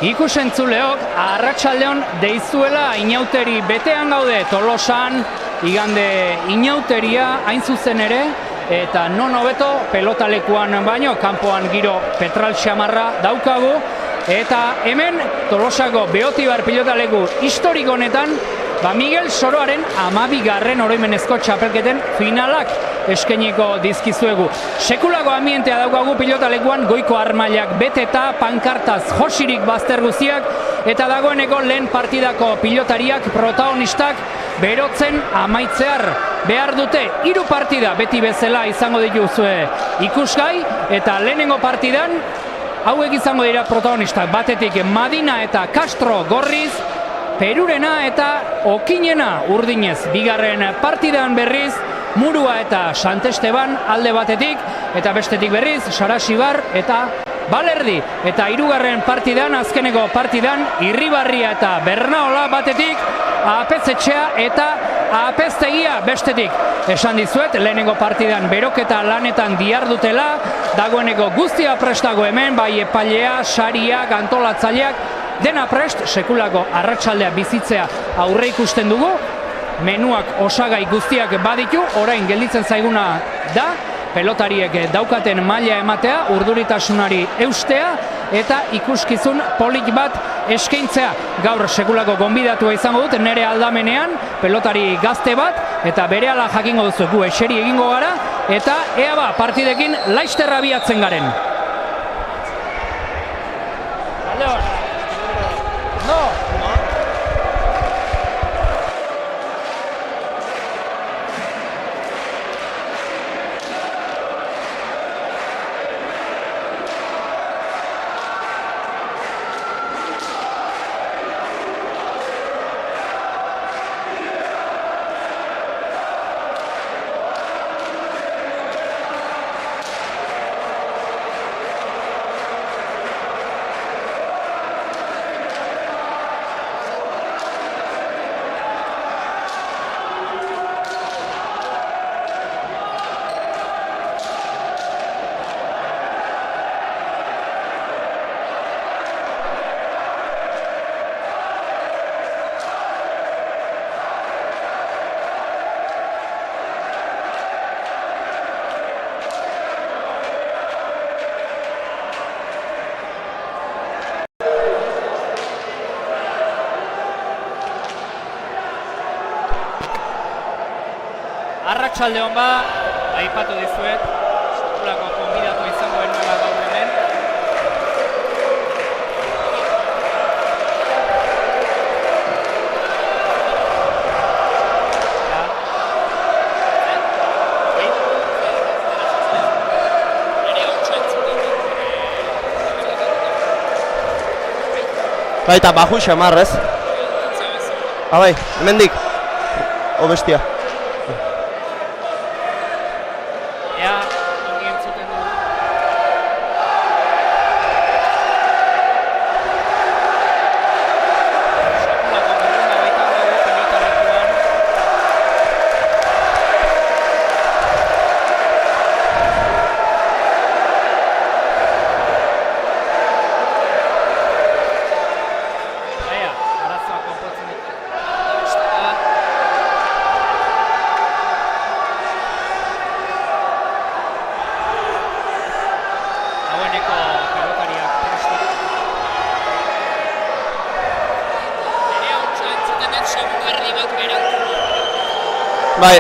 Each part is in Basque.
Ikusentzuleok, arratsaldeon deizuela inauteri betean gaude Tolosan, igande inauteria hain zuzen ere, eta non hobeto pelotalekuan baino, kanpoan giro petral xamarra daukagu, eta hemen Tolosako Beotibar pilotaleku historiko honetan, Miguel Soroaren 12. oroimenezko txapelketen finalak eskeniko dizkizuegu. Sekulako ambientea daukagu pilotalekuan, goiko armailak beteta, pankartaz josirik bazter guztiak, eta dagoeneko lehen partidako pilotariak, protagonistak, berotzen amaitzear behar dute. 3 partida beti bezala izango dituzue ikusgai, eta lehenengo partidan hauek izango dira protagonistak. Batetik Madina eta Castro gorriz, Perurena eta Okinena urdinez. Bigarren partidan berriz Murua eta Santesteban alde batetik, eta bestetik berriz Sarasibar eta Balerdi. Eta 3. partidan, azkeneko partidan, Irribarria eta Bernaola batetik, Apezetxea eta Apeztegia bestetik. Esan dizuet, lehenengo partidan beroketa lanetan diardutela, dagoeneko guztia prestago hemen, bai epailea, sariak, antolatzaileak, dena prest, sekulako arratsaldea bizitzea aurre ikusten dugu, menuak osagai guztiak baditu, orain gelditzen zaiguna da, pelotariek daukaten maila ematea, urduritasunari eustea, eta ikuskizun polit bat eskaintzea. Gaur sekulako gonbidatua izango dut, nere aldamenean, pelotari gazte bat, eta berehala jakingo duzu, gu eseri egingo gara, eta ea ba, partidekin laizter abiatzen garen. Arratsalde on ba, aipatu dizuet, sekulako konbidatu izango genuela gaur hemen. Baita, baju xamar, ez? Bai, hemendik. O bestia. Bai.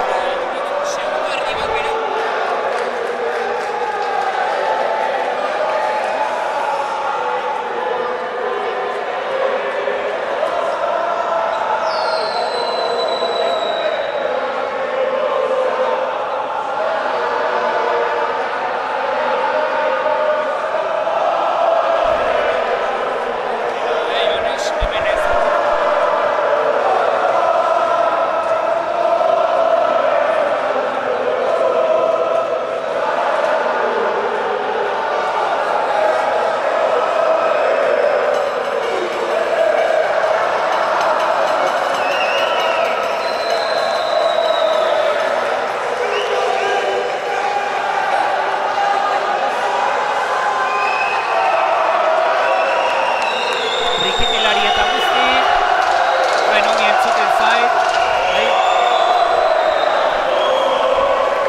argitilari eta guzti. Ongi entzuten zait.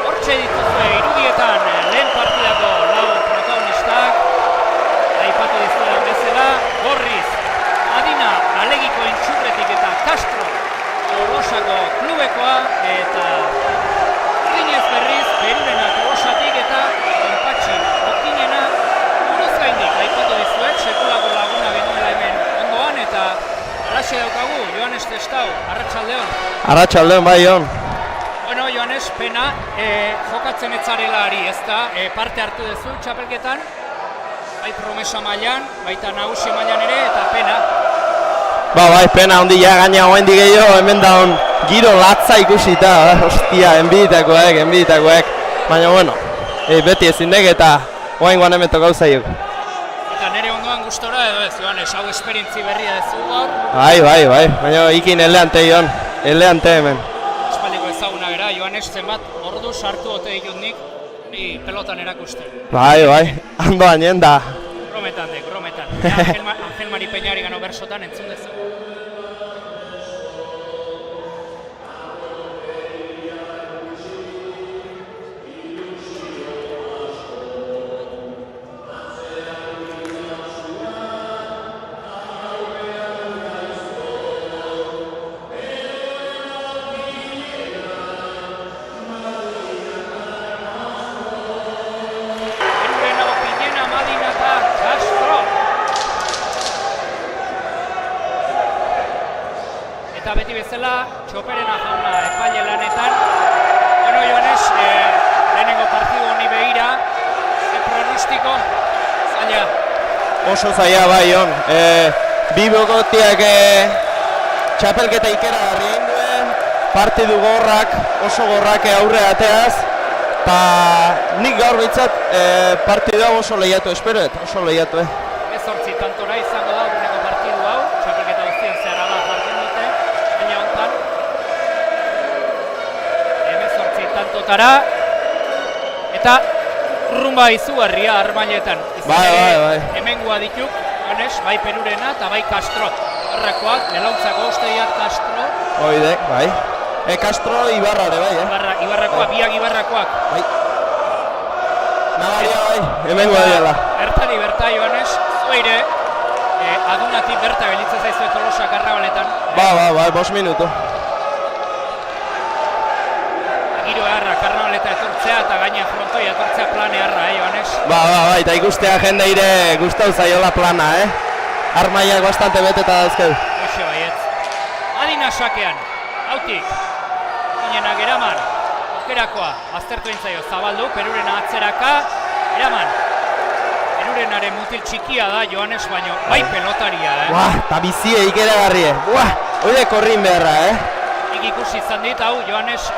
Hortxe dituzue irudietan lehen partidako lau protagonistak. Aipatu dizuetan bezala, Gorriz, Adina Alegiko Entxurretik eta Castro Tolosako klubekoa eta Urdinez berriz Perurena Tolosatik eta Enpatxi Okinena buruz gaindik. Aipatu dizuet, sekulako laguna genuela hemen ondoan eta alaxe daukagu, Joanes Testau, arratsaldeon. Arratsaldeon bai on. Bueno, Joanes, pena, jokatzen etzarela ari, ezta, parte hartu duzu txapelketan, bai promesa mailan, baita nagusi mailan ere, eta pena. Bai, pena hondi ja gaina oraindik gehiago hemen daun giro latza ikusita, hostia, enbiditakoek. Baina bueno, beti ezindek eta oraingoan hemen tokatu zaiok. Eta nire ondoan gustora edo ez, Joanes, hau esperientzi berria dezu gaur. Bai, baina ikin eleante Jon, eleante hemen. Espaldiko ezaguna gera, Joanes, zenbat ordu sartu ote ditut nik, ni pelotan erakusten. Bai, ando hainen da. Grometan. Angel Mari Peñari gano bersotan entzun dezu. Eta beti bezala, Txoperena jauna epaile lanetan. Bueno, Joanes, lehenengo partidu honi begira, pronostiko, zaila. Oso zaila bai, Jon. Bi bogotiak txapelketa ikeragarri egin duen, partidu oso gorrak aurre ateaz, eta nik gaur behintzat partidua oso lehiatu, esperoet, oso lehiatu. 18 tantora izango da urreneko partidu hau, txapelketa guztien zeharaga jardun dute, baina hontan. 18 tantotara, eta rumba izugarria armailetan. Bai. Hemengua dituk, Joanes, bai Perurena eta bai Castro. Horrekoak, lelautzako usteiak Castro. Oidek, bai. Castro Ibarrare, bai, Ibarrakoak, biak Ibarrakoak. Bai. Nabaria, bai, hemengua diala. Berta, Joanes, zueire, adunatik berta gelitzen zaizu Tolosa Karnabaletan. Bai, 5 minutu. Giro eharra, Karnabaleta etortzea eta gaina frontoi etortzea plan eharra, Joanes? Bai, eta ikustea jendeire gustau zaiola plana, Armaiak bastante beteta dauzkeu. Hoxe baietz. Adina sakean, hautik, Inena Geraman, okerakoa, aztertu entzaio, zabaldu, Perurena atzeraka, Eraman. Perurenaren mutil txikia da, Joanes, baino, bai pelotaria, Eta bizie ikeragarrie, oide korrin beharra, Nik ikusi izan dit, hau, Joanes,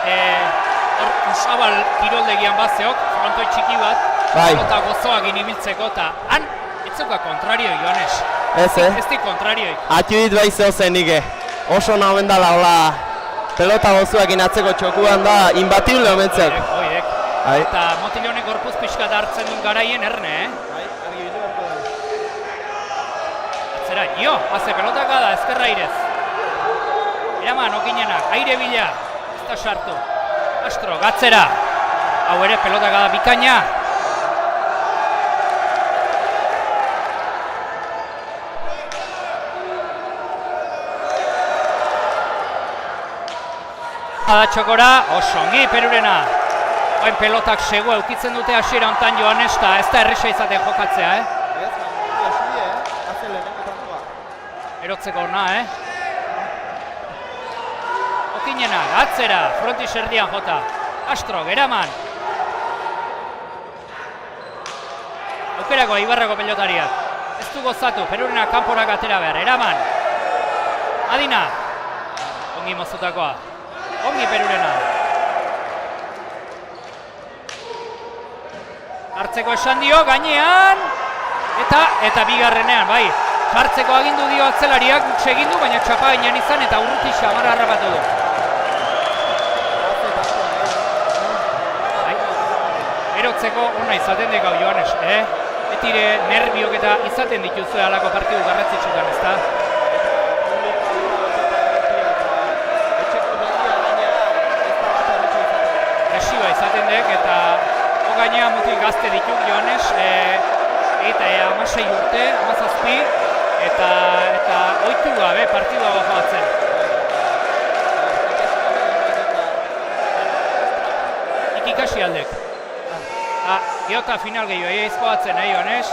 Usabal kiroldegian bazeok, frontoi txiki bat, eta gozoak inimiltzeko, eta han, etzuka kontrarioi, Joanes. Ez di kontrarioi. Atxu dit bai zehozen nike, oso nahoen dala, hola, pelota gozuak inatzeko txokuan da, imbatible omentzek. Oidek. Eta motilonek gorpuz pixka hartzen duen garaien erne, Atzera, haze pelotaka da, ezkerra irez. Eraman, Okinenak, aire bila, ez da sartu. Castro, gatzera. Hau ere, pelotaka da bikaina. Adatxokora, oso ongi Perurena. Oain pelotak segua eukitzen dute hasiera hontan Joanes, eta ez da erresa izaten jokatzea, Erotzeko ona, Okinena, gatzera, frontis erdian jota. Castro, Geraman. Aukerako Ibarrako pelotariak. Ez du gozatu, Perurena kanporak atera behar. Eraman. Adina. Ongi mozutakoa. Ongi Perurena. Hartzeko esan dio, gainean. Eta bigarrenean, bai. Jartzeko agindu dio atzelariak, segindu, baina txapa gainean izan eta urruti xamarra harrapatu du. Erotzeko ona izaten dek hau, Joanes, Betire nerbiok eta izaten dituzue halako partidu garrantzitsuetan, ezta? partidua izaten dek, eta gainea mutil gazte dituk Joanes, eta 16 urte, 17, eta ohitu gabe partidua jokatzen. Ikasi aldek. Iota final gehiago, aizko batzen, Joanes?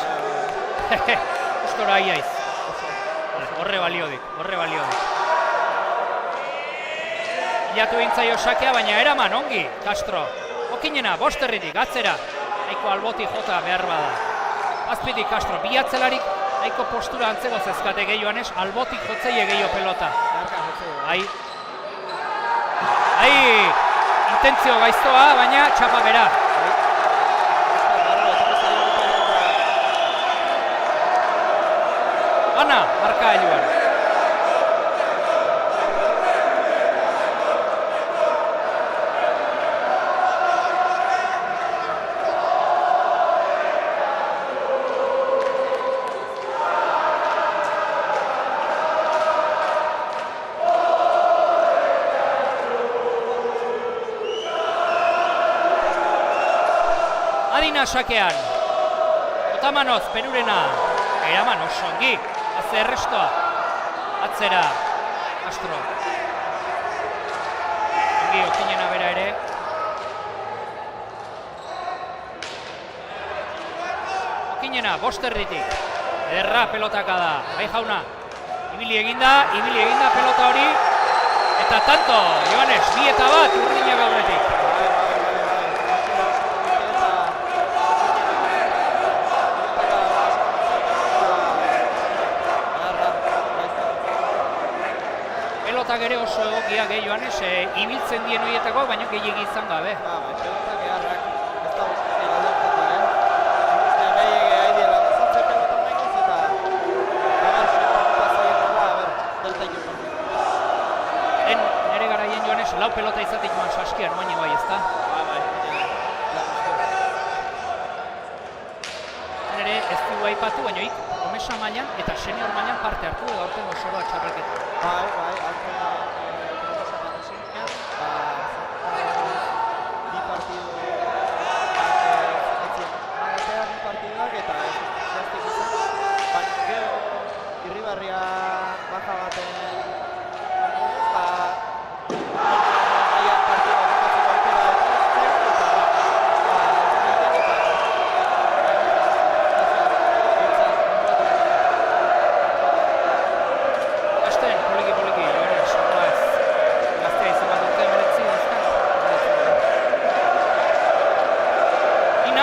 Ustora aiaiz. Horre baliodik. Ilatu bintzaio sakea, baina eraman, ongi, Castro. Okinena, bosterritik, atzera. Naiko alboti jota behar bada. Azpitik Castro, bi atzelarik, naiko postura antzego zezkate Joanes, albotik jotzeie gehiago pelota. Intentzio gaiztoa, baina txapa bera. Ana, marka helduan. Adina sakean. Otamanoz, Perurena. Eraman oso ongi. Aze errestoa. Atzera. Castro. Ongi, Okinena bera ere. Okinena, bosterritik. Ederra pelotaka da. Bai jauna. Ibili eginda pelota hori. Eta tanto, Joanes, 2-1 urdina gaurretik. Pelotak ere oso egokiak, Joanes, ibiltzen dien horietakoak, baina gehiegi izan gabe. Pelotak eharrak, ez da guzti galdortatik, gehiagi haide lagazatzen pelotak nahiz, eta delta joko. Nere garaien, Joanes, lau pelota izatik joan saskian, baina bai, ezta? Nere ez dugu aipatu, baina Omesa mailan eta senior mailan parte hartu edo aurtengo soroa txapelketa. Bai, bi partiduak eta zehaztik izan, baina gero irribarria baja baten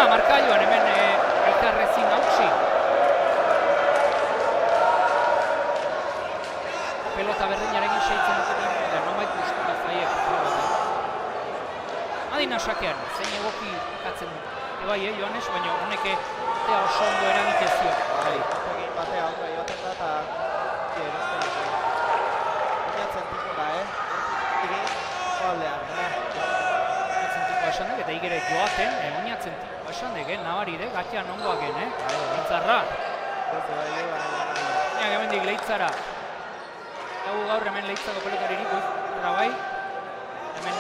Markailuan hemen elkarrezin hautsi. Pelota berdinarekin seitzen duten dira, nomait guztura zaiek. Adina sakean, zein egoki ikatzen du. Ebai, Joanes, baina honek tea oso ondo eragitezio. Egin batea ondo joaten da eta oinatzen tipo da, egin joaldean. Oinatzen tipo esan dek, eta igere joaten, oinatzen tipo. Esan dek, nabaride, gatean ongoak gen, Leitzarra. Hemendik Leitzara. Gaur hemen Leitzako pelotaririk goizuetarra bai. Hemen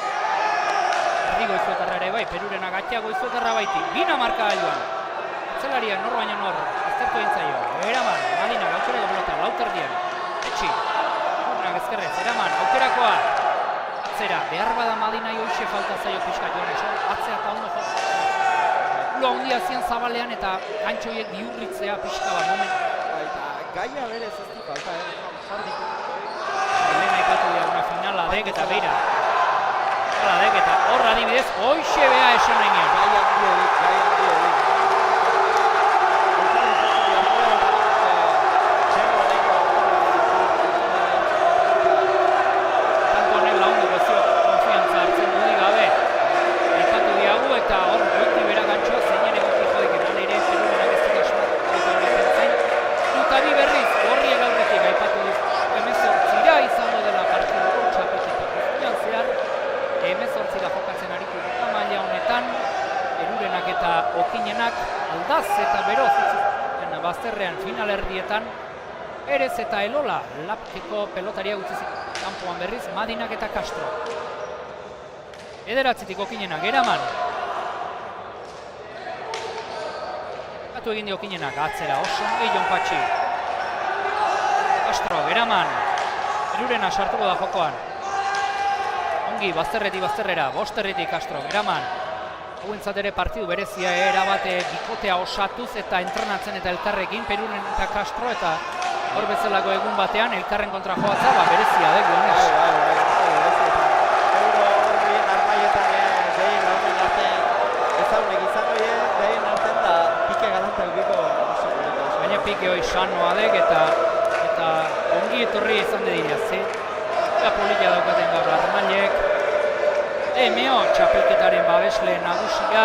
erdi goizuetarra ere bai, Perurena gatea goizuetarra baiti. Bina marka gailuan. Atzelaria nor baina nor, aztertu egintzaio. Eraman, Madina, gaukerako pelota, lauterdian. Etxi, unak ezkerrez, eraman, aukerakoa. Atzera, behar bada Madina joixe falta zaio pixka Joanes. Atzea eta ondo jok. Ulo handia zian zabalean eta gantxoiek diurritzea pixka bat moment. Gaia berez ez du falta, jardik. Lehen aipatu dira una finala dek eta beira. Finala dek eta hor adibidez, hoixe beha esan nahi nian. Gai handi edik. Tanto honek lagunduko zio, konfiantza hartzen dudik gabe. Aipatu diagu eta hor goiti bera gantxoa zeinen egoki jodik eta nire Perurenak ez dut asmatu eta horretzen zain. Dutabi berriz, gorri gaurretik aipatu diz. Hemezortzira izango dela partidu txapelketa. Guztian zehar, hemezortzira jokatzen aritu duta maila honetan. Perurenak eta Okinenak aldaz eta beroz utzitzen bazterrean final erdietan. Erez eta Elola lapkeko pelotaria utzizik kanpoan berriz Madinak eta Castro. Ederatzitik Okinenak, eraman. Gatu egin di Okinenak, atzera, oso ongi Jon Patxi. Castro, eraman. Perurena sartuko da jokoan. Ongi, bazterretik bazterrera, bosterretik Castro, eraman. Hauentzat ere partidu berezia erabate bikotea osatuz eta entrenatzen eta elkarrekin, Peruren eta Castro, eta hor bezalako egun batean elkarren kontra joatza, berezia da, Guiones. Euro horien armaietan deien launen artean ezaunek izango deien artean da pike galanta eukiko. Baina pike hoi sanoa dek eta ongi etorri izan de dira, ze? Eta polita daukaten gaur armailek. Emeo txapelketaren babesle nagusia.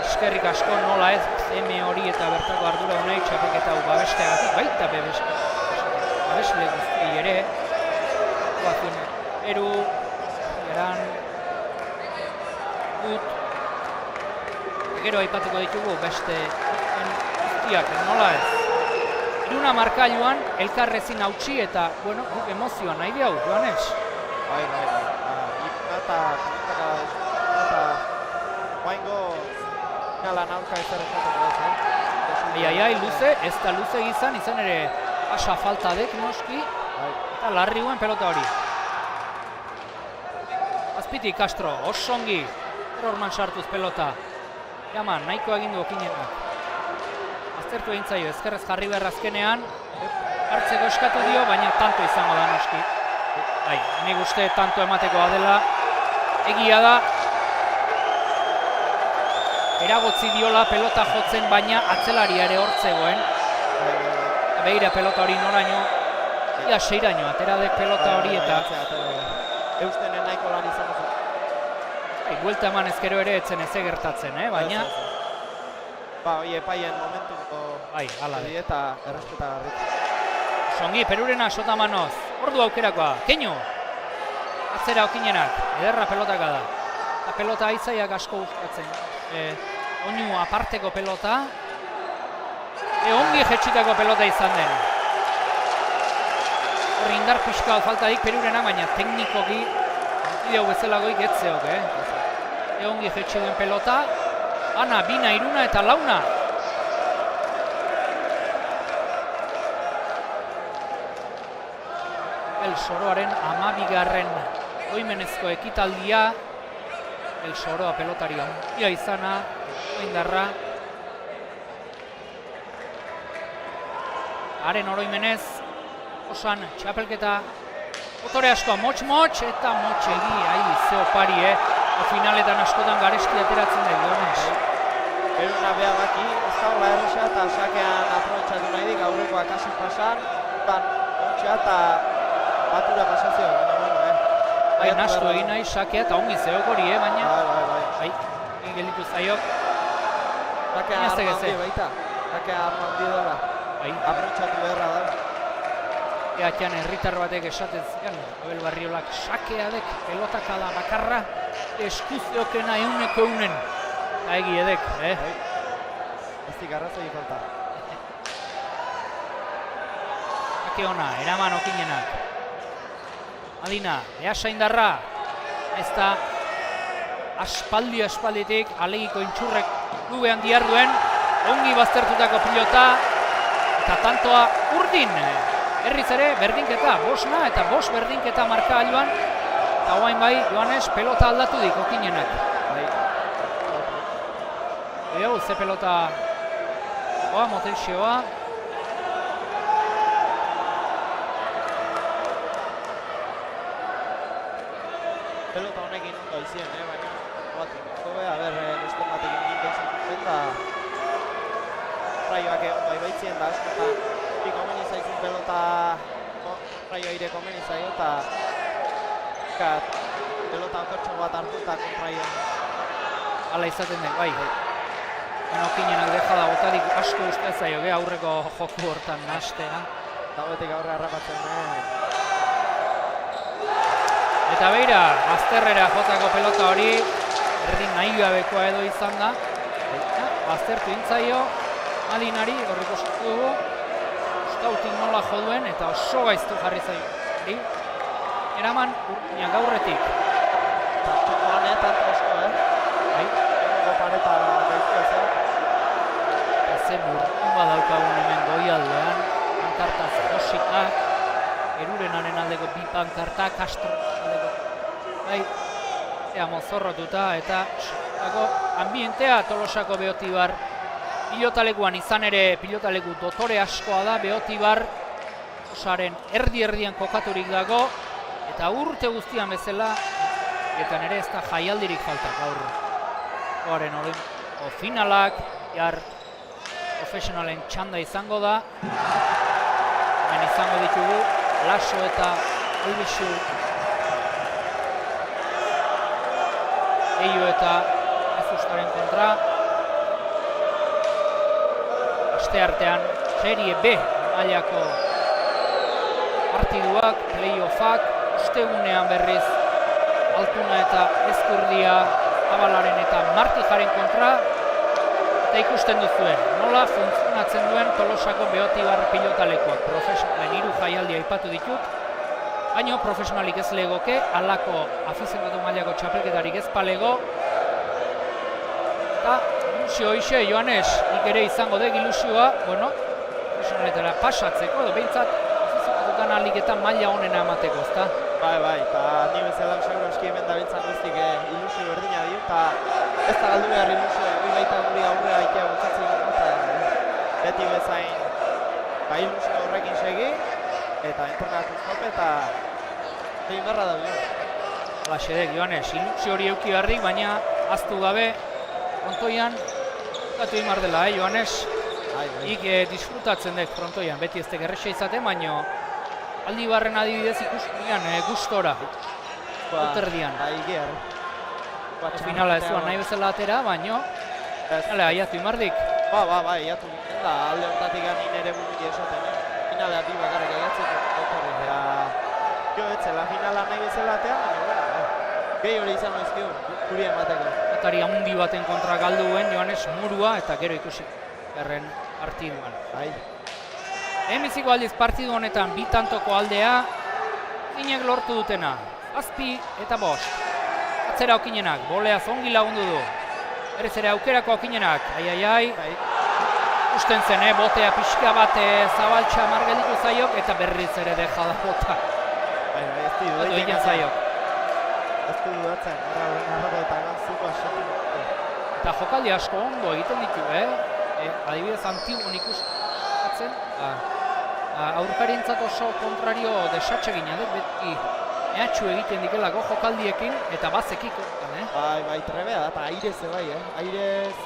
Eskerrik asko nola ez, eme hori eta bertako ardura honek txapelketa hau babesteagatik, baita babesle guztiei ere. Eru, eran, gut. Gero aipatuko ditugu beste guztiak, nola ez. Iruna markailuan elkarrezin hautsi eta, bueno, guk emozioan nahi diau, Joanes. Bai. Eta guaingo nalan aurka ezer esateko ez, Ai, luze, ez da luze izan ere asa falta dek noski, eta larri guen pelota hori. Azpiti Castro, osongi, erorman sartuz pelota. Jaman, nahiko egin du Okinenak. Aztertu egin zaio, ezkerrez jarri behar azkenean, hartzeko eskatu dio, baina tanto izango da noski. Bai, nik uste tanto ematekoa dela, egia da, eragotzi diola pelota jotzen, baina atzelaria ere hortzegoen. Begira pelota hori noraino, ia seiraino, atera dek pelota hori eta... Eustenen nahiko lan izango zen. Buelta eman ezkero ere etzen ez egertatzen, baina... Epaien momentuko... Hala da. Eta errespetagarrik. Songi, Perurena sota manoz, ordu aukerakoa, Keinu! Atzera Okinenak, ederra pelotaka da. Eta pelota aizaiak asko gustatzen. Oinu aparteko pelota. Ongi jetxitako pelota izan den. Horri indar pixka faltadik Perurenak, baina teknikoki ideu bezalagoik etzeok, Ongi jetxi duen pelota. Ana, bina, iruna eta launa. El Soroaren 12. Oimenezko ekitaldia. El Soroa pelotari handia izana, indarra. Haren oroimenez, osan txapelketa. Otore askoa, motx eta motxegi, ze opari, finaletan askotan garesti ateratzen da, Joanes. Peruna beha baki, ez dagoela erresa eta sakean aprobetxatu nahi dik, aurrekoa kasi pasan, motxa eta batura pasazio, Bai, nastu egin nahi sakea eta ongi zeok hori, baina... Bai. Gelditu zaiok. Sakea arma handi baita. Sakea arma handi dela. Aprobetxatu beharra da. Eatean herritar batek esatez zian, Abel Barriolak sakea dek, pelotakala bakarra, eskuzeokena euneko eunen. Eta egi edek, Ez dik arrazoi falta. Sake ona, eraman Okinenak. Alina, Easa indarra, ez da aspalditik alegiko intxurrek klubean diarduen, ongi baztertutako pilota, eta tantoa urdin. Herriz ere, berdinketa, bosna eta bos berdinketa markagailuan, eta guain bai, Joanes, pelota aldatu dik Okinenak. Ze pelota, Motelxeoa. Pelota honekin ondo izien, baina beste batekin nintzen da Raioak ondo ibaitzien da askotan komeni zaizun pelota Raio aire komeni zaio eta pelota okertxo bat hartu eta kontraio Hala izaten den, bai. Okinenak deja da botarik asko uste zaio, aurreko joku hortan nastea. Eta betik aurre harrapatzen, Eta beira, bazterrera jotako pelota hori, erdin nahi gabekoa edo izan da. Baztertu intzaio, Alinari, horreko ikusten dugu. Stautik nola joduen eta oso gaiztu jarri zaio. Eraman gaurretik. tanto asko, Bai, Egungo pareta gaizko ez, ze burrun badaukagun hemen goialdean, pankartaz Josikak, Erurenaren aldeko bi pankarta, Castro aldeko, bai, mozorrotuta eta dago ambientea Tolosako Beotibar pilotalekuan izan ere pilotaleku dotore askoa da Beotibar osaren erdi-erdian kokaturik dago eta urte guztian bezala eta nere ez da jaialdirik falta gaur goaren finalak jar profesionalen txanda izango da hemen izango ditugu Laso eta Albizu Eio eta Ezustaren kontra aste artean Serie B mailako partiduak, playoffak, ostegunean berriz Altuna eta Ezkurdia Abalaren eta Martijaren kontra eta ikusten duzuen nola funtzionatzen duen Tolosako Beotibar pilotalekoak profesionalen 3 jaialdi aipatu ditut baino profesionalik ez legoke, alako afizionatu mailako txapelketarik ez palego. Eta ilusio hoxe, Joanes, nik ere izango dek ilusioa, bueno, profesionaletara pasatzeko, edo behintzat afizionatutan aliketan maila honena emateko, ezta? Bai, eta ni bezala seguru aski hemen dabiltzan guztik ilusio berdina dio, eta ez da galdu behar ilusio, hori baita guri aurrera itea bultzatzen dugu, eta beti bezain ilusio horrekin segi, eta entrenatuz kolpe, eta egin berra da bion. Laxedek, Joanes, ilusio hori euki beharrik, baina aztu gabe, frontoian, gatu imar dela, Joanes? Ik disfrutatzen dek frontoian, beti ez dek errexe izaten, baina Aldibarren adibidez ikusten gustora, oterdian. Finala ez duan nahi bezala atera, baina aiatu imardik. Ba, aiatu ginen da, alde hortatik ganin ere buruki esaten, finalea bi bakarrik aiatzeko otorri, eta jo etzela finala nahi bezala atea, baina gehi hori izan oizkio, guri emateko. Atari hamundi baten kontra galduen Joanes Murua eta gero ikusi erren partiduan. Lehenbiziko aldiz partidu honetan bi tantoko aldea, Okinek lortu dutena, 7 eta 5. Atzera Okinenak, boleaz ongi lagundu du. Berez ere aukerako Okinenak, ai. Usten zen, botea pixka bat zabaltxa margelitu zaiok eta berriz ere deja da bota. Ez du egin zaiok. Ez du dudatzen, errago eta ganzuko asetu. Eta jokaldi asko ondo egiten ditu, adibidez Antigon ikusten, aurkarientzat oso kontrario desatsegina dut, beti mehatxu egiten dikelako jokaldiekin eta bazekiko. Bai, trebea da, eta airez bai, airez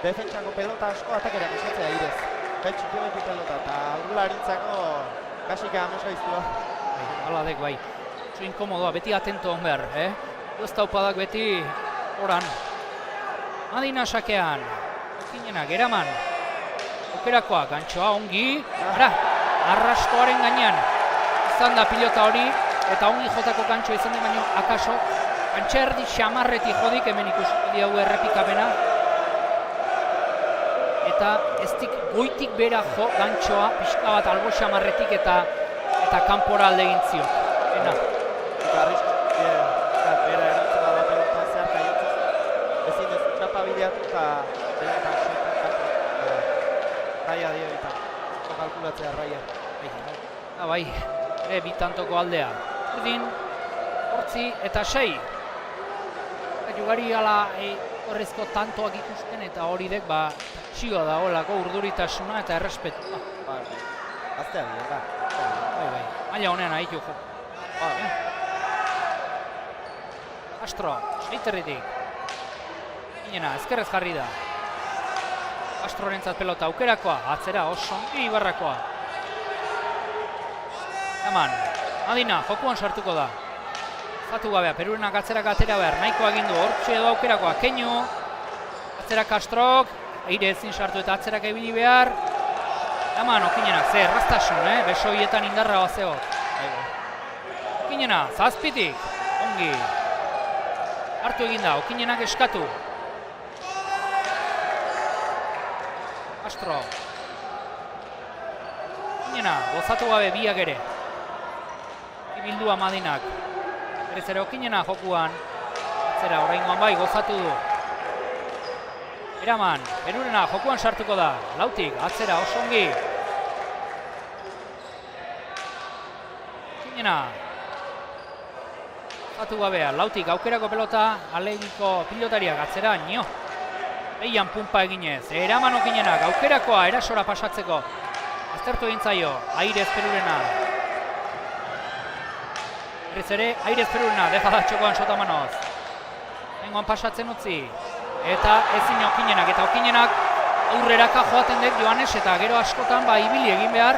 defentsako pelota asko atakerak esatzea airez. Betxuki beti pelota, eta aurlarintzako kasika amosa iztua. Hala dek bai, oso inkomodoa, beti atento hon behar, Doztaupadak beti oran. Madina sakean, Okinenak, eraman. Okerakoa, gantxoa ongi, arrastoaren gainean. Izan da pilota hori, eta ongi jotako gantxoa izan den baino, akaso, gantxerdi xamarreti jodik, hemen ikusiko diagu errepikapena. Eta ez goitik bera jo gantxoa, pixka bat albo xamarretik eta kanpora alde egin zion. Garrizko, bera erantzuna bat egutan zeharka jotzuz. Ezin dezu txapa bideatu eta benetan soitan raia dio eta kalkulatzea raia. Bai, bi tantoko aldea. Urdin, 8 eta 6. Jugari ala horrezko tantoak ikusten eta hori dek txioa da holako urduritasuna eta errespetua. Aztea bide, Bai, maila honean ahitu jo. Astro, seiterritik. Inena, ezkerrez jarri da. Astrorentzat pelota aukerakoa, atzera oso, Ibarrakoa. Eman, Madina, jokuan sartuko da. Zatu gabea, Perurenak atzerak atera behar, nahiko agindu, hortxe edo aukerakoa, Keinu. Atzera Kastrok, eire ezin sartu eta atzerak ebili behar. Eman, Okinenak, ze, erraztasun, besoietan indarra bazeo. Okinena, 7tik, ongi. Hartu eginda, Okinenak eskatu. Astro. Okinena, gozatu gabe biak ere. Ibildua Madinak. Berez ere Okinena jokuan. Atzera, oraingoan bai, gozatu du. Eraman, Perurena jokuan sartuko da. Lautik, atzera, oso ongi. Kinena. Gozatu gabea, Lautik aukerako pelota, alegiko pilotariak atzera, nio. Behian pumpa eginez, Eraman Okinenak, aukerakoa, erasora pasatzeko. Aztertu egin zaio, Airez Perurena. Berriz ere, Airez Perurena, deja da txokoan Sotamanoz. Nengoan pasatzen utzi. Eta ezin Okinenak, eta Okinenak aurreraka joaten dut Joanes, eta gero askotan ibili egin behar.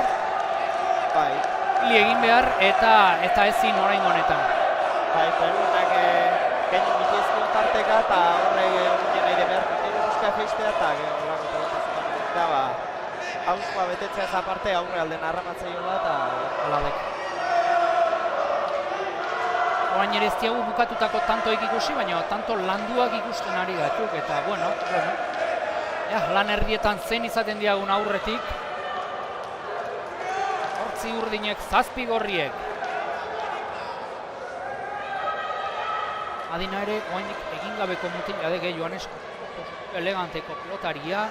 Bai. Ibili egin behar, eta ezin oraingo honetan. Bai, Perunak keinu mitizkun tarteka, eta horrek Okinena ere behar dut buska feistea, eta gero lako pelotazuan egitea, hauskoa betetzea ez aparte aurre alden arramatzaio da, eta holalek. Orain ere ez diagu bukatutako tantoik ikusi, baina tanto landuak ikusten ari gatuk, eta bueno. Lan erdietan zen izaten diagun aurretik. 8 urdinek, 7 gorriek. Adina ere, oainik egin gabeko mutin jadege Joanes eleganteko pilotaria.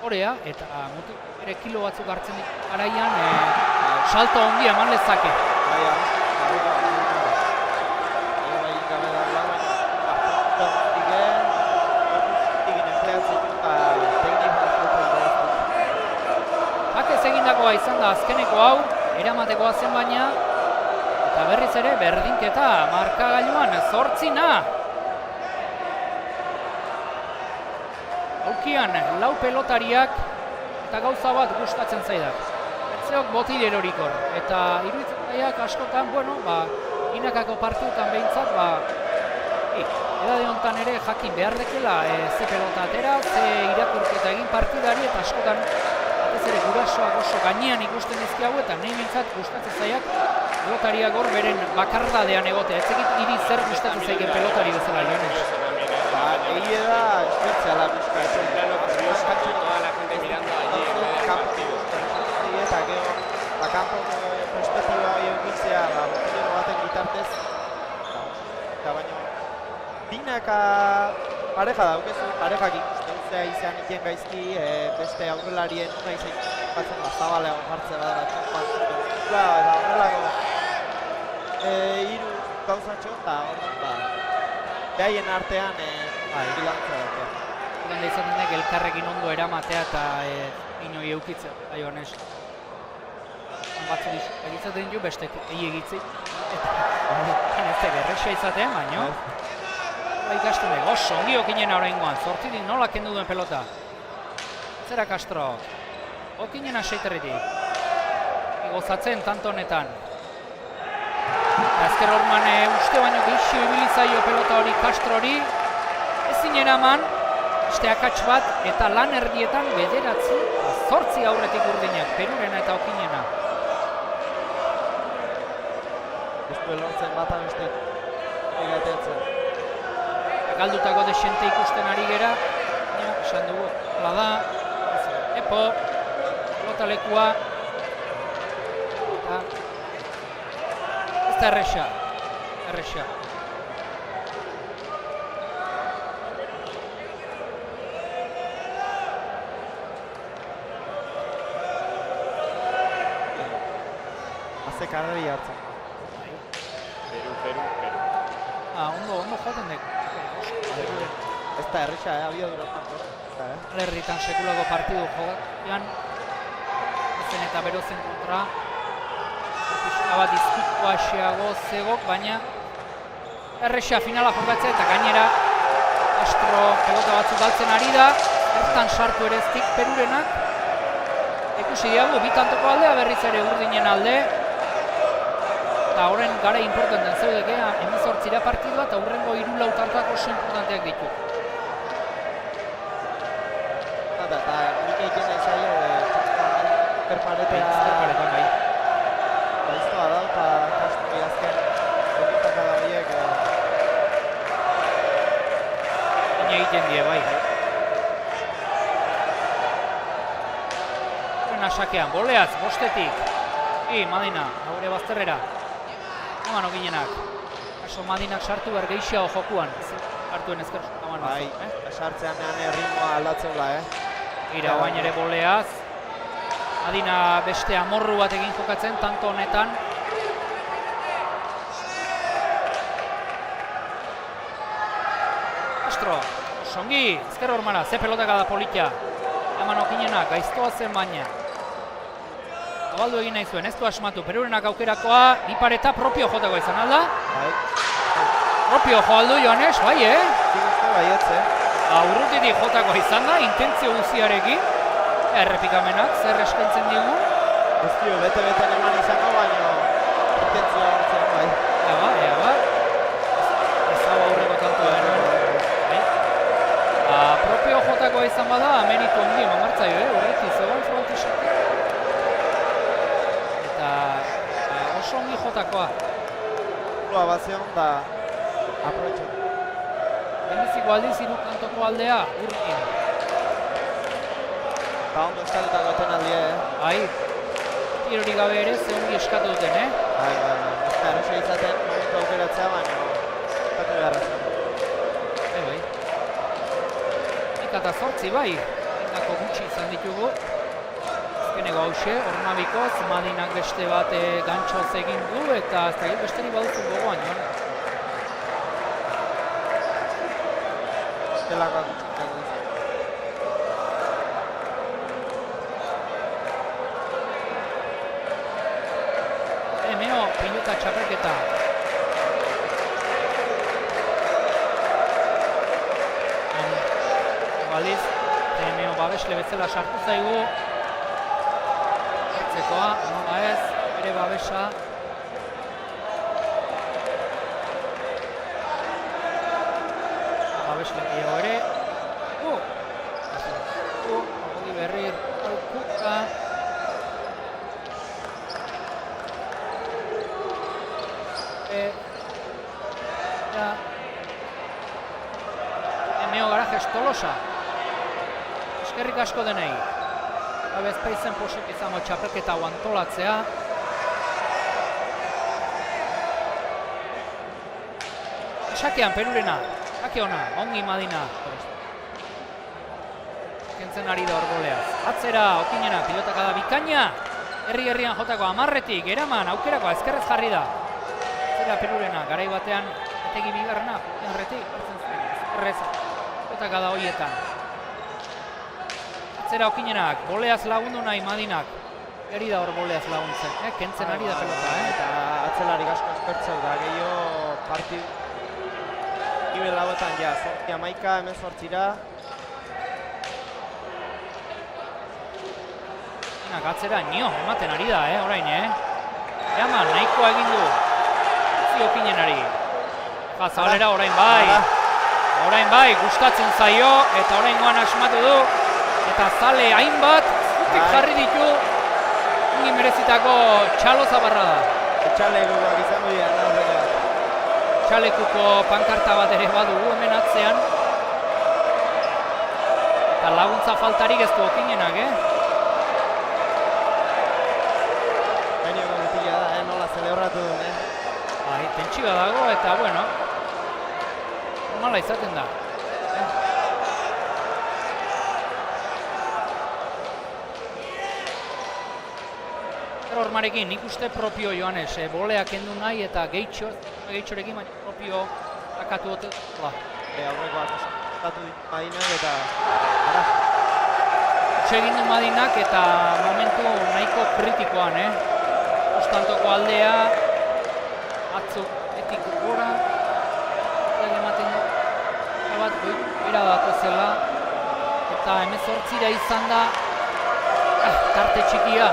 Horea, eta mutin ere kilo batzuk hartzen garaian, salto ongi eman lezake. Egindakoa izan da azkeneko hau, eramatekoa zen baina, eta berriz ere berdinketa markagailuan 8-na. Aukian 4 pelotariak eta gauza bat gustatzen zaidak. Etzeok botil erorikor, eta iruditzen zaidak askotan, inakako partiutan behintzat, edade honetan ere jakin behar dekela ze pelota atera, ze irakurketa egin partidari, eta askotan ez ere gurasoak oso gainean ikusten dizkiago, eta nahi bintzat gustatzen zaiak pelotariak hor beren bakardadean egotea. Ez egit iri zer gustatzen zaiken pelotari bezala Joanes. Egie da, espetziala bizka. Eta gero, kanpoko perspektiba eukitzea, botilero baten bitartez. Eta baina, binaka pareja daukezu, parejak ikusten zea izan ikien gaizki, beste aurrelarien una izan batzen zabaleago jartzea bada eta horrelako hiru gauzatxo, eta horren behaien artean egilantza daukea. Horren da izaten dek elkarrekin ondo eramatea eta inoi eukitzea, Joanes. Batzu egizaten jo, bestek egitzik. Eta ez da gerrexea izatean, baina ikasten dugu, oso ongi Okinena oraingoan, 8 nola kendu duen pelota. Zera Castro, Okinena seiterritik. Gozatzen tanto honetan. Ezker Orman uste baino geixio ibilizaio pelota hori Castrori. Ezin eraman, beste akats bat, eta lan erdietan 8 aurretik urdinak, Perurena eta Okinena. Ez du elortzen bata beste egateatzen. Galdutako desente ikusten ari gera, esan dugu, hala da, epo, pelotalekua, eta ez da erresa. Haze karreri hartzen. Peru. Ondo joaten dek. Ez da erresa, abiaduratan. Alerritan sekulako partidu joan, ezen eta berozen kontra. Pixka bat izkutua xeago zegok, baina erresa finala jokatzea eta gainera Castro pelota batzuk galtzen ari da, bertan sartu ere eztik Perurenak. Ikusi diago, bitantoko aldea berriz ere urdinen alde. Eta horren gara importanten zeudeke, 18 partidua eta hurrengo 3 lautartak oso importanteak ditu. Eta nik egiten nahi zailo, perparetea... Perparetan bai. Baiztoa da, eta Castro azken egitaka da horiek... Baina egiten die, bai. Horren asakean, boleaz, bostetik. Madina, haure bazterrera. Eman Okinenak. Eso Madinak sartu behar gehiago jokuan. Hartuen ezker sokaman. Bai, sartzean ritmoa aldatzeula, Ira, oain ere boleaz. Madina beste amorru bat egin jokatzen, tanto honetan. Castro, songi, ezker hormana, ze pelotaka da politia. Eman okinenak, gaiztoa zen baina. Abaldu egin nahi zuen, ez du asmatu, Perurenak aukerakoa, Ipareta propio jotako izan, alda? Bai. Propio jo aldu Joanes, bai, Baietze. Urrutitik jotako izan da, intentzio guziarekin. Errepikamenak, zer eskaintzen digu? Ez dio, bete-beten eman izango, baina intentzioa hartzen, bai. Eba. Ez hau aurreko tanto bai. Propio jotako izan bada, ameniko ondi, mamartzaio, horreti, zegoen frontisak. Eta oso ongi jotakoa. Lua bazion da aproetxo. Bendiziko aldiz, hiru kantoko aldea, urkin. Ba ondo eskatuta goten aldie, Bai, tirorik gabe ere, ze ongi eskatu duten, Bai. Ez da erresa izaten, momentu aukeratzea, baina eskatu beharra zen. Bai. Ikata zortzi, bai. Indako gutxi izan ditugu. Azkeneko hause, Ornabikoz, Madinak beste bat gantxoz egin du, eta ez da besterik baduzu gogoan, Joan. Delakoak Meo, pilota txapelketa. Baliz, Meo babesle bezala sartu zaigu. Ertzekoa, nola ez, bere babesa. Babesle gehiago ere. Hori berri alkuka. Meo Garajes Tolosa. Eskerrik asko denei. Bezpaizen posik izango txapelketa hau antolatzea. Sakean Perurena. Sake ona, ongi Madina. Kentzen ari da orgoleaz. Atzera, okinena, pilotaka da bikaina. Herri-herrian jotako amarretik, eraman, aukerako ezkerrez jarri da. Perurena, garai batean, etegi bigarrena, erretik, hartzen zuen, ezkerrez, jotaka da hoietan. Atzera okinenak, boleaz lagundu nahi Madinak. Eri da hor boleaz laguntzen, kentzen ari da pelota, Eta atzelarik asko espertzeu da, gehiago partid... Ibel hauetan, ja, zortzi amaika, hemen zortzira. Atzera, nio, ematen ari da, orain, Eaman, nahikoa egin du. Okinenari. Zabalera orain bai, gustatzen zaio, eta orain goan asmatu du, eta zale hainbat, zutik jarri ditu, ongi merezitako txalo zabarra da. Txalekukoak izango dira, Txalekuko pankarta bat ere badugu hemen atzean. Eta laguntza faltarik ez du okinenak, Bainioko gutila da, nola zelebratu duen, Tentsioa dago eta, bueno, normala izaten da. Hormarekin, nik uste propio Joanes, boleak kendu nahi eta gehitxorekin baina propio akatu dutela. Aurrekoak osatu ditu Madinak eta... Egin du Madinak eta momentu nahiko kritikoan, Ostantoko aldea, batzuk etik gora, ematen du bat goira datozela, eta 18 izan da tarte txikia,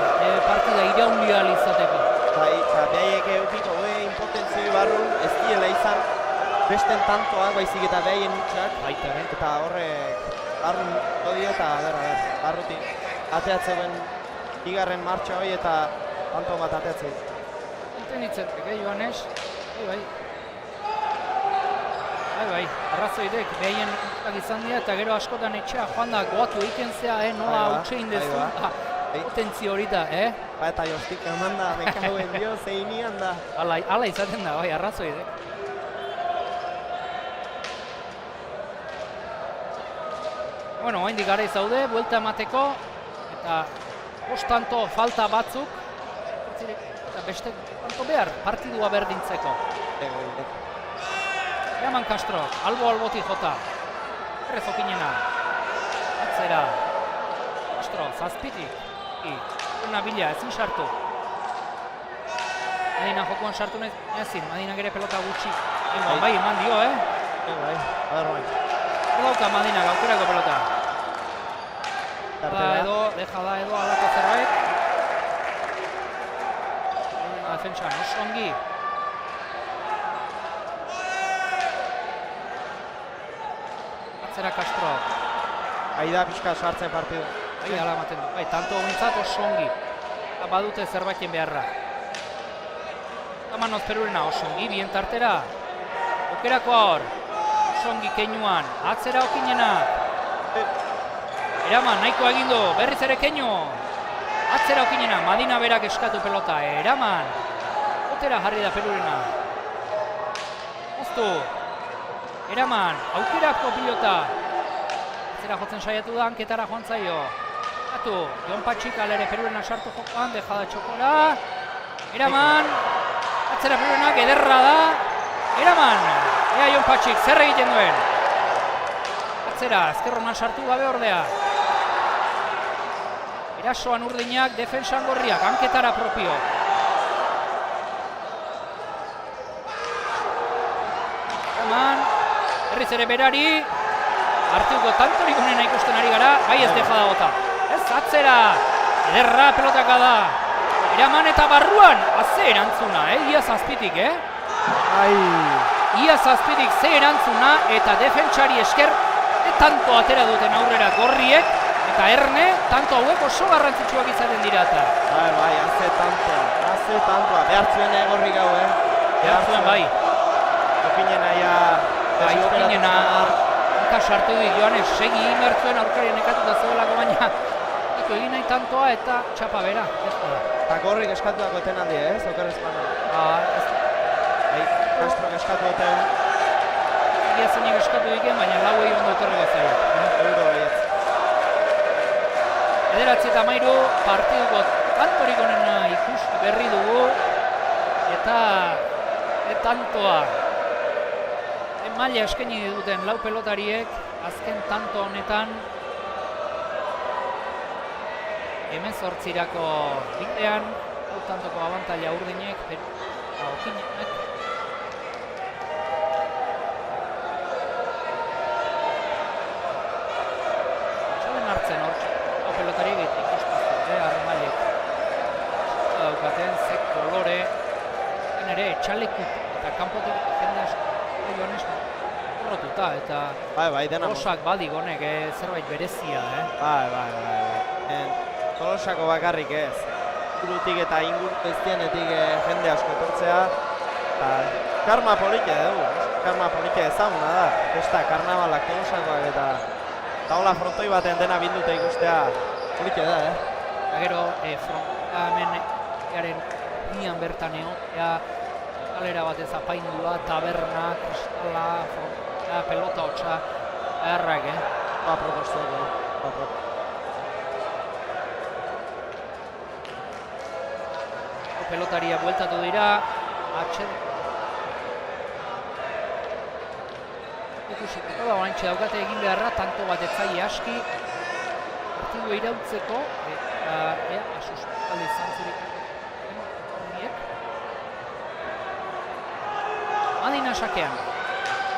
partida iraundia izateko. Eta behaiek eukiko impotenzioi barru, ez diela izan besten tantoak, baizik eta behaien utxak, eta horrek barru dio eta barrutik ateatzen bigarren martxa hori eta tanto bat ateatzen. Entenditzetek, Joanes? Bai, arrazoidek, behien izan dira eta gero askotan etxea joan da goatu egiten zea, nola hautsein dezu, potentzio hori da, Eta jostik eman da, mekauen dio, zeinian da. Hala izaten da, bai, arrazoidek. Bueno, oraindik garaiz zaude, buelta emateko, eta tanto falta batzuk, eta beste tanto behar, partidua berdintzeko. Eraman Castro, albo-albotik jota, errez okinena, atzera, Castro, zazpitik, una bila, ezin sartu. Madina jokoan sartu ezin, Madina gere pelota gutxi. Bai, eman dio, Dauka Madina, gaukerako pelota. Deja da edo alako zerbait. Defentsan, oso ongi. Atzera Castro. Aida pixka sartzen partidu. Hala ematen du. Tanto gintzat oso ongi. Badute zerbaiten beharra. Manoz Perurena oso ongi, bien tartera. Okerako hor. Oso ongi keinuan. Atzera okinena. Eraman, nahiko egin du. Berriz ere keinu. Atzera okinena. Madina berak eskatu pelota. Eraman. Otera jarri da Perurena. Oztu. Eraman. Aukerako pilota. Atzera jotzen saiatu da, hanketara joan zaio. Atu. Jon Patxik alere Perurena sartu jokoan. Deja da txokora. Eraman. Atzera Perurenak ederra da. Eraman. Ea Jon Patxik, zer egiten duen. Atzera, ezkerronan sartu gabe ordea. Erasoan urdinak, defensan gorriak, hanketara propio. Eraman. Herriz ere berari. Artuko tantorik honena ikusten ari gara. Bai ez deja da gota. Ez atzera. Ederra pelotaka da. Eraman eta barruan, ze erantzuna, ia zazpitik, Ia zazpitik ze erantzuna eta defentsari esker tanto atera duten aurrera gorriek eta erne, tanto hauek oso garrantzitsuak izaten dira eta. Bai, haze tantoa, behartzuen gorri gau, Behartzuen bai. Okinena ja... Okinena, hanka sartu dik Joanes, segi inbertzuen aurkari nekatuta zegoelako baina egin nahi tantoa eta txapa bera. Eta gorrik eskatuako eten aldi, Oker Espana. Castro eskatu eten. Egia zenik eskatu diken, baina lauei ondo etorri gazai. Ederatzi eta mairu, partiduko tantorik onena ikusi berri dugu. Eta tantoa. Maila eskaini duten lau pelotariek, azken tanto honetan. Hemen zortzirako bidean, hau tantoko abantaila urdinek, okinek. Txoden hartzen hor, hau pelotariek ikuspaztu, arremailek. Daukaten, zek kolore, ere etxaleku eta kanpotik jendea Joanes horrotuta eta Tolosak badik honek zerbait berezia, Bai. Tolosako bakarrik ez. Gurutik eta inguru eztienetik jende asko etortzea. Karma polike dugu, karma polike ezaguna da. Festa, karnabalak Tolosakoak eta taula frontoi baten dena bindute ikustea polike da, Gero, frontoia hemen garen nian bertan egotea, kalera bat ez apaindua, taberna, kristala, frontoia, pelota hotxa, errak, Pelotaria bueltatu dira, ikusiko da, oraintxe daukate egin beharra, tanto bat etzaile aski, partidua irautzeko, eta asuspalde zantzurik horiek. Madina sakean,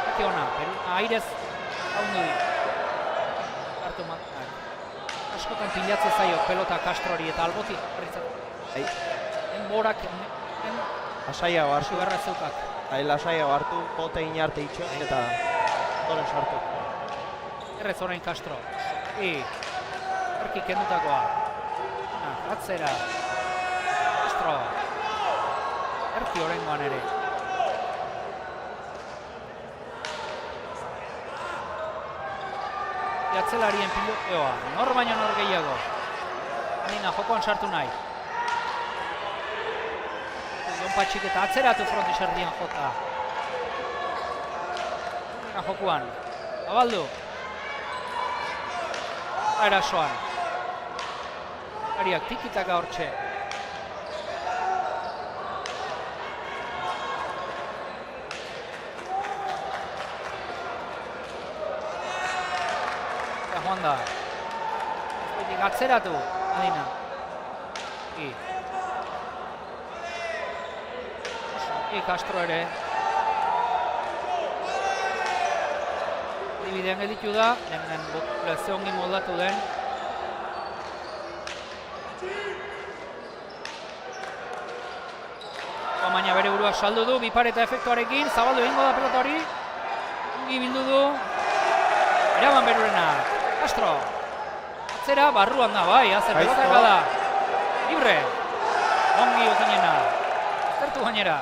sake hona, airez haundu di. Hartu Madinak. Askotan pilatze zaio pelota Castrori eta alboti horritzatu. Borak lasaiago hartu. Sugarra zeukak. Lasaiago hartu, bote inarte itxo eta doren sartu. Errez orain Castro. Arki kendutakoa. Atzera. Castro. Erki orengoan ere. Atzelarien piloteoa. Nor baino nor gehiago. Madina jokoan sartu nahi. Jon Patxik eta atzeratu frontiserdian jota. Jokuan. Abaldu. Erasoan. Ariak tikitaka hortxe. Eta joan da. Ezbaitik atzeratu, Madina. Castro ere. Bidean gelditu da, hemen ze ongi moldatu den. Baina bere burua saldu du, bipareta efektuarekin, zabaldu egingo da pelota hori. Ongi bildu du. Eraban Perurenak. Castro. Atzera, barruan da, bai, azer pelotaka da. Libre. Ongi okinena. Aztertu gainera.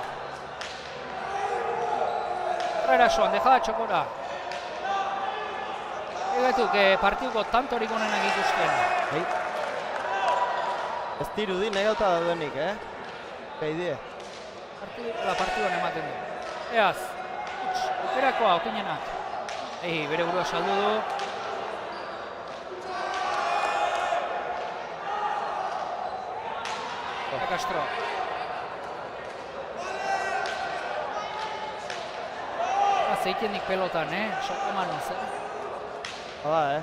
Erasoan, dejada txokora. Egatuk, partiduko tantorik onenak ikusten. Ez dirudi negauta daudenik, Gaidie. Partiduan ematen du. Eaz, ukerakoa, okinenak. Bere burua saldu du. Castro. Zeitendik pelotan, Soko manuz, Hala,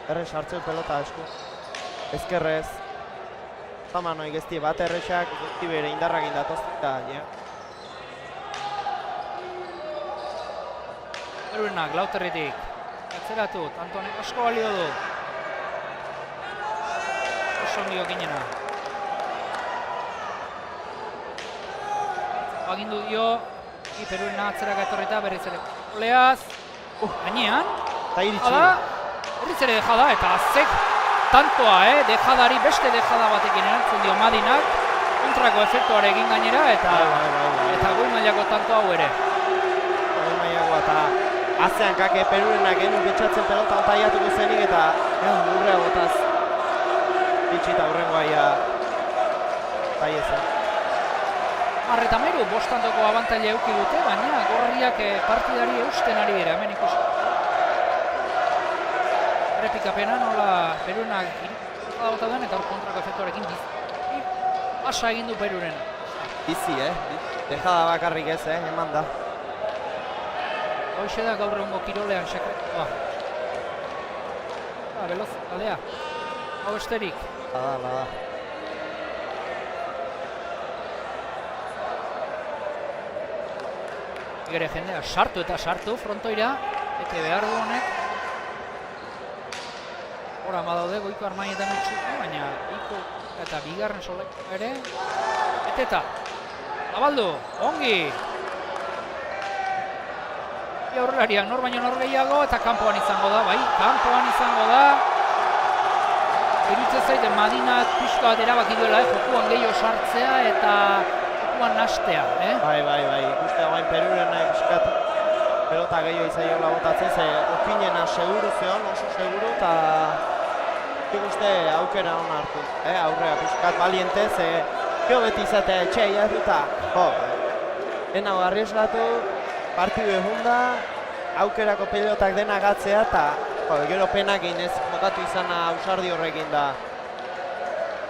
Erren sartzeu pelota esku. Ezkerrez. Zamanoi gezti bat errexak, guzti bere indarrak indatozita, Perurenak, Lauterritik. Atzeratu, Antonek asko balio du. Oso ongi okinena. Agindu dio, Perurena atzerak etorrita berriz ere. Oleaz, gainean. Eta iritsi. Berriz ere dejada, eta azek tantoa, dejadari beste dejada batekin erantzun dio Madinak. Kontrako efektuarekin gainera, eta goi mailako tanto hau ere. Goi mailakoa eta azean kake Perurenak genuen bitxatzen pelota ontaiatuko zenik eta lurrea botaz. Bitxita hurrengoa ia taiezen. Eta meru, bostantoko abantaila euki dute, baina gorriak partidari eusten ari dira, hemen ikusi. Errepikapena nola Perurenak irikota duen eta kontrako efektuarekin asa egin du Perurena. Bizi, dejada bakarrik ez, eman da. Hoxe da gaur egungo kirolean sekretua. Veloz, aldea. Hau esterik. Da. Gere jendea sartu eta sartu frontoira, ete behar du honek. Hora badaude goiko armainetan utxuko, baina iko eta bigarren soleko ere. Eteta, abaldu, ongi. Aurrelariak nor baino nor gehiago eta kanpoan izango da, bai, kanpoan izango da. Iruditzen zait, Madinak pixka bat erabaki duela, jokuan gehiago sartzea eta nastea, Bai, ikuste hain Perurena ikuskat pelota gehiago izaiola botatzen, ze okinena seguru zeon, oso seguru, eta ikuste aukera hona hartu, aurrea ikuskat baliente, ze gero beti izatea etxea eta ena arriesgatu, partidu egunda, aukerako pelotak dena gatzea, eta gero penak inez botatu izana ausardi horrekin da.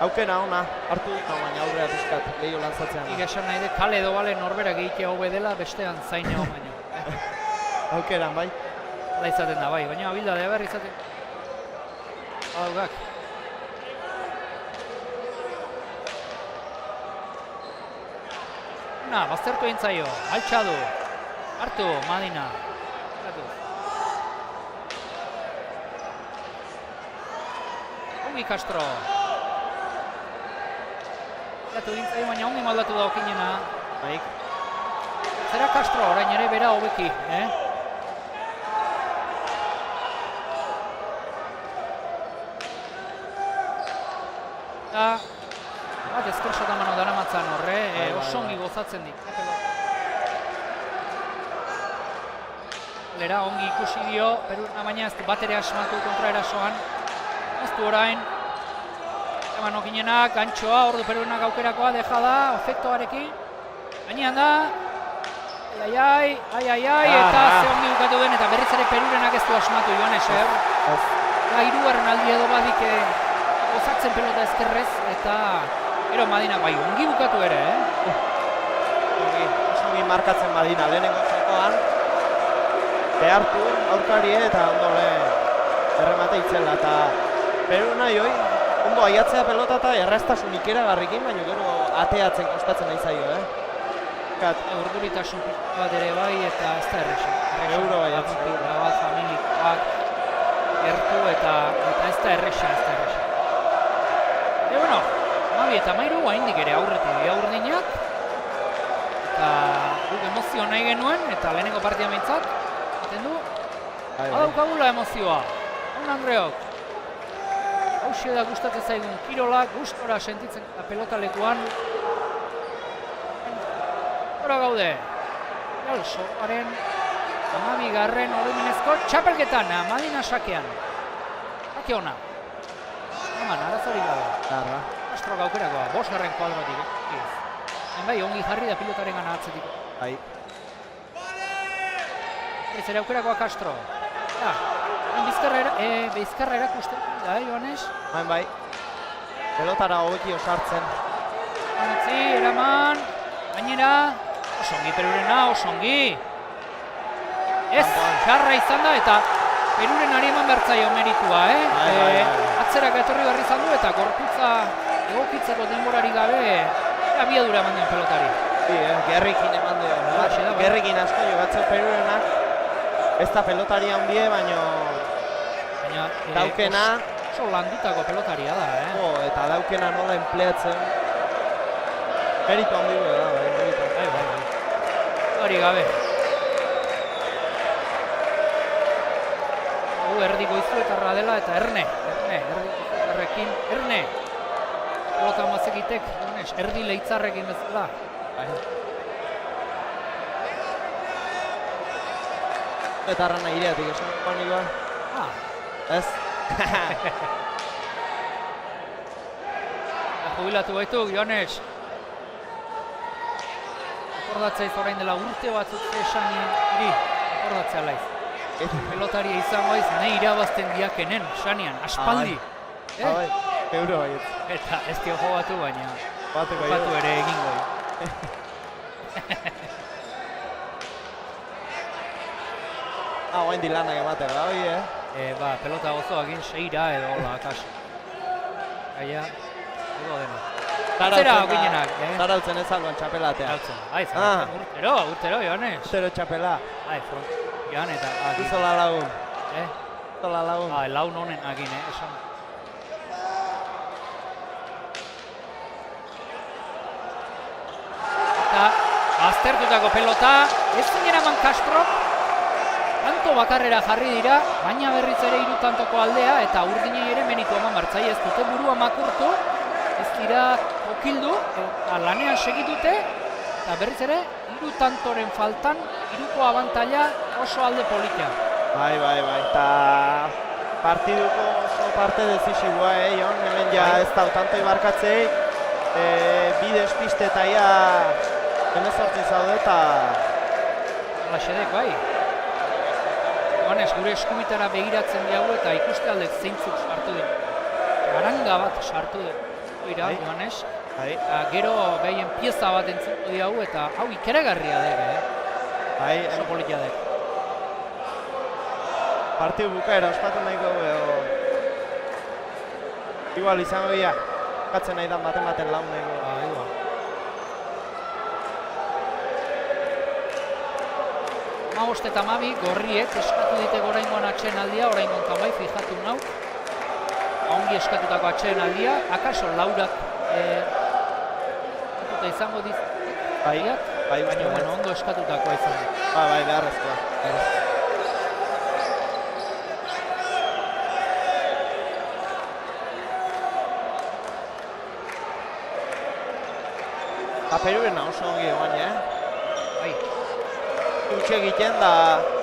Aukera ona, hartu dut, baina aurrea pixkat, gehiago lanzatzean. Esan nahi dut, kale edo bale norberak egitea hobe dela, bestean zaine hau baino. Aukeran, bai? Hala izaten da, bai, baina abildadea behar izaten. Badaugak. Baztertu egin zaio, altxadu. Hartu, Madina. Ongi Castro. Zeratu egin zaio, baina ongi maldatu da okinena. Baik. Zera Castro, orain ere bera hobeki, Eta bat ezkersotan mano daramatzan horre, oso ongi gozatzen dik. Lera ongi ikusi dio, Perurena baina ez du bat ere asmatu kontra erasoan. Ez du orain. Eman okinenak, gantxoa, ordu Perurenak aukerakoa, dejada, efektuarekin. Gainean da. Ai, eta ze ongi bukatu den, eta berriz ere Perurenak ez du asmatu joan eser. hirugarren aldi edo badik osatzen pelota ezkerrez, eta gero Madina bai, ongi bukatu ere, Oso ongi markatzen Madina, lehenengo txokoan. Behartu, aurkarie eta ondo erremate itzela, eta Peru nahi hoi, ondo aiatzea pelota eta erraztasun ikeragarrikin, baina gero ateatzen kostatzen nahi zaio, Urduritasun bat ere bai, eta ez da erresa. Euro bai, bat familikoak gertu eta ez da erresa, bueno, Mabi eta Mairu haindik ere aurretik dira urdinak, eta guk emozio nahi genuen, eta lehenengo partia meintzat, eten du, badaukagula emozioa, Andreok. Hauxe da gustatzen zaigun kirolak, gustora sentitzen da pelotalekuan. Hora gaude, Jalsoaren 12. oroimenezko txapelketan, Madina sakean. Sake ona. Eman, arazorik gabe. Castro gaukerakoa, 5. kuadrotik. Bai, ongi jarri da pilotaren gana atzetik. Bai. Ez ere aukerakoa Castro. Bizkarra erakusten da, Joanes? Bai. Pelotara hobeki osartzen. Anatzi, eraman, gainera, osongi Perurena, osongi. Ez, txarra izan da eta Perurenari eman bertzaio meritua, Atzerak etorri barri izan du eta gorputza egokitzeko denborari gabe abiadura eman duen pelotari. Gerrikin eman duen. Gerrikin asko jogatzeu Perurenak. Ez da pelotari handie, baina daukena oso landutako pelotaria da, eta daukena nola empleatzen meritu handi da, hori gabe. Erdiko izuetarra dela eta erne, erdiko izuetarrekin, pelota mazekitek, erdi leitzarrekin bezala. Eta arrana ireatik esan panikoa. Ez? Jubilatu baitu, Joanes. Akordatzaiz orain dela urte batzuk esanien iri. Akordatzea laiz. Pelotaria izango aiz, nahi irabazten diakenen, sanian, aspaldi. Euro baiet. Eta ez dio jogatu, baina batu ere egingo. Oain dilanak ematen da, hoi, pelota gozoak egin 6 edo hola, kaso. Gaia, edo dena. Atzera okinenak, Zarautzen ez alban txapelatea. Urtero, Joanes. Urtero txapela. Joan eta... Izola lagun. Izola lagun. Laun honen agin, esan. Eta aztertutako pelota, ez zinen eman Castro, tanto bakarrera jarri dira, baina berriz ere 3 tantoko aldea, eta urdinei ere menitu eman bartzai, ez dute burua makurtu, ez dira okildu, lanean segitute, eta berriz ere 3 tantoren faltan, 3ko abantaila oso alde politia. Bai, eta partiduko oso parte dezisibua, Jon, hemen ja ez da tanto ibarkatzei, bi despiste eta ia emezortzi zaude eta... Laxedek, bai. Joanes, gure eskumitara begiratzen diago eta ikuste aldek zeintzuk sartu den. Garanga bat sartu den. Oira, Joanes. Gero behien pieza bat entzuko diago eta hau ikeragarria dek, oso politia dek. Partidu bukaera ospatu nahiko igual izango dira. Katzen nahi dan baten laun nahiko. Igual. Magost eta Mabi, gorriek eskatu ditek oraingoan atsedenaldia, oraingoan kan bai, fijatu nau. Ongi eskatutako atsedenaldia, akaso laurak izango dizutek. Baina ondo eskatutakoa izan. Bai, beharrezkoa. Perurena oso ongi egoan, Bai. Utxe egiten da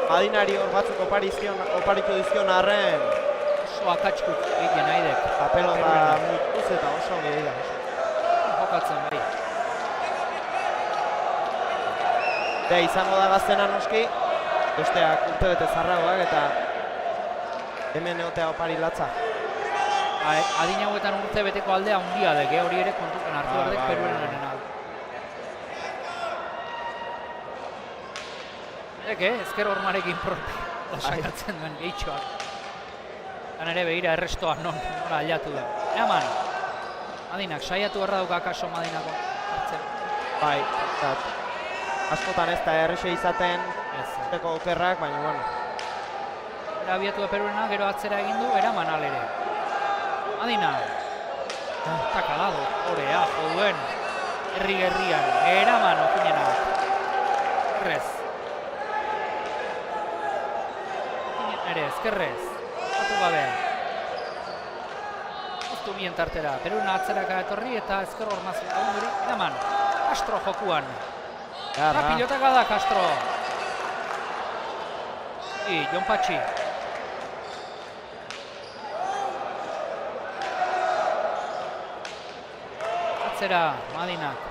Madinari hor batzuk oparitu dizkion arren oso akatskut egiten nahi dek. Pelota mutuz eta oso ongi dira. Jokatzen bai. Izango da gaztena noski, besteak urtebete zarragoak eta Hemen egotea opari latza. Adin hauetan urte beteko aldea handia dek, hori ere kontutan hartu behar dek Peruelenarena. Ezker hormarekin sakatzen duen gehitxoak. Gan ere begira errestoa nora aldatu da. Eman, Madinak, saiatu erra duka akaso Madinako hartzen. Bai, askotan ez da errexe izaten, teko okerrak, baina bueno. Era abiatu da Peruena, gero atzera egin du, eraman alere. Madina, eta kalado, horea, joduen, herri-gerrian, eraman okinena. Errez. Ere, ezkerrez, batu gabe. Oztu bien tartera, Peruna atzeraka etorri eta ezker hormaz onduri, eraman, Castro jokuan. Pilotaka da Castro. Jon Patxi. Atzera, Madinak.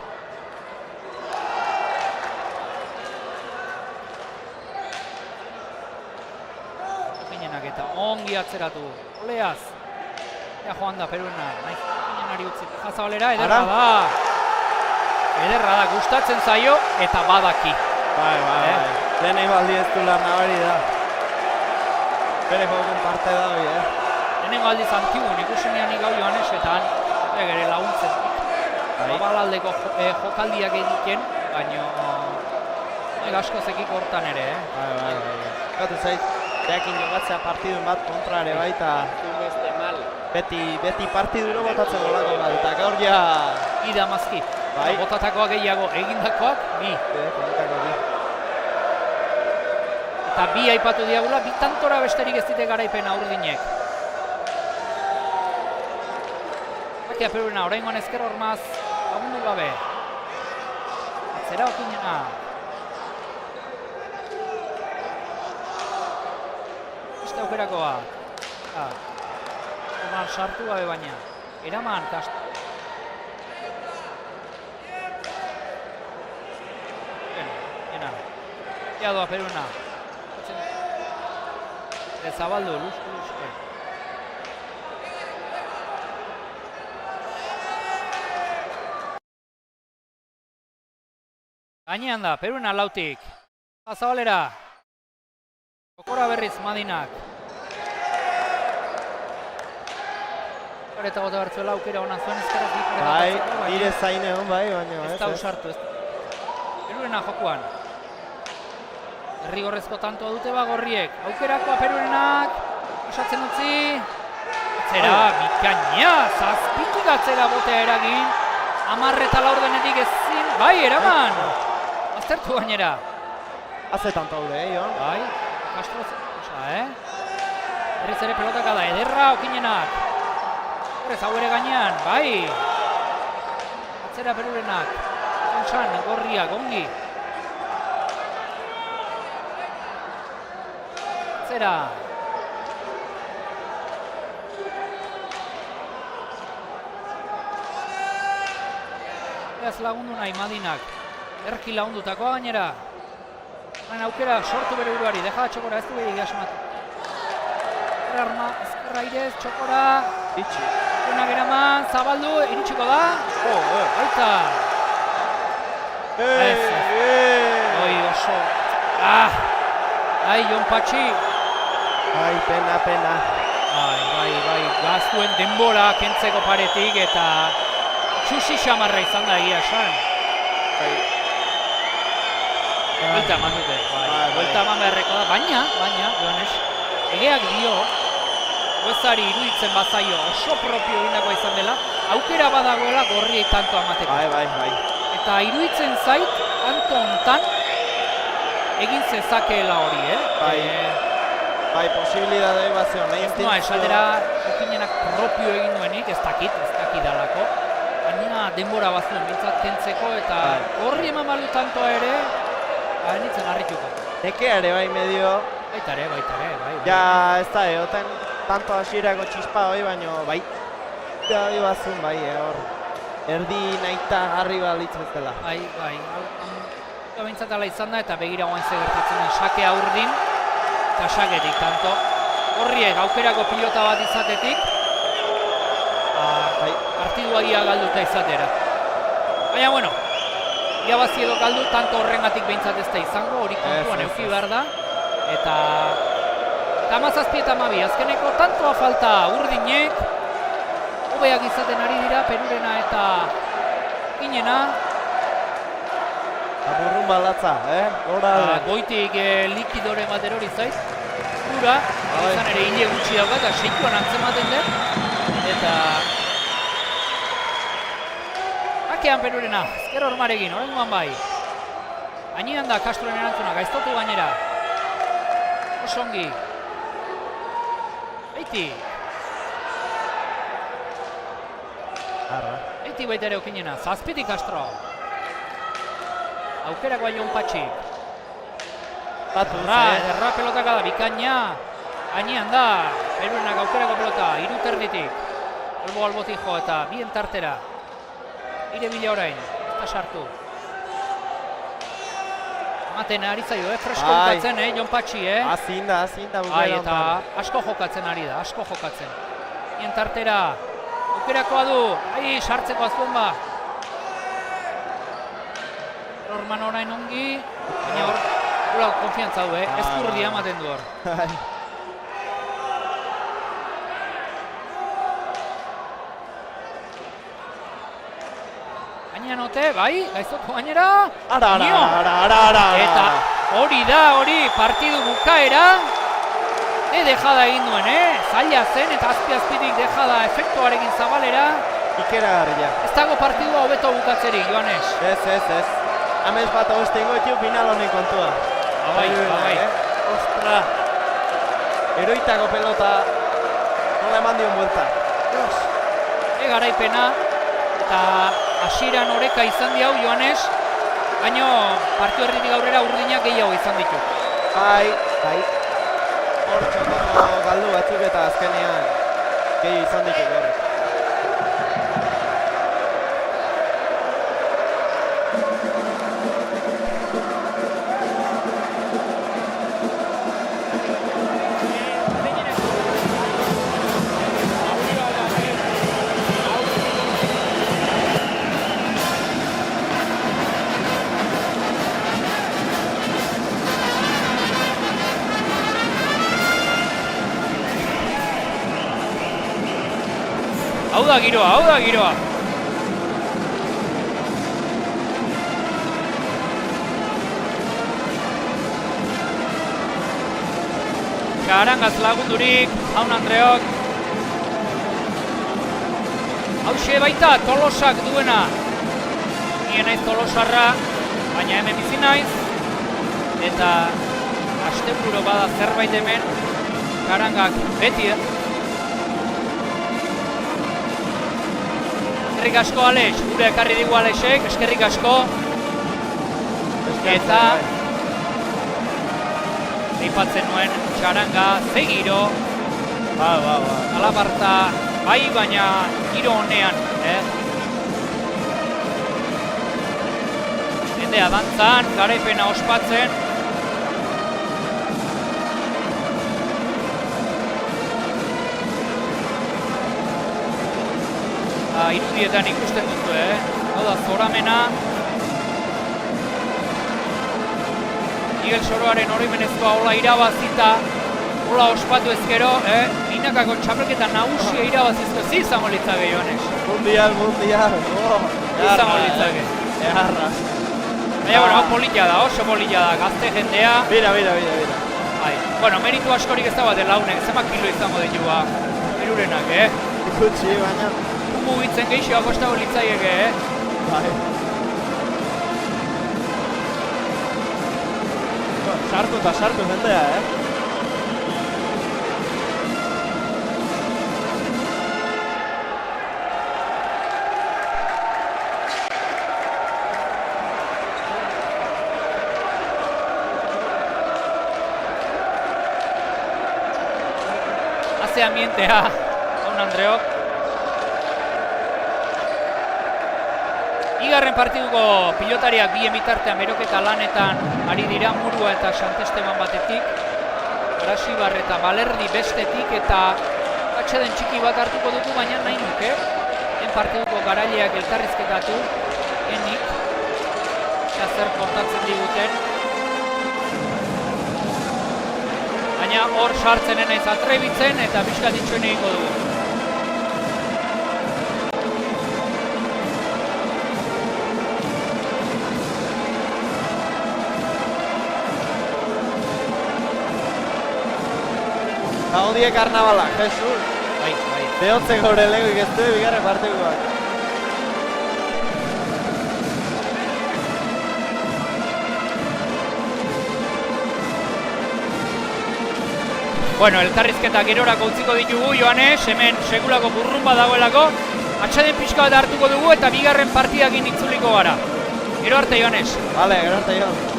Eta ongi atzeratu, oleaz. Ea joan da Peruna, nahi Pinenari utzi. Jazabalera, ederra da. Ederra da, gustatzen zaio eta badaki. Bai. Denei baldi ez du lan nabari da. Bere jokun parte da hori, Lehenengo aldiz Antigun ikusinean gau Joanesetan, gere laguntzen. Babalaldeko jokaldiak egiten, baina asko zekik hortan ere, Bai. Gatu zait. Beakin jokatzea partidun bat kontra ere baita beti partiduro botatzen golako bat, eta gaur ja... Ida mazki, botatakoak gehiago, egindakoak, bi. Eta bi aipatu diagula, bi tantora besterik ez dite garaipena urdinek. Bakia Peruna, oraingoan ezker hormaz, lagundu gabe. Atzera okinena. Aukerakoa. Horman sartu gabe baina. Eraman, Castro. Ena. Ea doa Peruna. Zabaldu, luz. Gainean da, Peruna lautik. Zabalera. Okora berriz Madinak. Eta gota bertzuela aukera hona zuen ezkerak dipere datatzeko. Bai, nire zain egon bai, baina ez da usartu. Perurena jokuan. Errigorrezko tantoa dute bagorriek. Aukerakoa Perurenak. Osatzen utzi. Atzera, bikaina. Zazpitik atzera botea eragin. 10 eta laurdenetik ezin. Bai, eraman. Aztertu gainera. Azetan taude, Jon. Bai. Castro osa, Berriz ere pelotaka da, ederra okinenak. Berriz hau ere gainean, bai. Atzera Perurenak. Zonsan, gorriak, ongi. Atzera. Eaz lagundu nahi Madinak. Erki lagundutakoa gainera. Aukera sortu bere buruari, deja da txokora, ez du behi asmatu. Ezkerra irez, txokora. Itxi. Unak eraman, zabaldu, iritsiko da. Baita. Oi, oso. Jon Patxi. Pena. Bai, gaztuen denbora kentzeko paretik eta txusi xamarra izan da egia esan. Buelta eman dute, buelta eman beharreko da, baina, Joanes, egeak dio, goezari iruditzen bazaio oso propio egindakoa izan dela, aukera badagoela gorriei tanto amateko. Bai. Eta iruditzen zait, tanto hontan, egin zezakeela hori, Bai, posibilidade bat zion, nahi intentzio. Esatera, okinenak propio egin duenik, ez dakidalako, baina denbora bazuen bintzat kentzeko eta horri eman balu tantoa ere, nintzen harrituko. Nekea ere bai medio. Baita ere, bai. Ja, ez da, oten tanto hasierako txispa hori, baina bai. Bai bazun, bai, hor. Erdi nahita harri balitz bezala. Bai. Bintzatala izan da eta begira guain ze gertatzen den sake aurdin eta saketik tanto. horriek aukerako pilota bat izatetik partiduagia galduta izatera. Baina, bueno, irabazi edo galdu, tanto horrengatik behintzat ez da izango, hori kontuan euki behar da. Eta 17 eta 12, azkeneko tantoa falta urdinek, hobeak izaten ari dira, Perurena eta Ginena. Aburrun balatza, Goitik likidoren bat erori zait. Ura, izan ere hile gutxi daukat, eta seikoan antzematen dut. Eta bakean Perurena, ezker hormarekin, horrengoan bai. Ainean da Castroren erantzuna, gaiztotu gainera. Osongi. Eiti. Eiti baita ere Okinena, zazpitik Castro. Aukerakoa Jon Patxik. Erra pelotaka da, bikaina. Ainean da, Perurenak aukerako pelota, iruterditik. Albo-albotik jo eta bien tartera. Ire bila orain, ez da sartu. Ematen ari zaio, fresko jokatzen, Jon Patxi, Azinda bukera eta asko jokatzen ari da, asko jokatzen. Bien tartera, aukerakoa du, sartzeko azuen ba. Norman orain ongi, baina hor, konfiantza du, ezkurdia ematen du hor. Gainean ote, bai, gaiztotu gainera. Eta hori da, partidu bukaera. Dejada egin duen, zaila zen eta azpi-azpitik dejada efektuarekin zabalera. Ikeragarria. Ez dago partidua hobeto bukatzerik, Joanes. Ez. Amez bat hoste ingo etiu final honen kontua. Bai. Ostra. Eroitako pelota nola eman dion buelta. Garaipena eta hasieran oreka izan di hau, Joanes, baino partidu erditik aurrera urdinak gehiago izan ditu. Bai. Hor txotoko galdu batzuk eta azkenean gehiago izan ditu horrek. Hau da giroa. Garangaz lagundurik, Jaun Andreok. Hauxe baita Tolosak duena. Nien naiz Tolosarra, baina hemen bizi naiz. Eta asteburu bada zerbait hemen, Garangak beti, Eskerrik asko Alex, gure ekarri digu Alexek, eskerrik asko. Eta aipatzen nuen Txaranga, ze giro. Alabarta, bai, baina giro honean. Jendea dantzan, garaipena ospatzen. Irudietan ikusten duzu, Hau da, zoramena. Miguel Soroaren oroimenezkoa hola irabazita, hola ospatu ezkero, Inakako txapelketa nagusia irabazizko, izango litzake, Joanes. Mundial. Izango litzake. Eharra. Baina, hau polilla da, oso polilla da, gazte jendea. Bira. Bueno, meritu askorik ez da bat, launek, zemak kilo izango ditua, Perurenak, Ikutsi, baina. Mugitzen gehixoak ostago litzaieke, Bai. Sartu jendea, Haze ambientea, Jaun Andreok. Igarren partiduko pilotariak bien bitartean beroketa lanetan ari dira, Murua eta Santesteban batetik. Arasibar eta Balerdi bestetik, eta atxeden txiki bat hartuko dugu, baina nahi nuke. Partiduko garaileak elkarrizketatu, enik, eta zer kontatzen diguten. Baina hor sartzen naiz atrebitzen eta pixkat itxoen egingo dugu. Gaudie karnabalak, Jesus. Bai. Behotzen gaur elego ikestu, bigarren partikuak. Bueno, elkarrizketa gerorako utziko ditugu, Joanes, hemen segulako burrumba dagoelako. Atxeden pixka bat hartuko dugu eta bigarren partidakin itzuliko gara. Gero arte, Joanes. Vale, gero arte, Jon.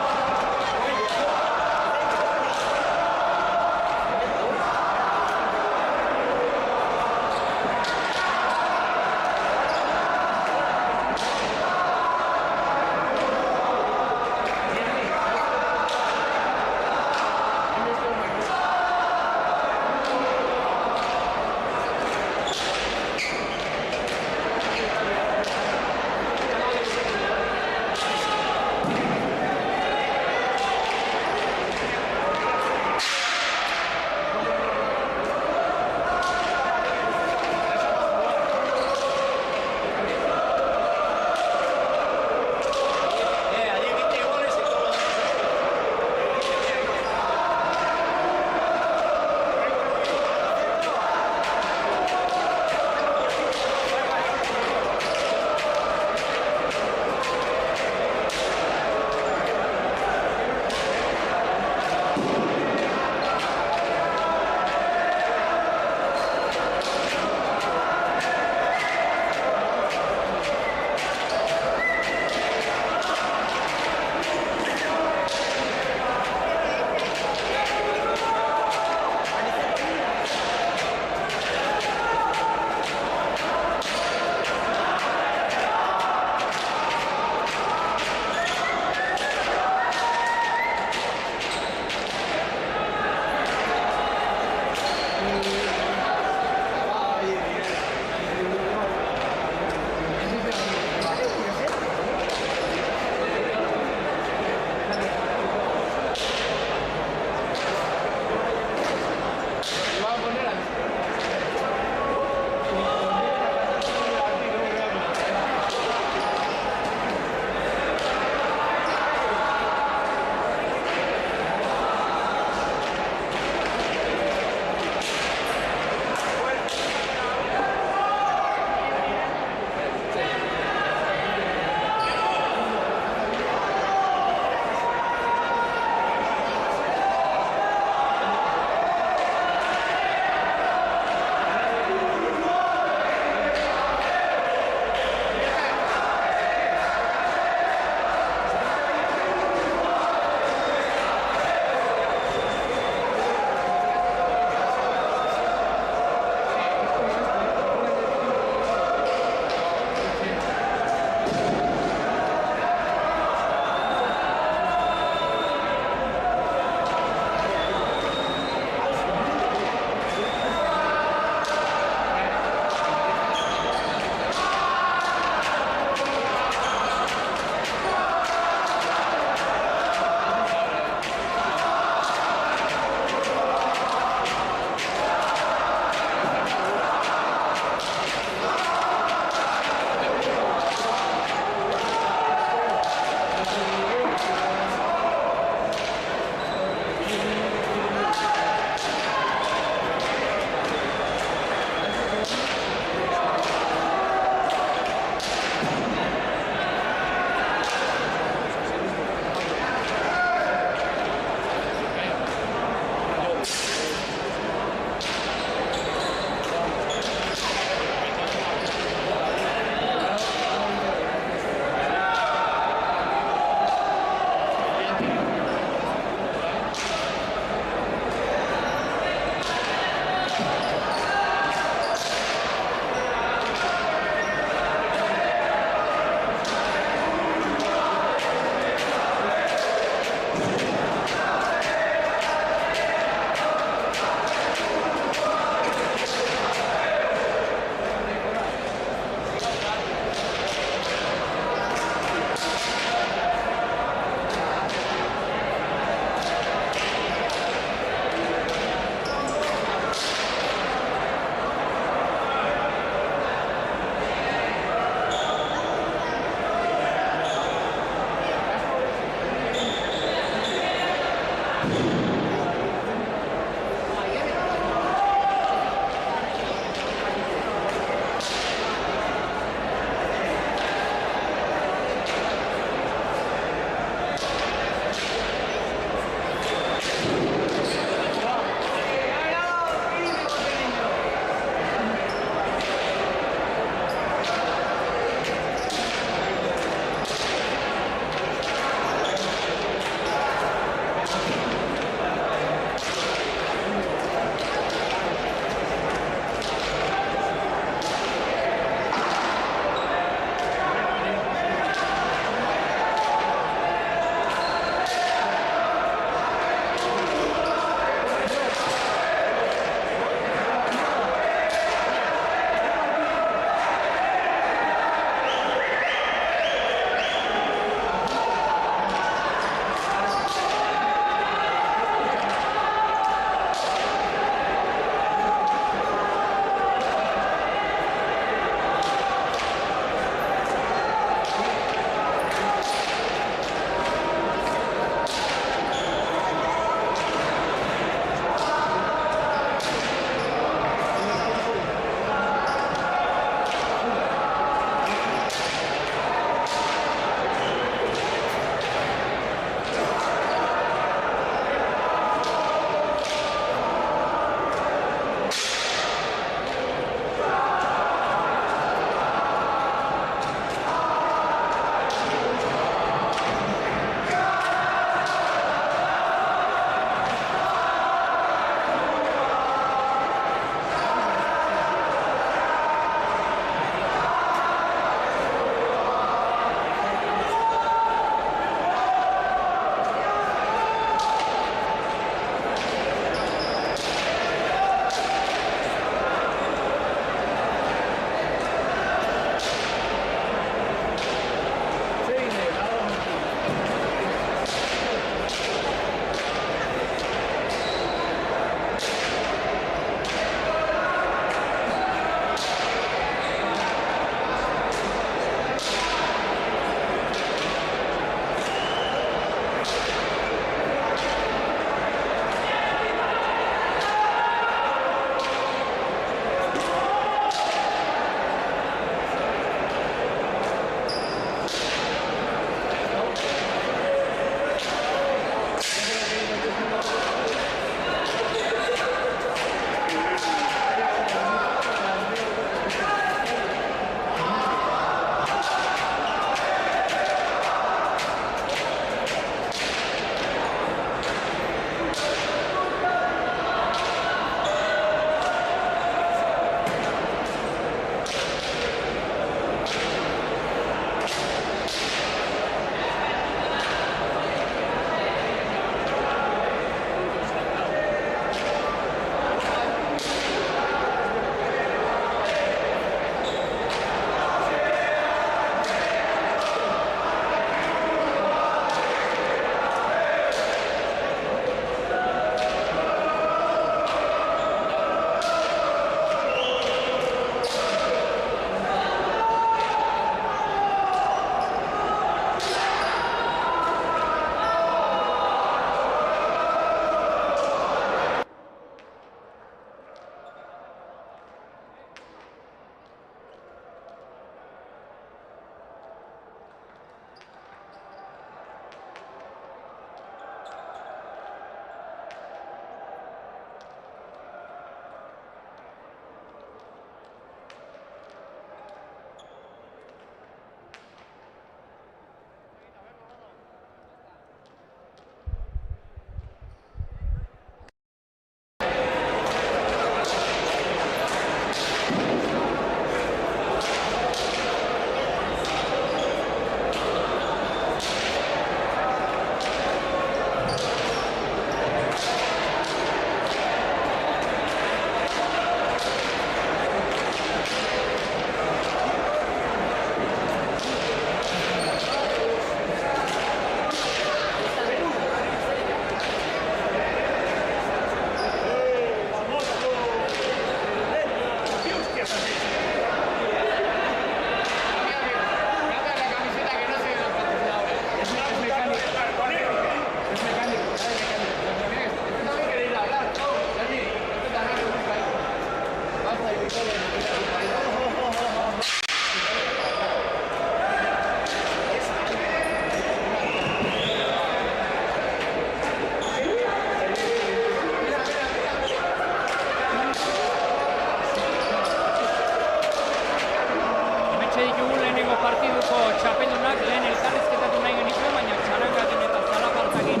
partiduko txapeldunak lehen elkarrizketatu nahi genituen, baina txarangakin eta zalapartakin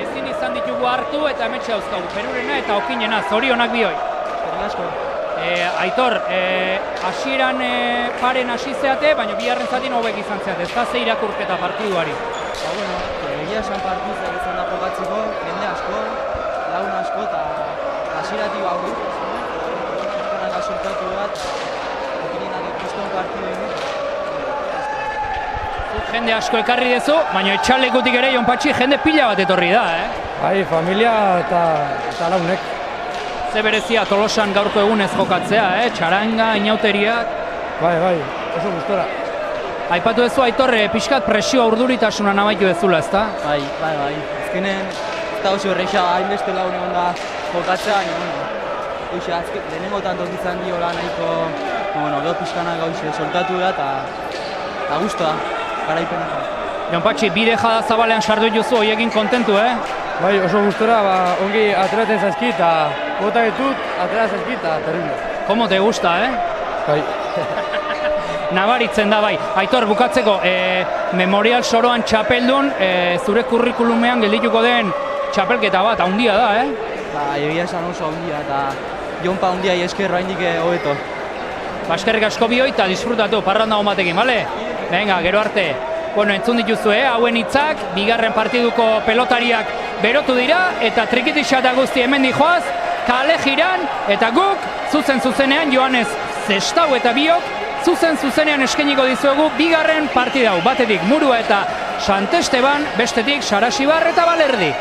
ezin izan ditugu hartu eta hemetxe dauzkagu. Perurena eta Okinena, zorionak bioi. Aitor, hasieran paren hasi zeate, baina bigarren zatin hobek izan zeate, ez da ze irakurketa partiduari. Egia esan partizak izan da jokatzeko, jende asko, lagun asko eta hasieratik aurri. Kanak asortatu bat, Okinenak ikustuen partidu egin. Jende asko ekarri dezu, baina etxalekutik ere Jon Patxi jende pila bat etorri da, Bai, familia eta launek. Ze berezia Tolosan gaurko egunez jokatzea, txaranga, inauteriak. Bai, oso gustora. Aipatu dezu Aitor, pixkat presioa urduritasuna namaitu dezula, ezta? Bai. Azkenen, ez da oso horreixa hainbeste lagun egon da jokatzea, baina lehenengotan tokizan diola nahiko, gero pixkana gauze soltatu da eta guztua, garaipenak. Jon Patxi, bide jada zabalean sartu dituzu, hoiekin kontentu, Bai, oso gustora, ongi ateratzen zaizki eta bota ditut, atera zaizki eta terrible. Como te gusta, Bai. Nabaritzen da bai. Aitor, bukatzeko, Memorial Soroan txapeldun, zure kurrikulumean geldituko den txapelketa bat, handia da, Egia esan oso handia eta Jonpa handia esker oraindik hobeto. Baskerrik asko bioi eta disfrutatu parranda hon batekin, bale? Venga, gero arte. Bueno, entzun dituzu, hauen hitzak, bigarren partituko pelotariak berotu dira eta trikitixa eta guzti hemen dijoaz, kale jiran eta guk zuzenean Joanes Zestau eta biok zuzenean eskeniko dizuegu bigarren partida hau. Batetik Murua eta Santesteban, bestetik Sarasibar eta Balerdi.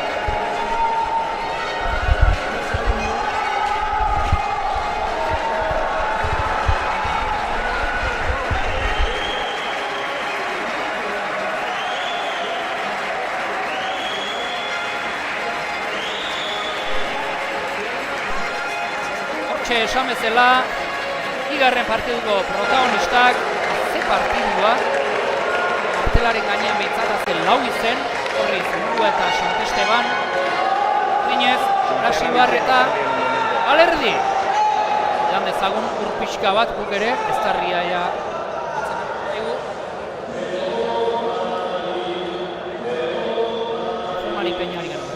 Esan bezala, bigarren partiduko protagonistak, ze partidua, kartelaren gainean behintzat azken lau izen, horriz Murua eta Santesteban, zinez, Sarasibar eta Balerdi. Jan dezagun urpixka bat guk ere, ez tarria ja. Mari Peñari gano.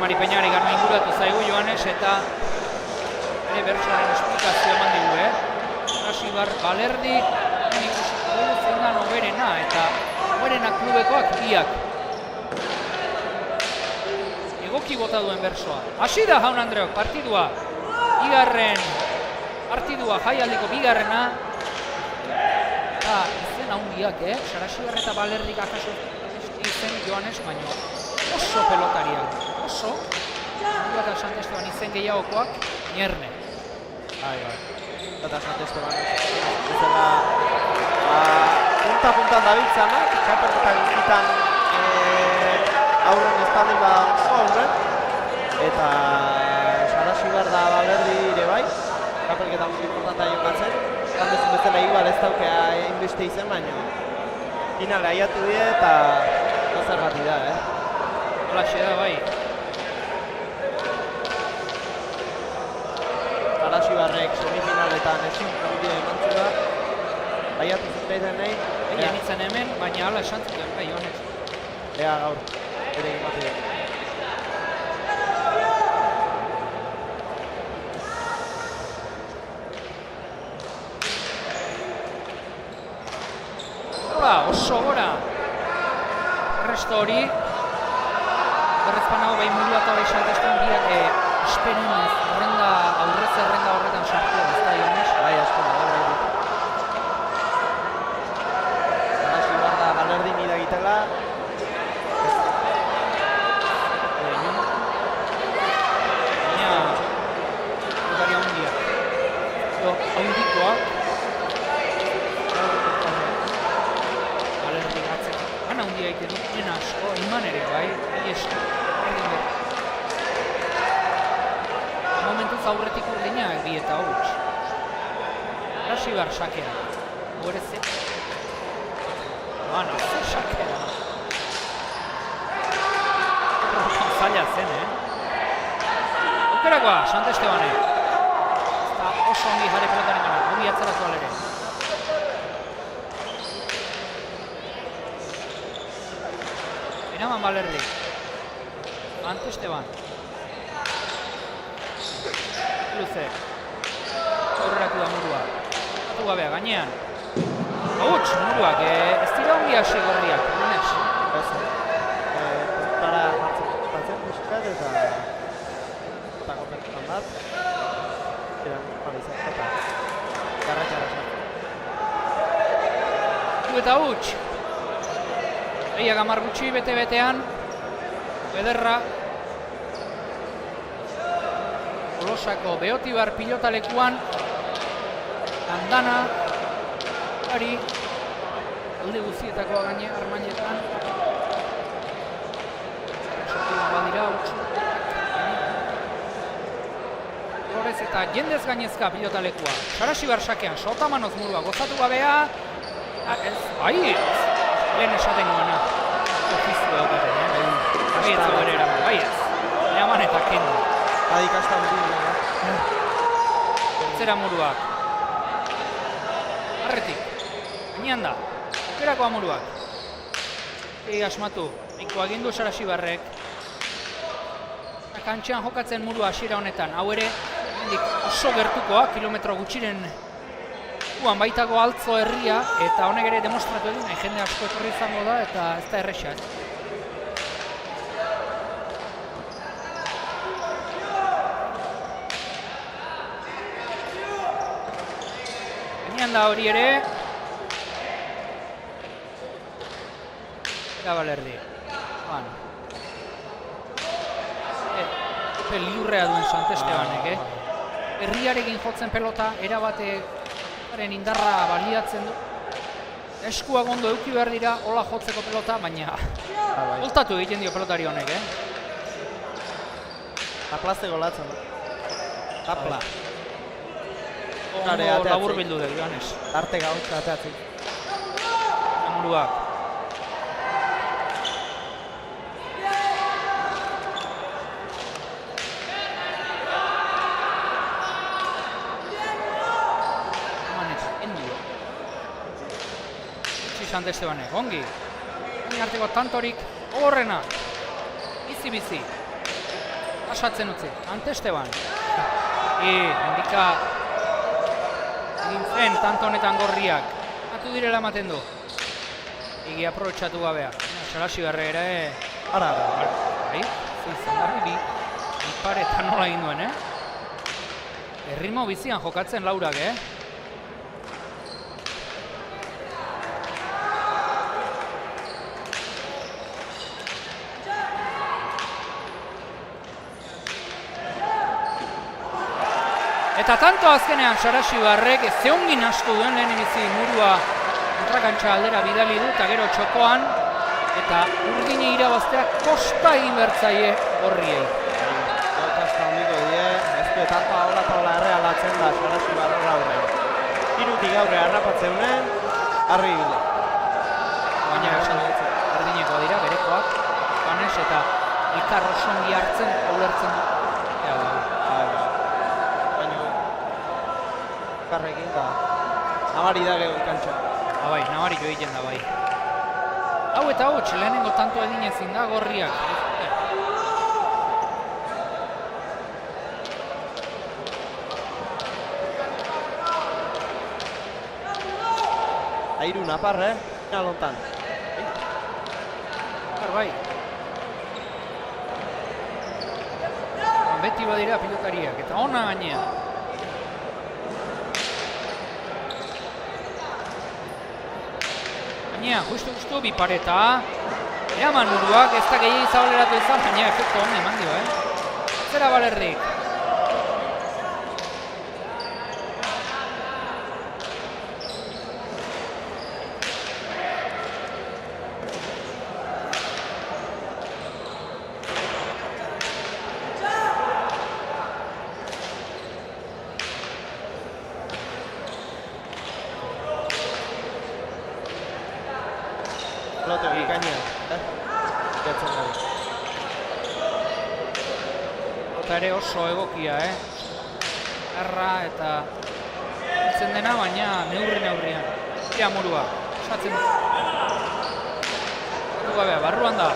Mari Peñari garno inguratu zaigu Joanes eta ere bertsoaren esplikazio eman digu, Sarasibar, Balerdi, ikusiko dugu zein da noberena eta noberena klubekoak biak. Egoki bota duen bertsoa. Hasi da jaun Andreok, partidua. Bigarren partidua jaialdiko bigarrena. Eta izen handiak, Sarasibar eta Balerdik akaso izen Joanes baino. Oso pelotariak. Oso, eta Sant Esteban izen gehiagokoak, Nierne. Bai. Eta Sant Esteban bezala punta-puntan dabiltzanak, txapelketa guztietan aurren espaldin aurren, eta Sarasibar da Balerdi ere bai, txapelketa muito importanta jokatzen, kandezun bezala igual ez daukea inbeste izen, baina finale aiatu die eta zer bati da, Holaxe da, bai. Sarasibarrek semifinaletan ezin bidea eman zula, baiatu zuten nahi. Egia nintzen hemen, baina hala esan zuten, bai, honez. Ea gaur, ere egin Hola, oso gora. Erresto hori, berrezpanago behin Murua eta behin Sant Esteban biak esperen aurrez errenda horretan sartu, ez da, Ionez? Bai, asko da, Sarasibar da Balerdi nida egitela. Baina, udaria hundiak. Haundikoak, Balerdi gatzeko. Gana hundia egiten du, asko, iman ere, bai, esko. Momentuz aurretik urdina bi eta huts. Sarasibar sakea. Hore ze? Ze sakea. Zaila zen, Aukerakoa, Sant Estebanek. Eta oso ongi jare pelotaren gara, ongi atzeratu alere. Eraman Balerdi. Sant Esteban. Luze. Aurreratu da Murua. Atu gabea, gainean. Huts, Muruak, ez dira ongi hasi gorriak, Ionez. Puntara jartzen pixkat eta gopetan bat. Eta garratxara sartzen. Eta huts. Eia gamar gutxi, bete-betean. Ederra. Tolosako Beotibar pilotalekuan Andana ari alde guztietakoa gaine armainetan sortuak badira utxu Flores eta jendez gainezka pilotalekua Sarasibar sakean, Sotamanoz Murua gozatu gabea ez, lehen esaten nuena ofizio daukaten, bai ez zoberera, bai ez eaman eta kendu Adikasta beti Zera Muruak. Arretik. Gainean da. Aukerakoa Muruak. Asmatu. Niko agindu Sarasibarrek. Kantxean jokatzen Murua hasiera honetan. Hau ere, oso gertukoa, kilometro gutxiren baitago altzo herria, eta honek ere demostratu edu, nahi jende asko etorri izango da, eta ez da erresa. Da hori ere eta Balerdi liurrea duen Sant Estebanek herriarekin jotzen pelota erabateren indarra baliatzen du eskuak ondo euki behar dira hola jotzeko pelota, baina holtatu egiten dio pelotari honek Taplaste golatzen Tapla Ondo labur bildu dut, Ioanez. Arte gautza ateatzik. Muruak. Emanez, endio. Sant Estebanek, ongi. Arteko tantorik horrena. Bizi-bizi. Pasatzen utzi, Sant Esteban. Handika zen tanto honetan gorriak. Atu direla ematen du. Egi aprobetxatu gabea. Sarasibarre ere... Ara. Bai, zandarri bi. Iparetan nola egin duen, Erritmo bizian jokatzen laurak, Eta tanto azkenean Sarasibarrek ez zeongin astu duen lehen bizi murua kontrakantxa aldera bidali du eta gero txokoan eta urdini irabaztea kosta egin bertzaie gorriei. Kosta handiko die, ez du tanto aula errealatzen da Sarasibarrek aurre. Hirutik aurre harrapatzeunen, harri gile. Baina esan erdineko dira, berekoak, Ganes eta elkar osongi hartzen, ulertzen du. Karrekin da, nabari da gero kantxa. Bai, nabari jo egiten da bai. Hau eta hau, lehenengo tanto egin ezin da gorriak. Airu napar, Alontan. Bai. Beti badira pilotariak, eta ona gainea. Justu bi pareta. Eaman muruak, ez da gehiagin zabaleratu izan, baina efektu hon eman dio, Zera Balerdik. Loto gikainia, jatzen gabe. Eta ere oso egokia, Erra eta itzen dena, baina neurrian. Ia murua, esatzen dut. Gabea, barruan da,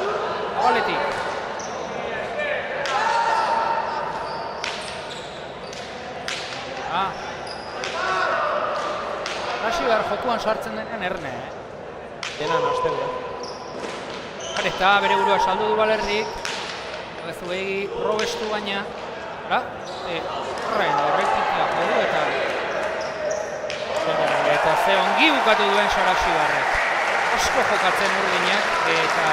abaletik. Sarasibar jokuan sartzen denean erne, Denan hasten da. Eta bere burua saldu du Balerdik. Bezu egi probestu baina. Horren, horretik jodu eta ze ongi bukatu duen Sarasibarrek. Asko jokatzen urdinak eta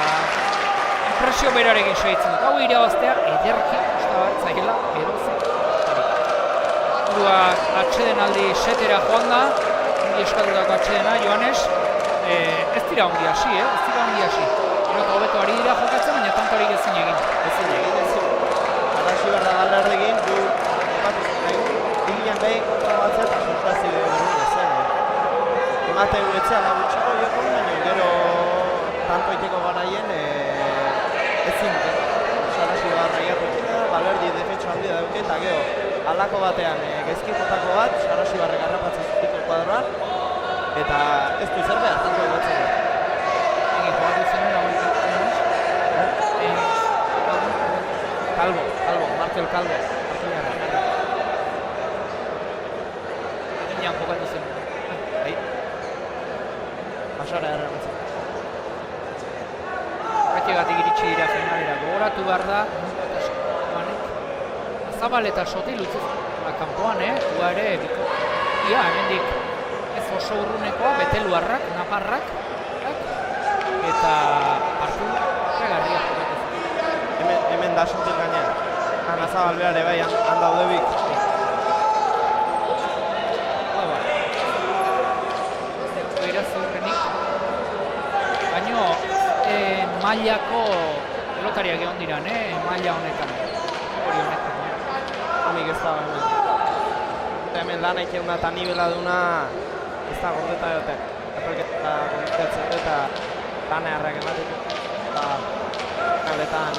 impresio berarekin segitzen dut. Hau irabaztea ederki usta bat erozen. Burua atxeden aldi setera joan da. Ongi eskatutako atxedena, Joanes. Ez dira ongi hasi, ez dira ongi hasi. Eta hobeto ari dira jokatzen, baina tantorik ezin egin. Sarasibarra Balerdekin, du jokatu nahi, digian behin kontra batzea eta sortazio dugu ezen. Emate guretzea da gutxiko joko, baina gero tanto iteko garaien ezin. Sarasibarra iatu da, Balerdi defetxo handi dauke eta gero halako batean gezkipotako bat, Sarasibarrek harrapatzen zutiko kuadroan, eta ez du zer behar, tanto batzen da. Jokatu zenuen Calvo, Markel Calvo. Eginean jokatu zenuen. Basara errebatzen. Horretiegatik iritsi dira finalera. Gogoratu behar da, Zabal eta Sotil utzi kanpoan, Ua ere, hemendik ez oso urrunekoa, beteluarrak, naparrak, eta partu regarria jokatu zen. Hemen da Sotil gainean. Ana Zabal behar bai, handaudebik. Baina mailako pelotariak egon diran, maila honetan. Hori honetan. Amik ez da hemen. Eta hemen lan egin da eta nibela duna ez da gordeta jote. Epelketa komentatzen eta lan eharrak ematik. Eta kaletan.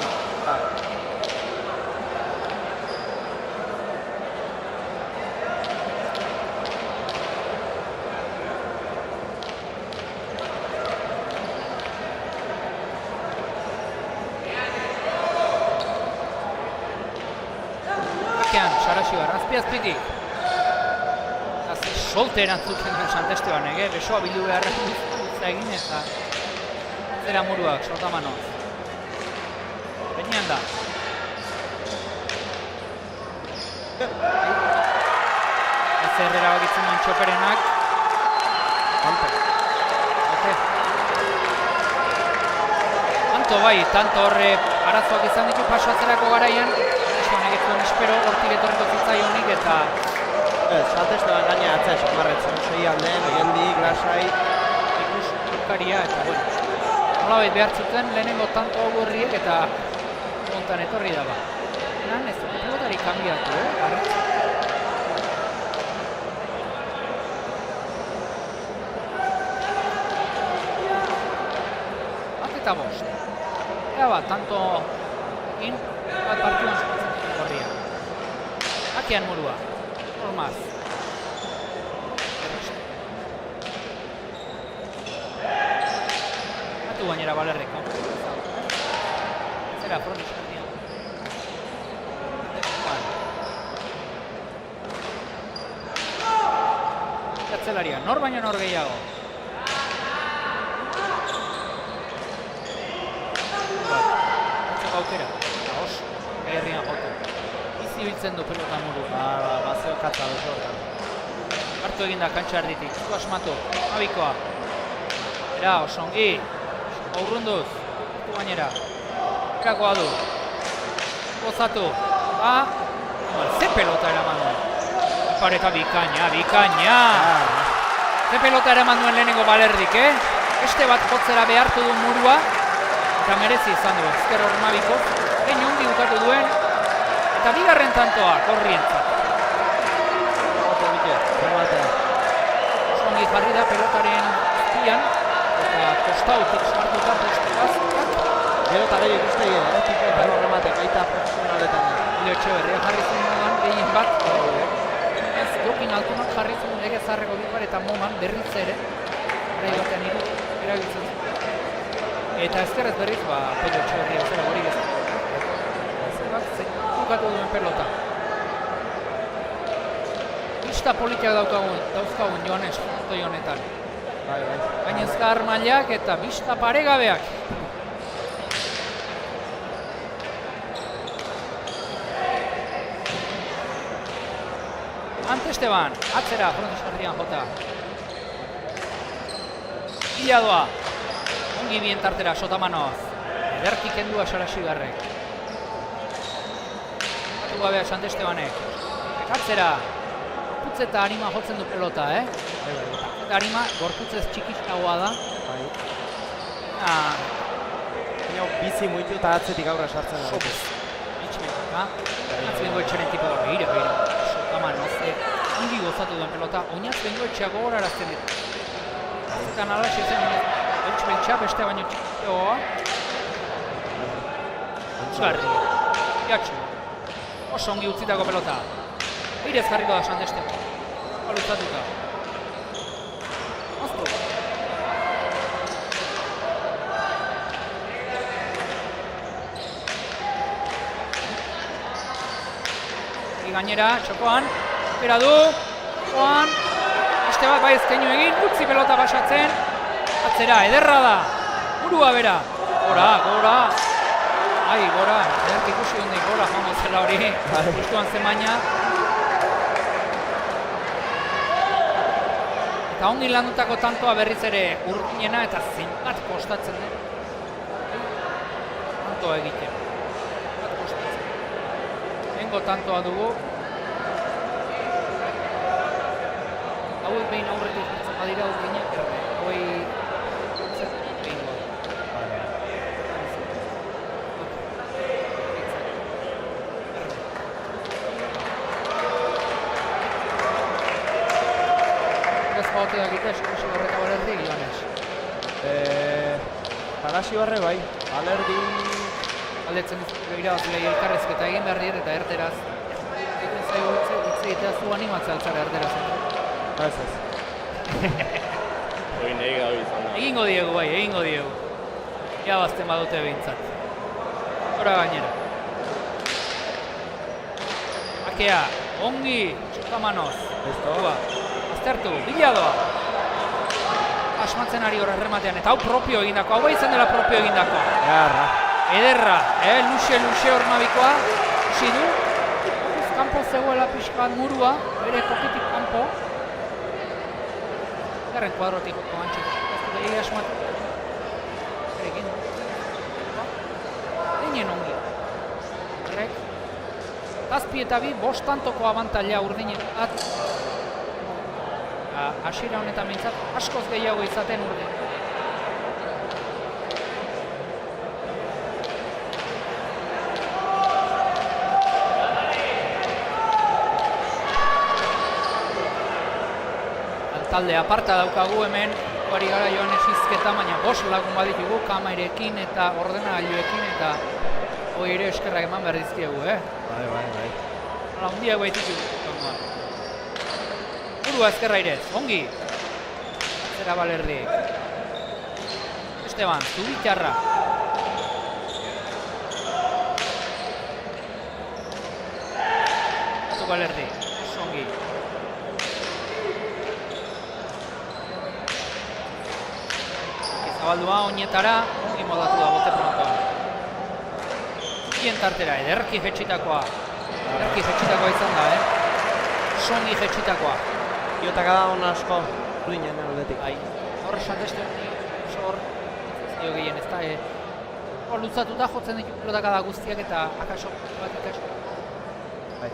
Sarasibar, azpi-azpitik. Solte erantzuten duen Santesteban, besoa bildu beharren duzta egin eta zera muruak, sortamanoz. Benian da. Ez errera bakitzen duen txoperenak. Tanto bai, tanto horre arazoak izan ditu pasatzerako garaian. Honek ez duen espero hortik etorriko zitzaionik eta Ez, Santesteban gaina atzea samarretzen. Seian den, oiendik, lasai. Ikus aurkaria eta bueno. Nolabait behar zuten lehenengo tanto hau herriek eta kontan etorri da ba. Enan ez dut pilotari kanbiatu, Bat eta bost. Ea bat, tanto in, bat partidun zukatzen horria. Akean murua, normaz. Batu gainera balerrik, Zera, frontis jarria. Jatzelaria, nor baino nor gehiago. Aukera, os, gairrian jotu. Izi biltzen du pelota muru. Bazeo katza beso hortan. Hartu egin da kantxa erditik, zu asmatu, Mabikoa. Era, osongi, aurrunduz, hartu gainera. Erakoa du. Gozatu, ze pelota eraman duen. Pareta bikaina. Ze pelota eraman duen lehenengo balerdik, Beste bat jotzera behartu du murua. Eta merezi izan du, ezker hor Mabiko. Egin ondi bukatu duen. Eta bigarren tantoa, korrientzat. Ongi jarri da pelotaren azpian. Eta kostautik sartuta postukaz. Gero eta gehiago ikusten tipo eta horrematek baita profesionaletan. Ile Etxeberria jarri zuen modan gehien bat. Ez Jokin Altunak jarri zuen ege zarreko bipar eta moman berriz ere. Garai batean erabiltzen zuen. Eta ezkerrez berriz, Pello Etxeberria zera hori gezak. Bukatu duen pelota. Bista politiak dauzkagun Joanes fontoi honetan. Gainezka armailak eta bista paregabeak. Ante Esteban, atzera, frontis jarrian jota. Iladoa. Ongi bien tartera, Sotamanoz. Ederki kendua Sarasigarrek. Batu gabea Sant Estebanek. Atzera. Gorputz eta harima jotzen du pelota, Eta harima gorputzez txikistagoa da. Bizi muitu eta atzetik aurra sartzen da. Itxmenka. Oinatz Bengoetxeren tipo da. Begira. Sotamanoz. Ongi gozatu duen pelota. Oinatz Bengoetxea gogorarazten ditu. Azetan alaxe zen Beltxa beste baino txikioa. Garri. Jatxu. Oso ongi utzitako pelota. Eirez jarriko da Sant Esteban. Baluzatuta. Aztu. Gainera, txokoan. Aukera du. Joan. Beste bat bai ezkeinu egin. Utzi pelota basatzen. Atzera, ederra da. Burua bera. Gora. Ai, gora. Ederk ikusi hondik gora joango zela hori. Justuan zemaina. Eta ongi landutako tantoa berriz ere urginena eta zenbat kostatzen den. Tantoa egiten. Zenbat kostatzen. Hengo tantoa dugu. Hauek behin aurretik jartzen badira urginak. Hoi... Eta egite eskusi horreta balerdi Joanes. Sarasigarre bai, balerdi... Aldetzen begira bat lehia elkarrezketa egin behar dira eta erderaz. Egiten zaigu hitzegitea zu animatzea altzara erderaz. Ez. Hoi nahi gabe izan da. Egingo diegu. Ia bazten badute behintzat. Hora gainera. Akea, ongi, Sotamanoz. Aztertu, Biladoa. Asmatzen ari horra errematean, eta hau propio egindako, hau izan dela propio egindako. Ederra, luxe hor Mabikoa, usi du. Kanpo zegoela pixkat murua, bere kokitik kanpo. Garren kuadrotik joko gantxik, ez du behi asmatu. Egin ongi. Errek. Zazpi eta bi, 5 tantoko abantaila Urdinen. Hasiera honetan mintzat, askoz gehiago izaten Urdin. Talde aparta daukagu hemen, hori gara Joanes hizketa, baina 5 lagun baditugu kamerekin eta ordenagailuekin eta hori ere eskerrak eman behar dizkiegu, Bai. Hala, hundiago baititu. Burua ezkerra irez, ongi. Zera Balerdi. Esteban, Zubitarra. Balerdi, ongi. Zabaldua, oinetara, ongi modatu da bote prontoa. Bien tartera, ederki jetxitakoa. Ederki jetxitakoa izan da, Songi jetxitakoa. Iotaka da hona asko duinen aldetik. Hor esateste hor dio gehien, ez da, hor lutzatuta jotzen ditu pilotaka da guztiak eta akaso bat ikaso. Bai.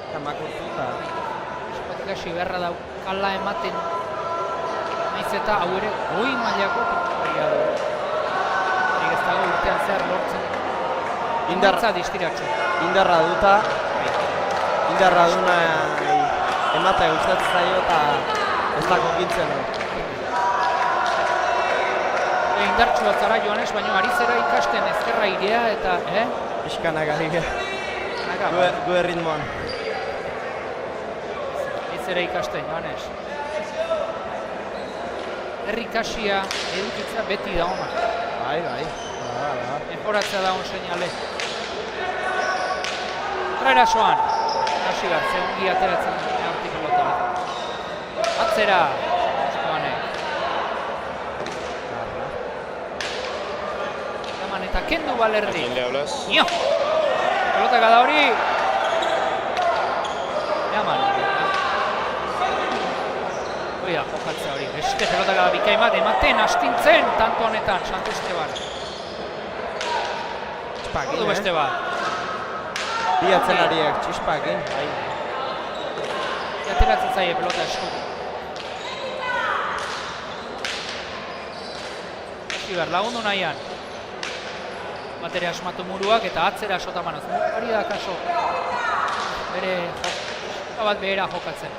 Eta makurtu da. Bat ikasi beharra da kala ematen. Naiz eta hau ere goi mailako pitzaria du. Nik ez dago urtean zehar lortzen. Indartza distiratxo. Indarra duta. Indarra duna ematea gustatzen zaio eta ez da kokintzen. Indartxu bat zara Joanes, baina ari zera ikasten ezkerra irea eta, Pixkanak ari gu erritmoan. Ez zera ikasten, Joanes. Herrikasia edukitza beti da ona. Bai. Mejoratzea da on seinale. Traerasoan. Hasi behar, zeungi ateratzen artikulota. Atzera. Joanek. Eman eta kendu Balerdi. Nio! Pelota gada hori. Eman. Oia, jokatzea hori. Beste pelota gada bikain bat, ematen astintzen tanto honetan, Santo Esteban. Ordu beste bat. Bi atzelariak txispakin. Ateratzen zaie pelota esku. Hasi behar, lagundu nahian. Batere asmatu muruak eta atzera sotamanoz. Hori da kaso. Bere bat behera jokatzen.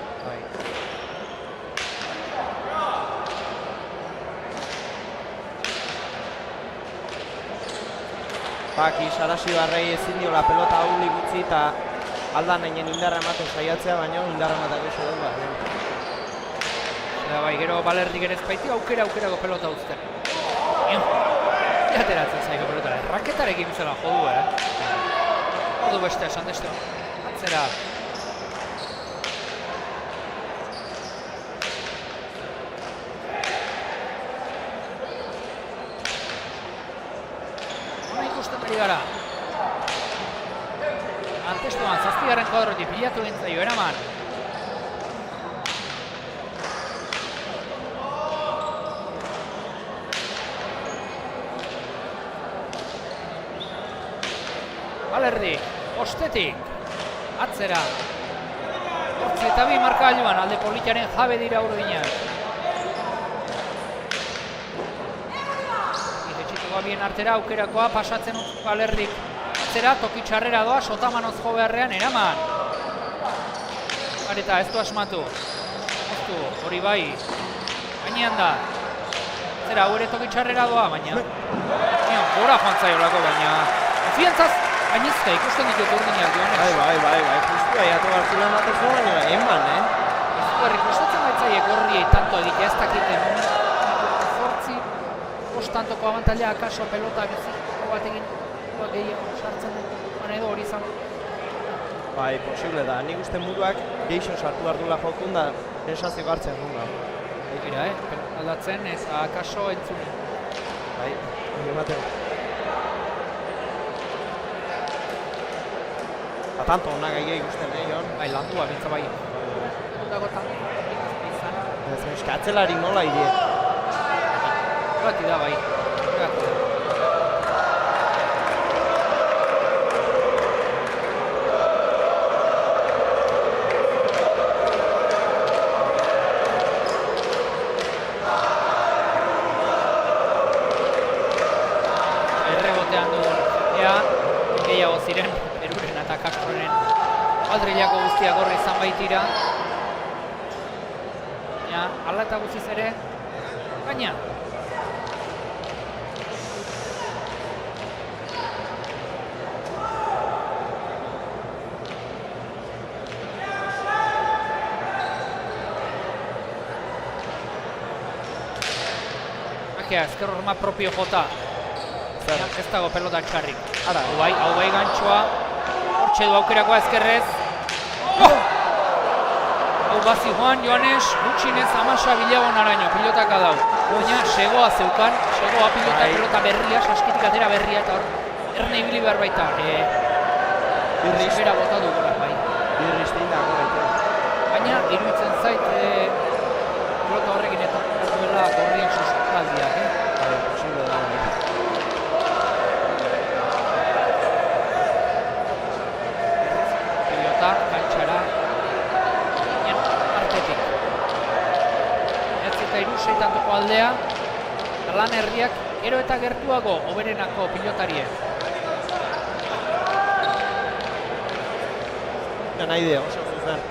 Baki, Sarasi Barrei ezin diola pelota haulik utzi eta aldan einen indarra ematen saiatzea, baina indarra ematak oso dugu. Eta bai, gero Balerdik ere ezpaiti aukerako pelota uzten. Ateratzen zaiko pelotara, raketarekin bizala jodu, Jodu beste, Santo Esteban. Atzera. Gara. Antestuan, 7. kuadrotik bilatu gintzaio, eraman. Balerdi, ostetik, atzera. 8 eta 2 markagailuan, alde politiaren jabe dira Urdinak. Bien artera aukerakoa pasatzen utz Balerdik atzera, toki txarrera doa, sotamanoz jo beharrean eraman. Eta ez du asmatu. Moztu, hori bai. Gainean da. Atzera, hau ere toki txarrera doa, baina. Gora joan zaiolako, baina. Konfiantzaz, gainezka ikusten ditut Urdinak Joanes. Bai, justu aiatu hartzulen batezu, baina eman, Ez du gustatzen baitzaiek horriei tanto egitea, ez dakiten. Tantoko abantaila akaso pelota biziko batekin gehiago sartzen den edo hori izan. Bai, posible da. Nik uste muruak geixo sartu behar duela jokun da sensazio hartzen dunga. Egira, aldatzen ez akaso entzune. Bai, ematen. Tanto honak egia ikusten, Jon? Bai, landua, bintza bai. Dago tanto izan. Ez atzelari nola idea. Horati da, bai. Horati da. gainera gehiago ziren Peruren eta Castroren aldrilako guztiak horre izan baitira. Ja, ala eta guztiz ere, gaina. Ezker horma propio jota. Ez dago pelota txarrik. Hau bai gantxoa. Hortxe du aukerakoa ezkerrez. Hau bazi Joanes, gutxinez amasa bilago naraino, pilotak adau. Baina segoa zeukan, pelota berria, saskitik atera berria eta hor erne ibili behar baita. Bera bota dugula bai. Baina iruditzen zait pelota horrekin eta duela gorrien suskaldiak. Posible da. Pilota, kantxara, artetik. Ez eta seitantuko aldea, lan herriak gero eta gertuago hoberenako pilotarien. Nahi dira, oso zuzen.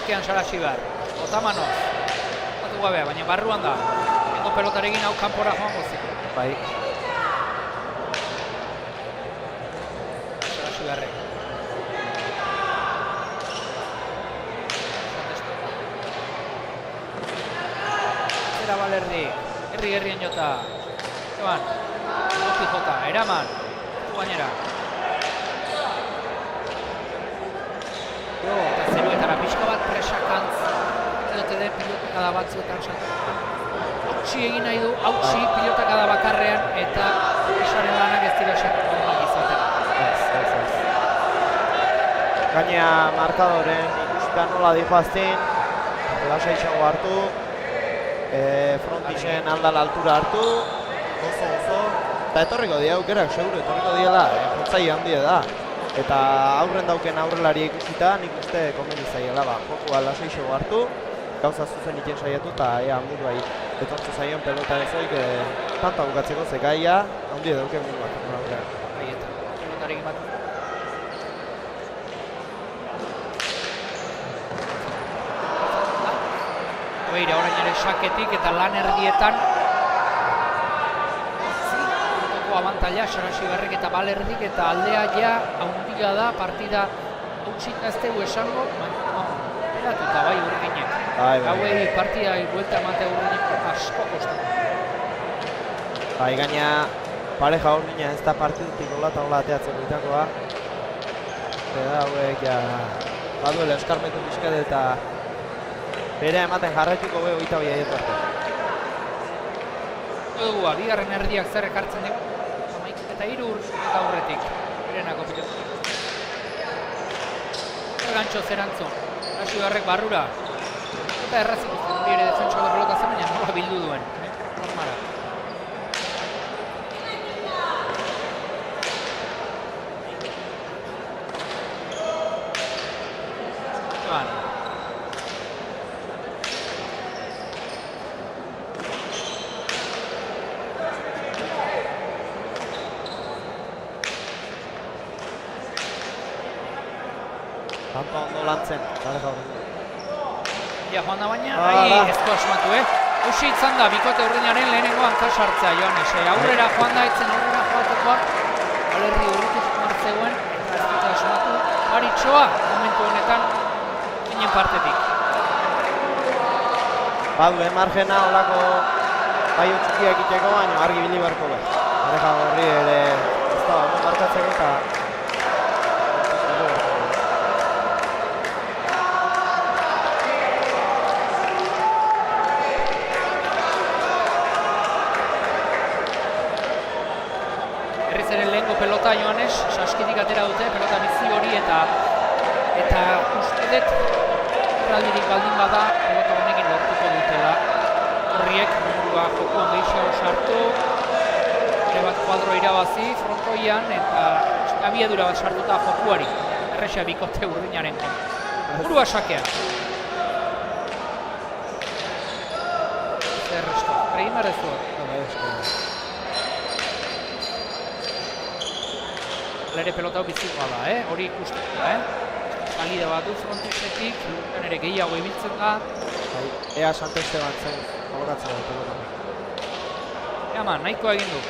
Hakean Sarasibar, Otamanoz, batu gabea, baina barruan da. Ego pelotarekin hau kanpora joango zik. Bai. Sarasibarrek. Zera Balerdi, herri-herrien jota. Eban, goti jota, eraman, gainera. Eta zeruetara pixka bat presakantz edote den pilotakada batzuetan santuetan. Hautsi egin nahi du, pilotakada bakarrean eta esaren lanak ez dira santuetan izaten. Ez. Gaina markadoren ikusita nola dihoaztin, lasai izango hartu, frontixen aldal altura hartu, oso, eta etorriko dira aukerak, seguro etorriko diela, jotzai handia da. Eta aurren dauken aurrelari ikusita, nik uste komeni zaiela, jokua lasai hartu, gauza zuzen iken saiatu eta ea handik bai etortzu zaion pelota ezoik tanta bukatzeko zekaia, handia dauken mundu bat aurrean. Eta pelotarekin bat. Beira, orain ere saketik eta lan erdietan abantaila, Sarasibarrek eta Balerdik eta aldea ja handia da, partida hautsita ez dugu esango, eratuta bai urginek. Hauei partida buelta emate urginek asko kostu. Bai, gaina pareja urgina ez da partidutik hola eta hola ateatzen duitakoa. Eta hauek ja baduela eskarmetu pixkat eta bere ematen jarraituko beho eta bai aietu arte. Bigarren erdiak zer ekartzen dugu. Eta hiru eta aurretik, berenako pilotak. Gantxo zerantzun, Sarasibarrek barrura. Eta errazik usten hori ere defentsako pelota zen, baina nola bildu duen. Normala. Joan. Tanto ondo lantzen, pareja hori. Ja, joan da baina, ezko asmatu, Eusi itzan da, bikote urrinaren lehenengo hanka sartzea, Joanes. Aurrera joan da, etzen aurrera joatekoa. Balerdi urritik martzegoen, eta ez dute asmatu. Baritxoa, momentu honetan, ginen partetik. Badue margena olako bai txikiak itxeko, baina argi bili beharko da. Pareja horri ere ez da ondo markatzeko eta pelota Joanes, saskitik atera dute, pelota bizi hori eta uste dut erraldirik baldin bada pelota honekin lortuko dutela. Horriek mundua jokoan gehiago sartu, ere bat kuadro irabazi frontoian eta abiadura bat sartuta jokuari. Errexea bikote urdinaren kontra. Burua sakea. Zerresto, egin behar dezu. Ere pelota hau bizikoa da, hori ikusteko da, salida bat du frontisetik, ere gehiago ibiltzen da. Ea Sant Esteban zen, horatzen da pelota. Eman, nahikoa egin du.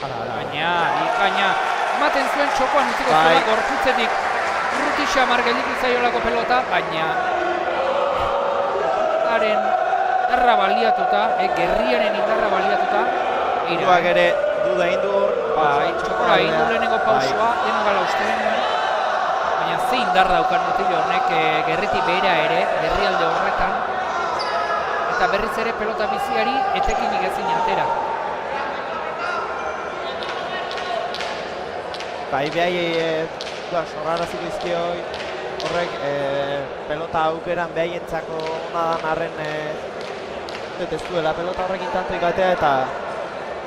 Baina, ematen zuen txokoan utziko zuela gorputzetik urruti xamar gelditu zaiolako pelota, baina indarra baliatuta, gerriaren indarra baliatuta, Iruak ere duda indu hor. Txokora indu lehenengo pausua, deno gala uste denuen. Baina ze indar daukan mutil hornek gerriti behera ere, herrialde horretan. Eta berriz ere pelota biziari etekinik ezin atera. Behai sorraraziko izkioi horrek pelota aukeran behaientzako ona dan arren ez duela pelota horrekin tanto ikatea eta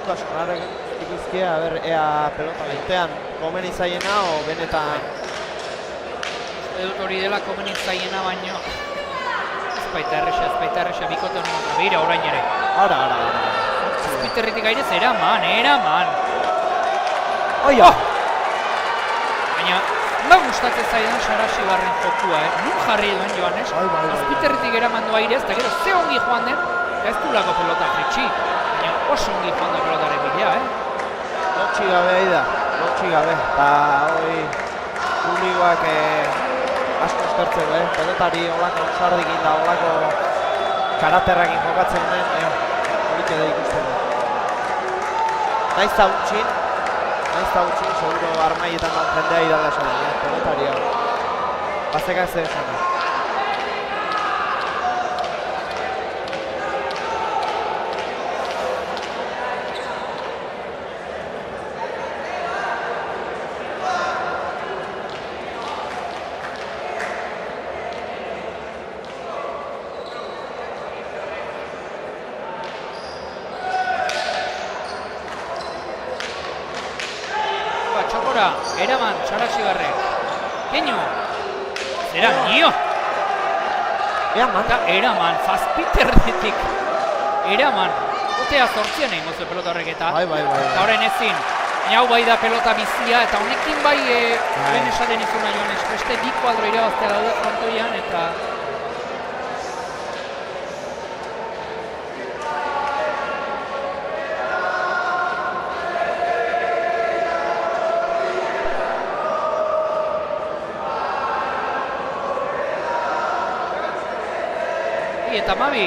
sorraraziko izkia ea pelota bentean komeni zaiena o benetan Edut hori dela komeni zaiena baino ez baita erresa bikote honen begira orain ere. Ara. Zazpiterritik gairez eraman. Oia! Baina, da gustatzen zaidan Sarasibarren jokua, nun jarri duen Joanes, Zazpiterritik eraman du airez, eta gero ze ongi joan den, ez du lako pelota fritxi, baina oso ongi joan da pelotaren bidea, Lotxi gabe eta hori publikoak asko eskertzeko, pelotari olako sardikin da, olako karakterrakin jokatzen den, horik edo ikusten da. Naiz da utxin, seguro armaietan da jendea idala esan, pelotari hau. Bazekak zer esan da. Eraman, Sarasibarrek. Keño. Zera, nio. Eraman, Zazpiterritik. Eraman. Otea zortzian egin gozu pelota horrek eta. Bai. Eta horren ezin. Hau bai da pelota bizia eta honekin bai lehen esaten izuna Joanes. Beste bi kuadro irabaztea daude frontoian eta eta Mabi.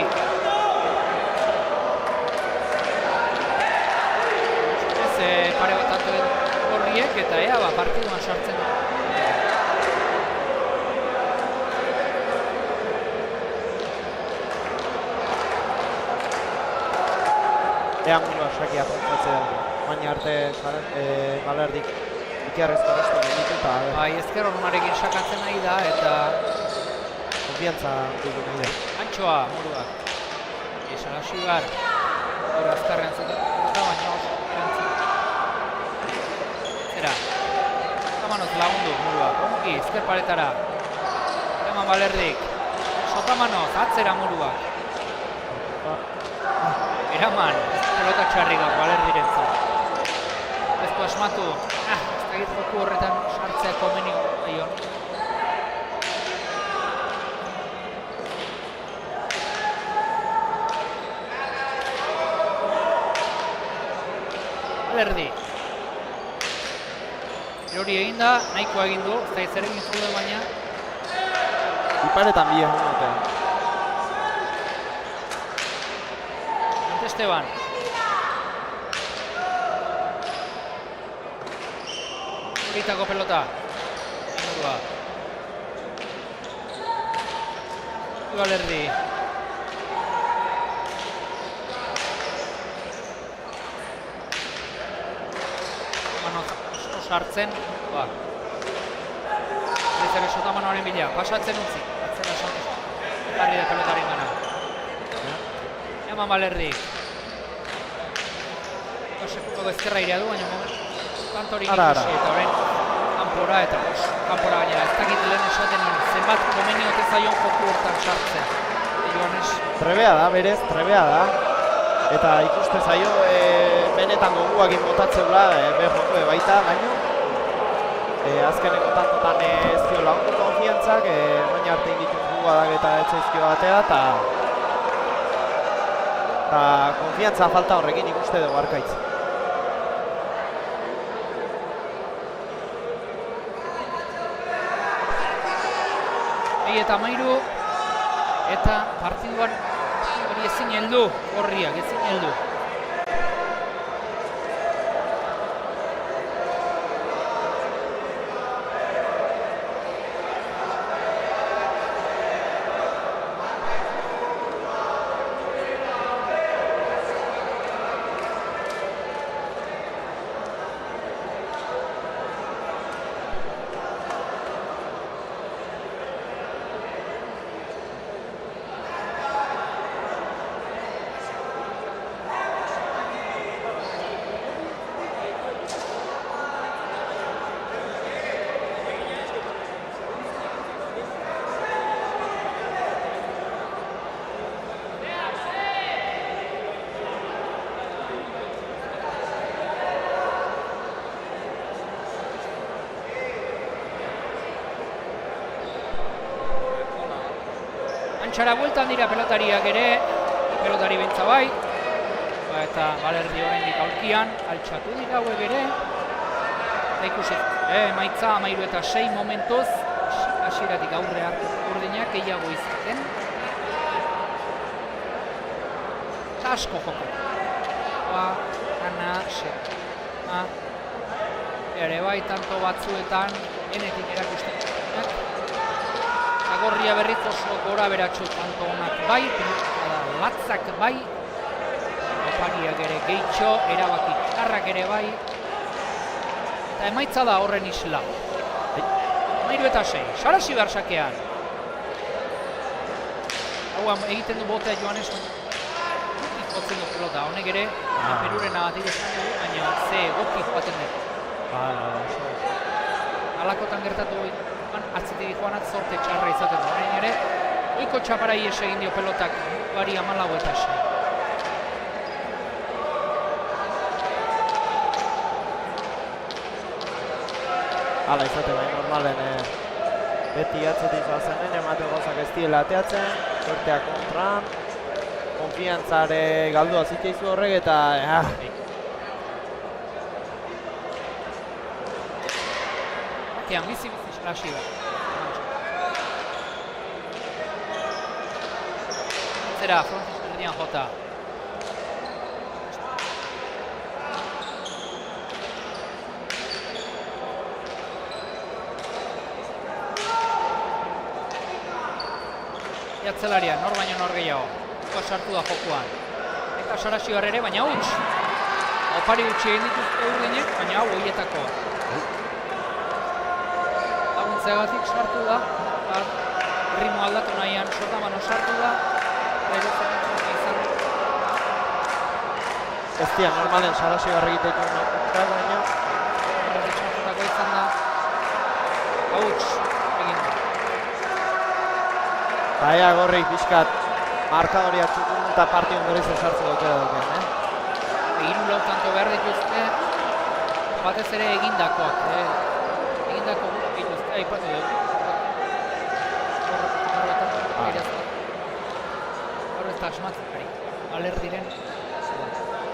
Ez pare bat atuen horriek eta ea partiduan sartzen. Ea mundua sakia pentsatzea, baina arte Galerdik ikiarrezko restu ditu eta... Bai, ezker hormarekin sakatzen nahi da eta... Konfiantza dugu nahi da. Antxoa, moruak. Sarasibar. Hor azkarrean zuten. Baina oso erantzun. Zera. Sotamanoz lagundu, moruak. Ongi, ezker paretara. Eraman Balerdik. Sotamanoz, atzera moruak. Eraman, pelota txarrikak Balerdirentzat. Ezko asmatu. Ez da joku horretan sartzea komenio aion. Balerdi. Hori egin da, nahikoa egin du, ez da zer egin zuen baina. Iparetan bi egun dute. Esteban. Horitako pelota. Ingurua. Balerdi. Sartzen, Bezere Sotamanoaren bila, pasatzen utzi, atzera sartzen, garri da pelotaren gana. Eman Balerdik. Sekuko ezkerra irea du, baina kantorik ikusi eta horren kanpora eta kanpora gainera. Ez dakit lehen esaten zenbat komeniote zaion joku hortan sartzen. Trebea da, berez, trebea da. eta ikuste zaio benetan goguak inbotatzeula be joko baita baino azkeneko tantotan ez dio lagundu konfiantzak baina arte inditu guadak eta etzaizkio batea eta konfiantza falta horrekin ikuste dugu Arkaitz. Eta 13 eta partiduan hori ezin heldu, Gorriak ezin heldu. Antxara bueltan dira pelotariak ere, pelotari bentsa bai, eta Balerdi oraindik aurkian, altxatu dira hauek ere, eta ikusi, emaitza 13-6 momentuz, hasieratik aurre urdinak gehiago izaten. Asko joko. Ana, ere bai, tanto batzuetan, enetik erakusten. Gorria berriz oso gora beratxu tanto onak bai, latzak bai, opariak ere gehitxo, erabaki txarrak ere bai, eta emaitza da horren isla. 13-6, Sarasi behar sakean. Hau egiten du botea Joanes, jotzen du pelota, honek ere, Peruren agatik esan dugu, baina ze goki joaten dut. Alakotan gertatu atzitik joanak zorte txarra izaten du. Horrein ere, oiko txaparai egin dio pelotak, bari 14-6. Hala izate bai normalen beti atzetik zoazenen, emate gauzak ez diela ateatzen, suerteak kontran, konfiantzare galdua ziteizu horrek eta Batean, bizi Sarasi da. Zera, Francis erdian jota. Jatzelaria, nor baino nor gehiago. Sartu da jokuan. Eta Sarasi ere, baina huts. Opari utzi egin dituzte urdinek, baina hau horietakoa. Laguntzeagatik sartu da, ritmo aldatu nahian Sotamano sartu da, ez dira normalen Sarasi barregiteko nahi, baina sartutako izan da, hauts egin da. Eta ea Gorrik pixkat markadoria txukun eta partion berriz esartze dutera duken, Hiru lau tanto behar dituzte, batez ere egindakoak, egindako dituzte, aipatu dugu. Hor ez da asmatzen ari, Balerdiren.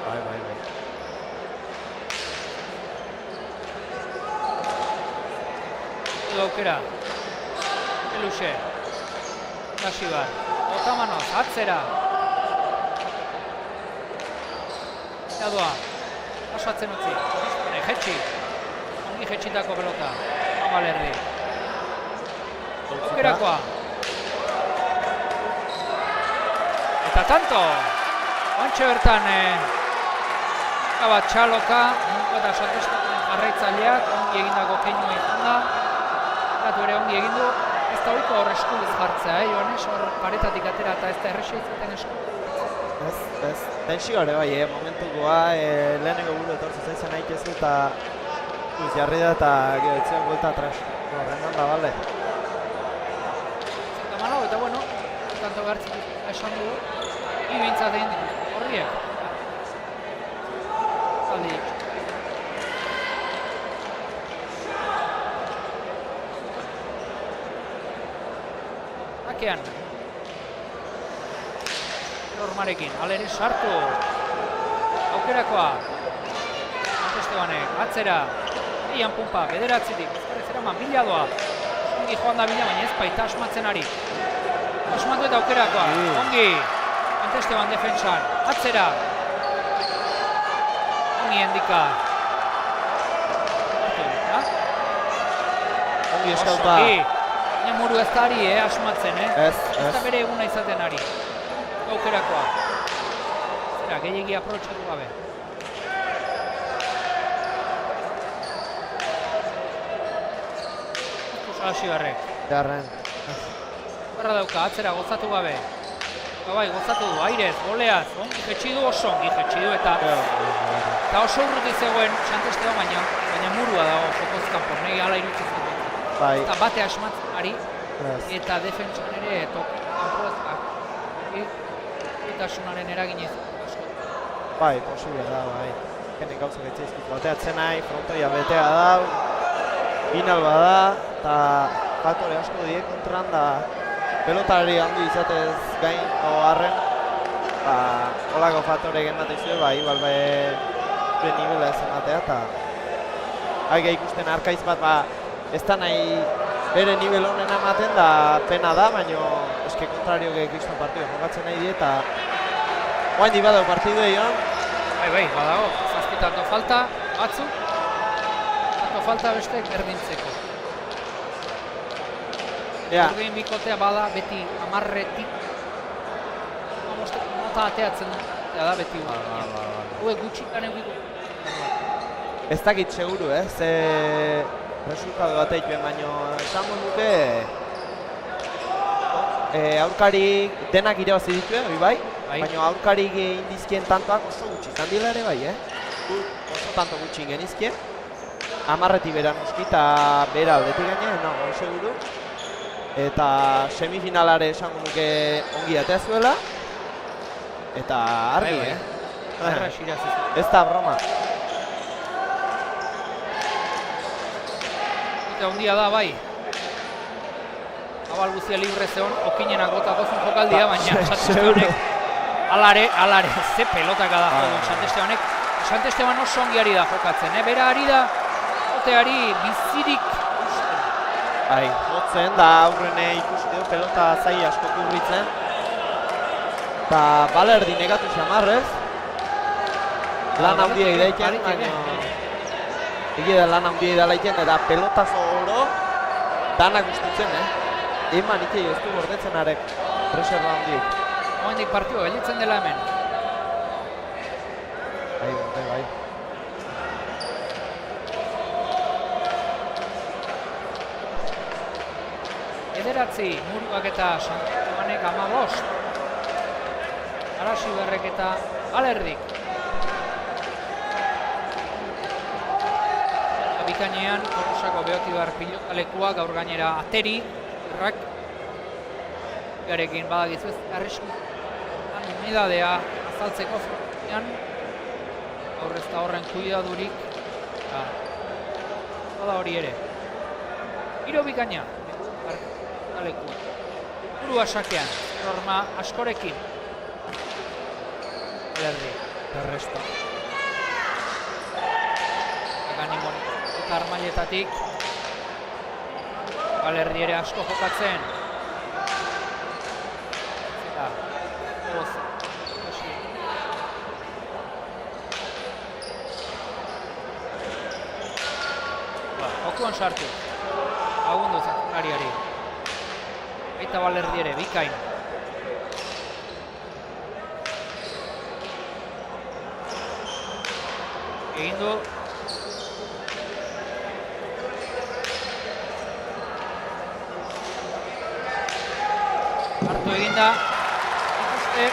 Bai. Edo aukera, Eluxe, Nasibar, Otamanoz, atzera. Edoa, pasatzen utzi, jetxi, ongi jetxitako pelota, Balerdi. Aukerakoa. Eta tanto, ontxe bertan bat txaloka, eta Santestanen jarraitzaileak, ongi egindako keinua izan da, eta ere ongi egindu, ez da horiko hor eskubiz jartzea, Joanes, hor paretatik atera eta ez da errexo izaten eskubiz. Ez, tensio ere bai, momentukoa, lehenengo buru etortzu zaizen haikezu eta jarri da eta etziak buelta atrás. Horrendan da, bale. Eta bueno, tanto gartzik esan dugu, ibintzat egin ditu, horriek. sakean. Normarekin, alere sartu. Aukerakoa. Estebanek, atzera. Eian pumpa, bederatzitik. Ezkarrez eraman, bila doa. Ongi joan da bila, baina ez baita asmatzen ari. Asmatu eta aukerakoa. Ongi. Esteban defensan. Atzera. Ongi endika. Ongi eskauta. Baina muru ez da ari, asmatzen, Ez da bere eguna izaten ari. Aukerakoa. Zera, gehiagi aprobetxatu gabe. Asibarrek. Jarren. Barra dauka, atzera gozatu gabe. Bai, gozatu du, airez, goleaz, ongi jetxi du, oso ongi jetxi du eta oso urruti zegoen Santesteban, baina murua dago jokozkanpo, nahi ala irutzi zen. Bai. Eta bate asmatzen ari eta defentsan ere itasunaren eraginez. Bai, posible da, bai. Hemen gauzak etxeizkit bateatzen nahi, frontoia betea da, final bada, eta faktore asko die kontran da pelotari handi izatez gain arren, holako faktore ematen zuen, igual bere nivela ez ematea, eta haige ikusten arkaiz bat, ez da nahi bere nivel honen ematen da pena da, baina eske kontrario kriston partidu jokatzen nahi die, eta guain di badau partidu egin. Bai, badago, zazpitanto falta, batzuk, tanto falta bestek erdintzeko. Urgein bikotea bada beti amarretik nota ateatzen da beti hauek gutxikan egiko. Ez dakit seguru, ze resultado bat egiten, baina esango nuke aurkari denak irabazi dituen, bai? Baina aurkari indizkien tantoak oso gutxi izan dila ere bai, oso tanto gutxi genizkien. Amarretik bera noski eta bera aldetik gaine, nago seguru. Eta semifinalare esango nuke ongi atea zuela. Eta argi, ez da broma. Eta ondia da, bai. Abal guztia libre zeon, okinenak botako zuen jokaldia, baina Santestebanek alare, ze pelotaka da jodun Santestebanek. Santesteban oso ongi ari da jokatzen, bera ari da, joteari bizirik usten. Bai, jotzen da aurrene ikusten pelota zai asko kurritzen. Eta balerdi negatu xamarrez. Lan handiek daiken, baina egia da lan handiek da laiken, eta pelotazo oro danak gustutzen, Eman ikei ez du gordetzen arek reserva handiek. Oendik partidua gelditzen dela hemen. Bai. Ederatzi, Muruak eta Santestebanek 15. Arasiberrek eta Balerdik. Bikainean, Korosako Beotibar pilotalekua gaur gainera ateri, irrak. Garekin badagizu ez, arrisku unidadea azaltzeko frontean. Aurrez da horren kuidadurik. Bada hori ere. Hiro bikaina. Alekua. Burua sakean, norma askorekin. Balerdi. Erresta. Ganimon eta armailetatik. Balerdi ere asko jokatzen. Eta Oz. Jokuan sartu. Agundu zentrariari. Eta Balerdi ere, bikain. Egin du. Hartu eginda. Ikuste,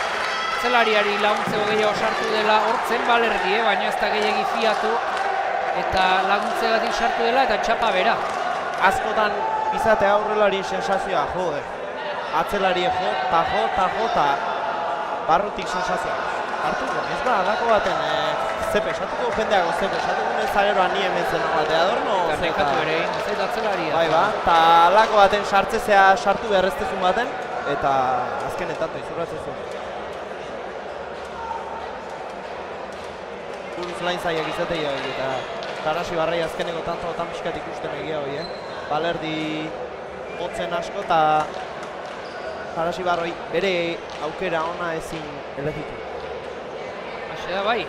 zelariari laguntzeko gehiago sartu dela hortzen Balerdi, baina ez da gehiagi fiatu. Eta laguntzegatik sartu dela eta txapa bera. Askotan izatea aurrelari sensazioa, atzelari jo, ta barrutik sensazioa. Hartu ez da, alako baten, ze pesatuko jendeago, ze pesatuko nezageroan ni hemen zen batea adorno. Nekatu ere egin, ez atzelaria. Bai ba, eta alako baten sartzezea sartu beharreztezun baten, eta azkenetan tanto izurratzen zuen. Buruz lain zaiak izatea eta Sarasi Barrai azkeneko tantoetan pixkat ikusten egia hori, Balerdi motzen asko eta Sarasi Barrai bere aukera ona ezin elegitu. Hase da bai.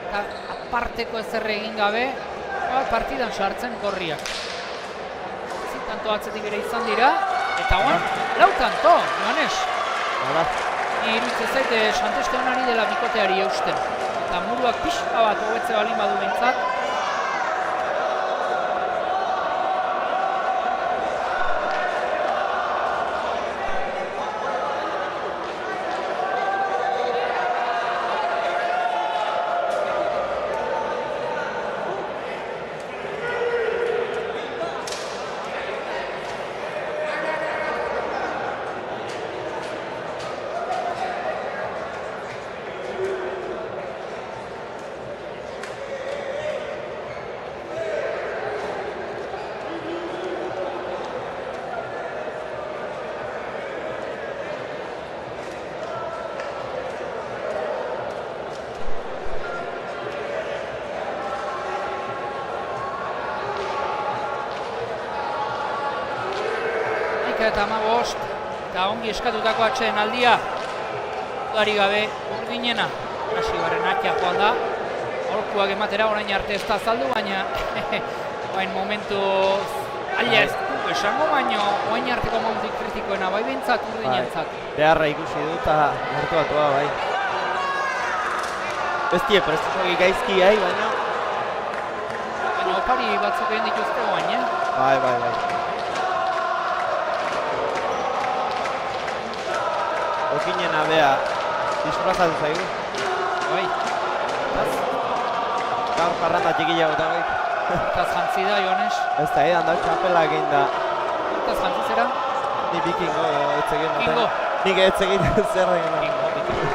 Eta aparteko ezer egin gabe, partidan sartzen gorriak. Tanto atzetik ere izan dira, eta oan, lau tanto, Joanes. Hala. Ni iruditzen zaite Santesteonari dela bikoteari eusten. Eta muruak pixka bat hobetze balin badu behintzat. Eta 15 eta ongi eskatutako atxeden aldia udari gabe urdinena Sarasibarren akia joan da aholkuak ematera orain arte ez da azaldu, baina bain momentu alia ez du esango, baina orain arteko momentu kritikoena bai behintzat urdinentzat. Beharra ikusi du eta gertuatua bai. Bestie prestatuak gaizki baina opari batzuk egin dituzte baina. Bai. Okinena bea disfrazatu zaigu. Bai. Gaur parranda txikiago eta bai. Eta jantzi da, Joanes. Ez da, da txapela egin da. Eta jantzi zera? Ni bikingo etzegin. Kingo? Nik etzegin zer egin da. Bikingo.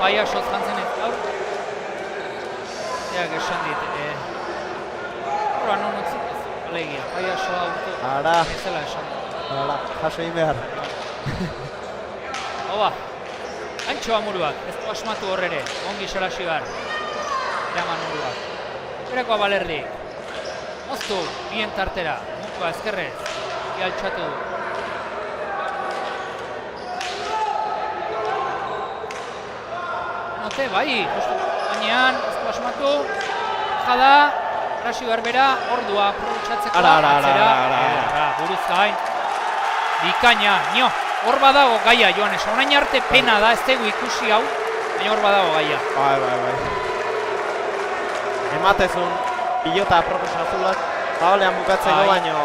Paiasoz jantzen ez gaur. Eak esan dit. Horra non utzik ez. Alegia, paiasoa auto. Ara. Ezela esan. Ara, jaso egin behar. Hau antxoa muruak, ez du asmatu horrere, ongi Sarasibar, eraman muruak. Berekoa Balerdi, moztu, bien tartera, mutua ezkerrez, altxatu du. Note, bai, justu gainean, ez du asmatu, jada, Sarasibar bera, ordua, aprobetxatzeko, Ara. buruz gain, bikaina, nio. Hor badago gaia, Joanes, orain arte pena da, ez dugu ikusi hau, baina hor badago gaia. Bai. Ematezun, pilota profesionalak, zabalean bukatzeko baino,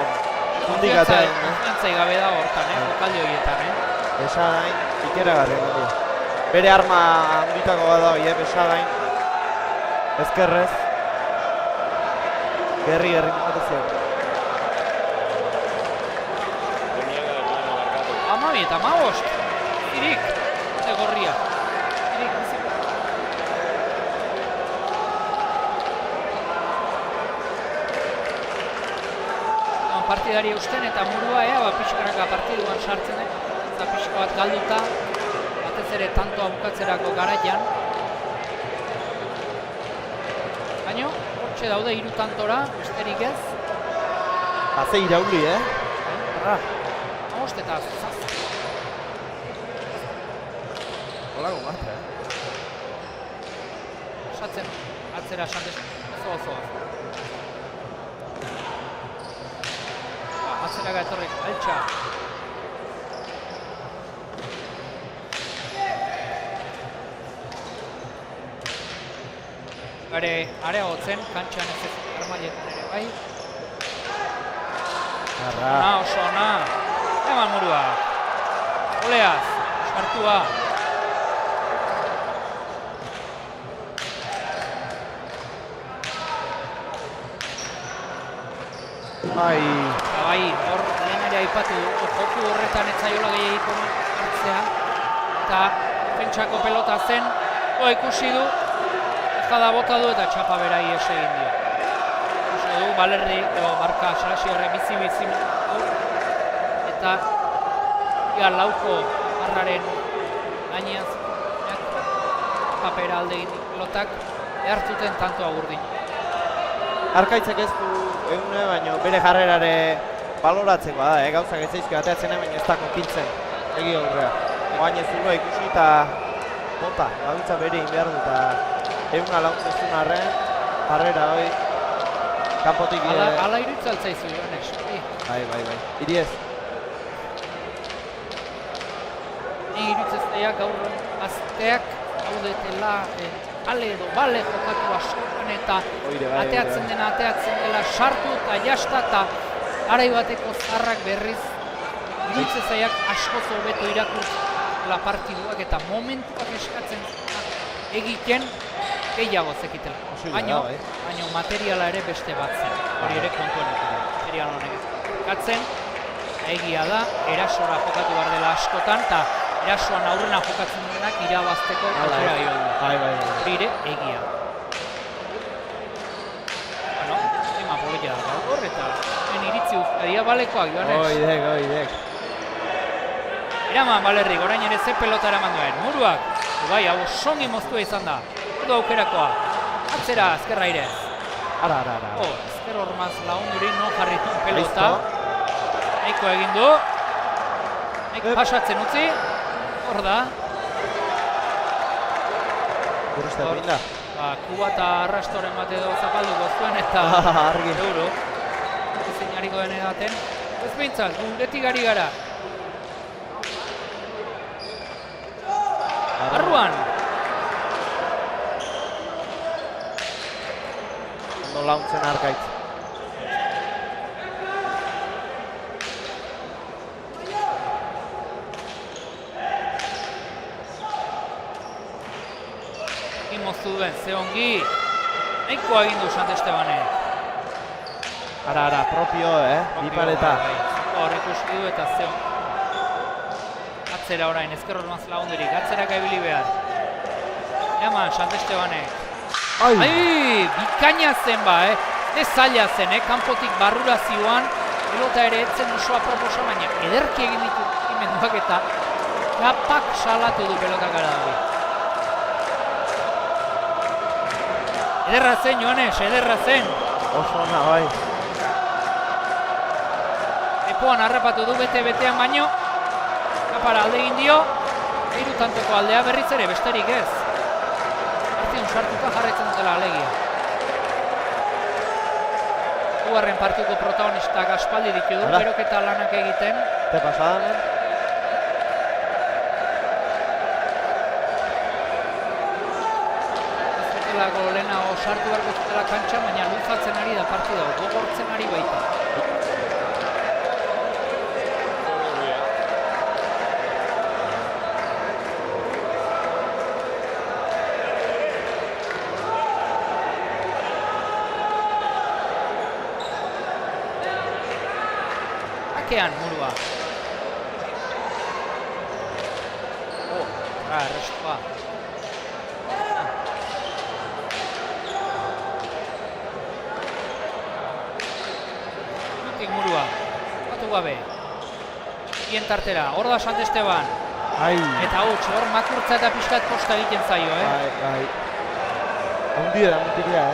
hundik atean. Konfiantzai gabe da hortan, bokalde horietan, Besagain, ikeragarri egon. Bere arma handitako bat da, Besagain, ezkerrez, gerri ematezio. Eta 15, irik, eta gorria. Irik, biziko. Partidari eusten eta murua pixkanaka partiduan sartzen, eta pixka bat galduta, batez ere tantoa bukatzerako garaian. Baina, hortxe daude 3 tantora, besterik ez. Haze irauli, Horra, 15 eta zaz. Holago martra, Satzen, atzera Santes, oso. Atzera gaetorrik, altxa. Gare, areagotzen, kantxan ez armailetan ere, bai? Oso ona. Eman murua. Oleaz, sartua. Bai, hor lehen ere aipatu joku horretan ez zaiola gehiagiko hartzea eta defentsako pelota zen ikusi du, jada bota du eta txapa berai egin dio. Ikusi du, Balerdi, Sarasibarrek bizi eta Ia lauko arraren gainean papera alde egin pelotak behartzuten tantoa urdin. Arkaitzek ez du egune, baina bere jarrerare baloratzeko da, gauzak ez zaizki bateatzen baina ez da konpiltzen egi aurrea. Oain ez dugu ikusi eta bota, gabiltza bere behar du eta eguna launtzezun arren, jarrera hoi, kanpotik... Ala irutzaltzaizu, Joanes. Bai, iri ez. Ni irutzeztea gaur azteak gaudetela ale edo bale jokatu askotan eta ateatzen dela sartu eta jasta eta garai bateko zarrak berriz irutzezaiak askoz hobeto irakurtzela partiduak eta momentuak eskatzen egiten gehiago zekitela. Baina materiala ere beste bat zen, hori ere kontuan material honek eskatzen, egia da, erasora jokatu behar dela askotan eta erasoan aurrena jokatzen duenak irabazteko aukera joan da. Hori ere egia. Bueno, tema poloia da gaur eta iritzi uzkadia balekoak, Joanes. Oidek. Eraman Balerrik, orain ere ze pelota eraman duen. Muruak, bai, hau songi moztua izan da. Edo aukerakoa. Atzera, ezkerra irez. Ara. Ezker hormaz launduri non jarri duen pelota. Eiko egin du. Eiko pasatzen utzi. Hor da. Guruste egin da. Kuba eta arrastoren bat edo zapalduko zuen eta euro. Ezin hariko den edaten. Ez behintzat, guretik gari gara. Arruan. Ondo launtzen Arkaitz. Moztu duen, ze ongi. Nahikoa egin du Sant Estebanek. Ara, propio, bi paleta. Hor ikusi du eta ze ongi. Atzera orain, ezker hormaz lagundurik, atzera gaibili behar. Eman, Sant Estebanek. Bikaina zen ba, ez zaila zen, kanpotik barrura zioan, pelota ere etzen osoa proposa, baina ederki egin ditu imenduak eta kapak salatu du pelota gara hori. Ederra zen, Joanes, ederra zen. Oso ona, bai. Lepoan harrapatu du bete-betean baino. Kapara alde egin dio. 3 tantoko aldea berriz ere, besterik ez. Artion sartuta jarraitzen dutela alegia. Ugarren partuko protagonistak aspaldi ditu du, beroketa lanak egiten. Te pasadan, Lehenago sartu beharko zutela kantxa, baina luzatzen ari da partida, gogortzen ari baita. Akean Murua. Errestua. Murua, batu gabe. Hien tartera, hor da Sant Esteban. Eta hor makurtza eta pixkat kosta egiten zaio, Bai. Ondia da, mutiria,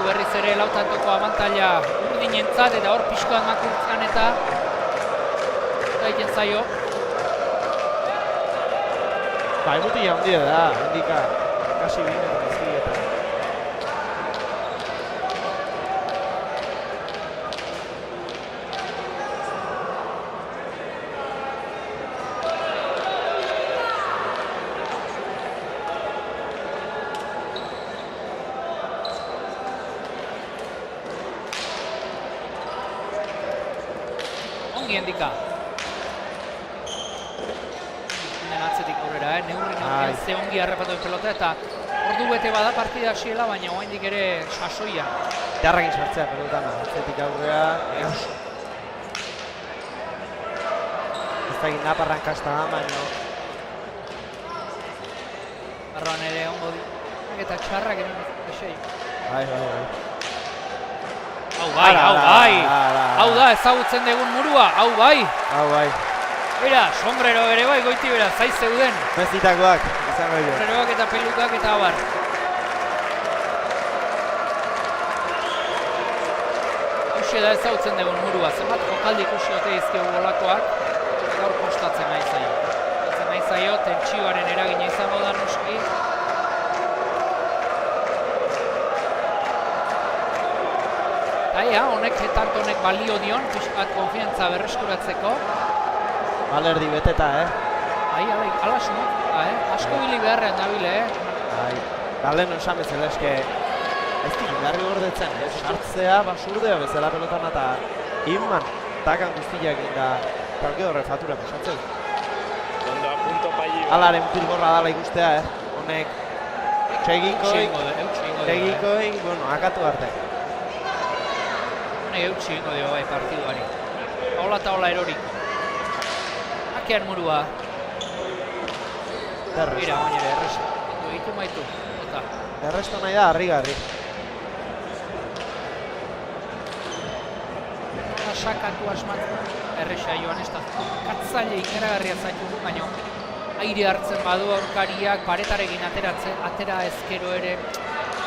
berriz ere lautantoko abantaila urdinentzat eta hor pixkoan makurtzan eta egiten zaio. Egutia ondia da, indika, kasi bine bezietan. Handika. Atzetik aurrera, neurri neurrian ze ongi harrapatu pelota eta ordu bete bada partida hasiela, baina oraindik ere sasoia. Jarrakin sartzea pelotan, atzetik aurrera. dakit naparran kasta da, baina... Arroan ere ongo di. Eta txarrak ere esei. Bai. Hau bai! Hau da, ezagutzen dugun murua, hau bai! Hau bai. Bera, sombrero ere bai, goiti bera, zaiz zeuden. Mezitakoak, izango jo. Sombreroak eta pelukak eta abar. Hauxe da ezagutzen dugun murua, zenbat jokaldi ikusi ote izkegu golakoak, gaur kostatzen nahi zaio. Kostatzen nahi zaio, tentsioaren eragina izango da noski. Eta honek balio dion, pixkat konfiantza berreskuratzeko. Balerdi beteta, Ala sumotuta, asko bili beharrean dabile, Galen esan bezala eske ez dik garri gordetzen, sartzea basurdea bezala pelotan eta inman takan guztiak da talke horre fatura pasatzen. Ondo punto paio. Alaren pilgorra dala ikustea, honek txegikoi, bueno, akatu arte. Honek eutxi ingo dio bai partiduari. Hola eta hola eroriko. Akean murua. Mira, oinere, erresto. Egitu maitu. Erresto nahi da, harri-garri. Sakatu asmatzen. Erresa joan ez da. Katzaile ikeragarria zaitu, baina aire hartzen badu aurkariak paretarekin atera ezkero ere.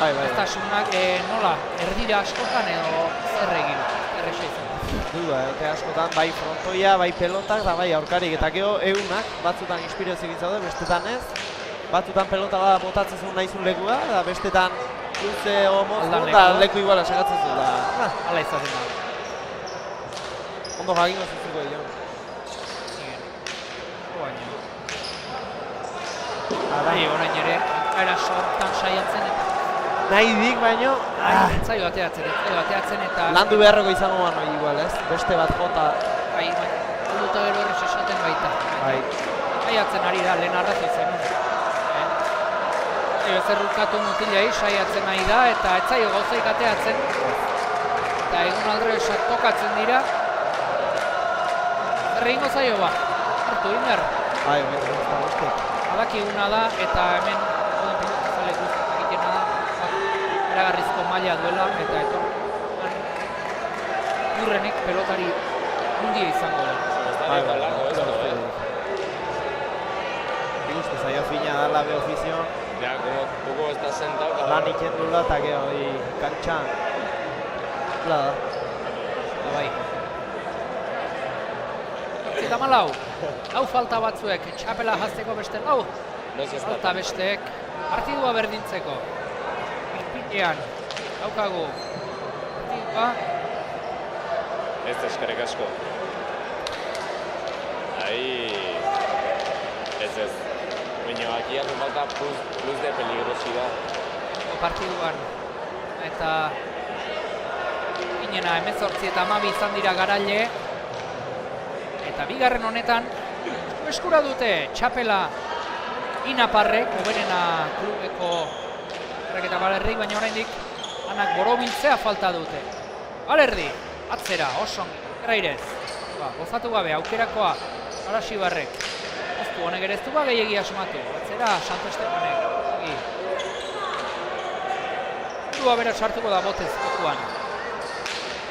Ez da sunak nola, erdira askotan edo zer egin. Erresa izan. Duda, egote askotan bai frontoia, bai pelotak da bai aurkarik eta gero eunak batzutan inspirazio egin zaude, bestetan ez. Batzutan pelota da botatzen zuen nahi zuen lekua, eta bestetan luze homozun da leku iguala sakatzen zuen da. Hala izaten da. Ondo jakingo zuzuko egin. Orain ere, era sortan saiatzen eta nahi dik baino... Zailo ateatzen eta... Landu beharreko izango bano igual ez, beste bat jota... Bai, alduta gero horrez esaten baita. Saiatzen ari da, lehen arrazi zen. Zerrukatu mutilei saiatzen ari da eta etzaio gauzaik ateatzen. Eta egun aldre tokatzen dira. Zerregingo zaio ba, hartu indar. Bai, guztak. Adakiguna da eta hemen oden pilotazalek egitena da. Eragarrizko maila duela eta Urrenek pelotari hundia izango da. Iguste zaio fina dala be ofizio. Ya, como está sentado... Lan ikendula eta gero kantxan. Hula da. Bai. Eta malau. Hau falta batzuek, txapela jazteko beste lau. Falta besteek, partidua berdintzeko. Ean, haukagu. Partidua. Ez eskerrik asko. Ez. Baina aquí hace falta plus de peligrosidad. Partiduan. Eta inena 18 eta 12 izan dira garaile. Eta bigarren honetan eskura dute txapela Inaparrek, hoberena klubeko eta Balerdi, baina oraindik anak borobiltzea falta dute. Balerdi, atzera, oso erairez. Gozatu gabe, aukerakoa, Arasibarrek. Oztu honek ere ez du gehiegi asmatu. Atzera, Santo Estebanek. Burua bera sartuko da botez, okuan.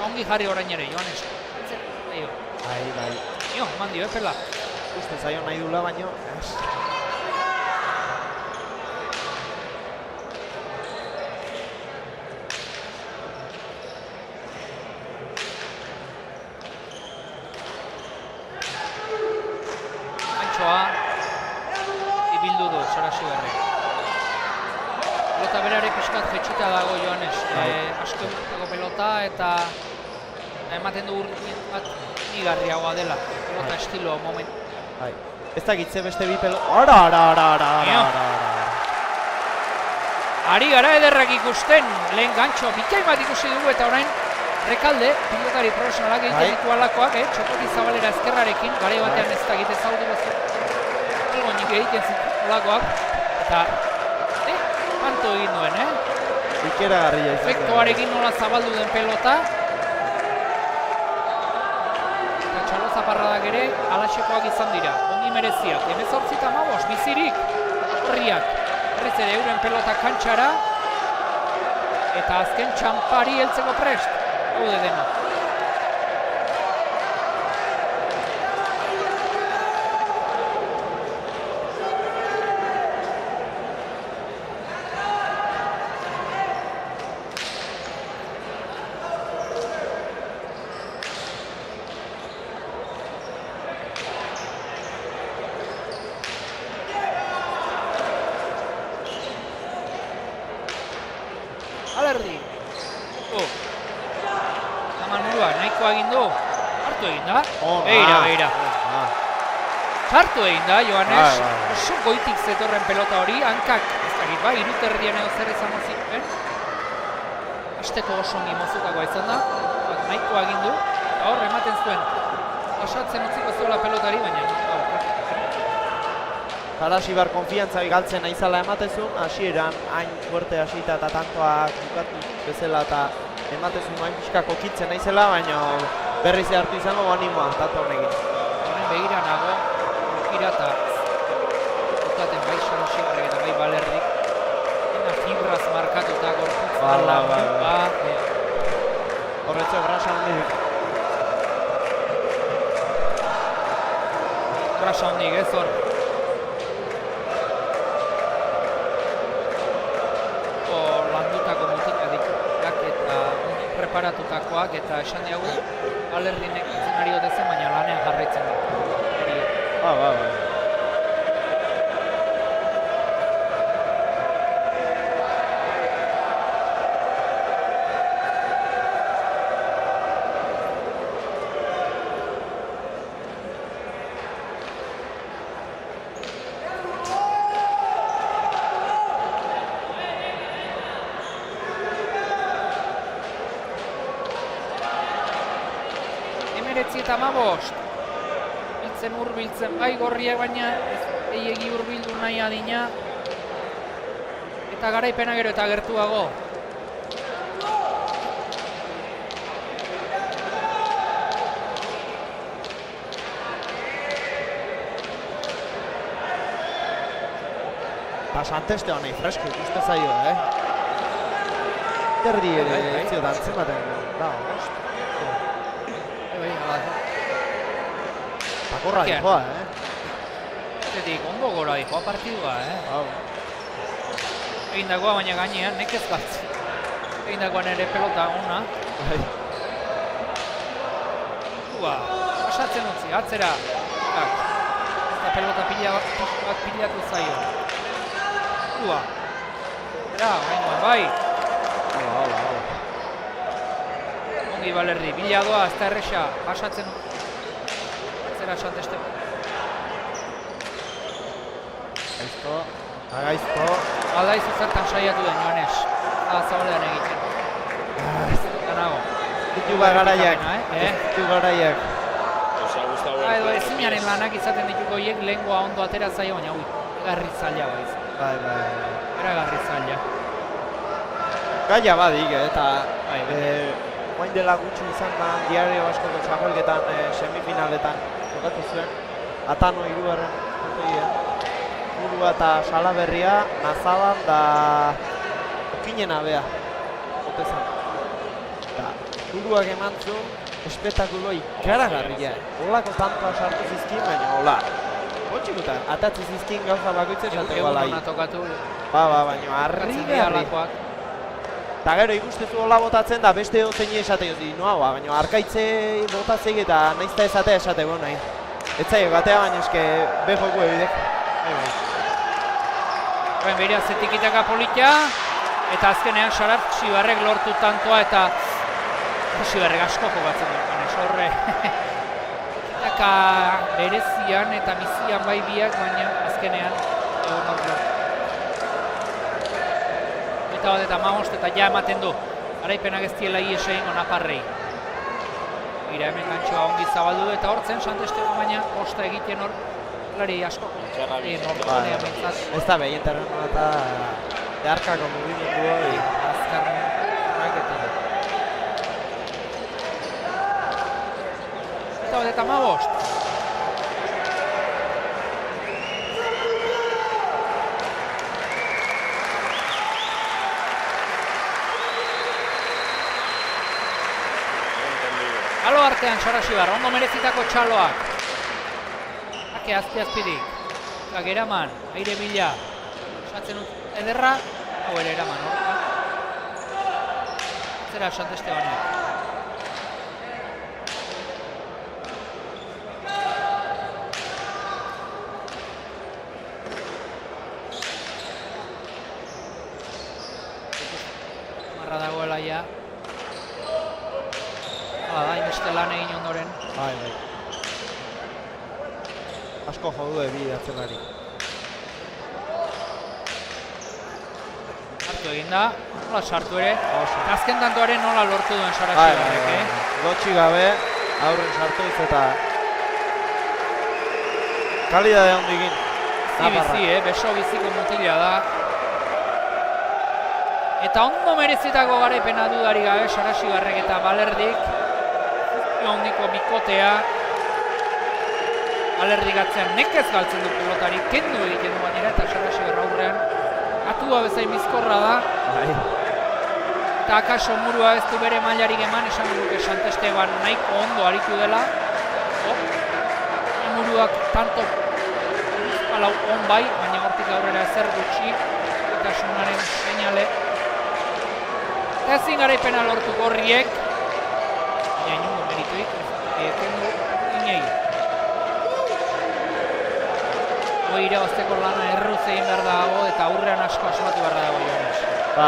Ongi jarri orain ere, Joanes. Bai. Jo, mandio, epela. Uste zaio nahi dula, baino... Ibildu du, Sarasigarrek. Pelota berare pixkat jetxita dago Joanes. Asko egiteko pelota eta ematen du urrien bat nigarriagoa dela. Pelota estilo momentu. Ez dakitze beste bi pelota... Ari gara ederrak ikusten, lehen gantxo, bikain bat ikusi dugu eta orain Rekalde, pilotari profesionalak egiten ditu alakoak, txokoti zabalera ezkerrarekin, gare batean ez dakit ezagutu bezala. Elgonik egiten zitu olakoak, eta kanto egin duen, Ikeragarria izan. Efektuarekin nola zabaldu den pelota. Eta txalo zaparradak ere alaxekoak izan dira. Ongi mereziak. 18-15 bizirik. Horriak. Berriz ere euren pelota kantxara. Eta azken txampari heltzeko prest. Gaude dena. Alerdi. Amanurua, nahikoa egin du. Hartu egin da. Beira. Hartu egin da, Joanes. Oso goitik zetorren pelota hori. Hankak, ez dakit ba, iruterdian edo zer izango zituen. Azteko oso ongi mozutakoa izan da. Nahikoa egin du. Eta hor, ematen zuen. Osatzen utziko zuela pelotari, baina. Sarasibar konfiantza galtzen aizala ematezun, hasieran hain fuerte hasita eta tantoak bukatu bezala eta ematezun hain pixka kokitzen naizela, baina berriz hartu izango animoa, tanto honekin. Honen begira nago, ukira eta bukaten bai Sarasibarrek eta bai Balerdik. Ena fibraz markatuta gorputz ala, Horretzo grasa hondik. Grasa hondik, ez hor. Landutako mutika dituak eta preparatutakoak eta esan diagu Balerdinek itzen ari otezen, baina lanean jarraitzen da. Bai. Eta 15. Hurbiltzen bai gorriak, baina ez gehiegi hurbildu nahi adina. Eta garaipena gero eta gertuago. Santeste honei fresko ikuste zaio, Terdi ere etzio dantzen baten da, Takorra dijoa, Zetik, ondo gora dijoa partidua, Egindakoa baina gainean, nekez bat. Egindakoan ere pelota ona. Pasatzen utzi, atzera. Eta pelota bat pilatu zaio. Bai. Ongi Balerdi, bila doa, ez da erresa, pasatzen atzera Santeste. Agaizto. Aldaizu zertan saiatu den, Joanes. Zabalean egiten. Ganago. Ditu garaiak. Edo ezinaren lanak izaten dituko hiek lehengoa ondo atera zaio, baina garri zaila baiz. Bai. Era garri zaila. Gaia badik, eta oain dela gutxi izan da Diario Baskoko txapelketan semifinaletan jokatu zuen. Atano hirugarren puntoia. Burua eta Salaberria, Nazaban da Okinena bea. Otezan. Buruak eman zuen, espetakulo ikaragarria. Olako tantoa sartu zizkin, baina hola. Gotxikuta, atatzi zizkin gauza bakoitze esateko alai. Egun tokatu. Baina harri. Eta gero ikustezu hola botatzen da beste zein esateko zi, baina arkaitze botatzek eta naizta esatea esateko nahi. Ez zaio gatea, baina eske behoko ebidek. Beira zetikitaka politia, eta azkenean Sarasibarrek lortu tantoa eta Sarasibarrek asko jokatzen dut, horre. Eta berezian eta bizian bai biak, baina azkenean egon horre. Eta bat eta 15 eta ja ematen du. Garaipenak ez diela ies egingo Naparrei. Ira hemen gantxoa ongi zabaldu eta hortzen Santesteko baina kosta egiten hor lari asko. Ez da behien terreno eta beharkako mugimendu hori. Azkarren raketan. 35. Alo artean Sarasibar, ondo merezitako txaloak. Ake azpidik. Geraman, aire bila. Esatzen dut ederra, hau ere eraman. Zera Sant Estebanek. Marra dagoela ja. Hainbeste lan egin ondoren. Bai. Asko jaude bi atzelari. Sartu egin da, nola sartu ere. Azken tantoaren nola lortu duen Sarasibarrek, Gotxi gabe, aurren sartu eta kalidade handikin. Bizi, beso biziko mutila da. Eta ondo merezitako garaipena dudari gabe Sarasibarrek eta Balerdik. Ondiko bikotea Balerdik atzean nekez galtzen du pilotari, kendu egiten du bainera eta Sarasibar aurrean atua bezain bizkorra da. Eta akaso murua ez du bere mailarik eman, esan duke Sant Esteban nahiko ondo aritu dela. Muruak tanto palau on bai, baina hortik aurrera ezer gutxi eta sunaren seinale. Eta ezin garaipena lortuko horriek. Baina inungo merituik, kendu inei. Hoi irabazteko lana erruz egin behar dago eta aurrean asko asmatu behar dago Ionez. Ba.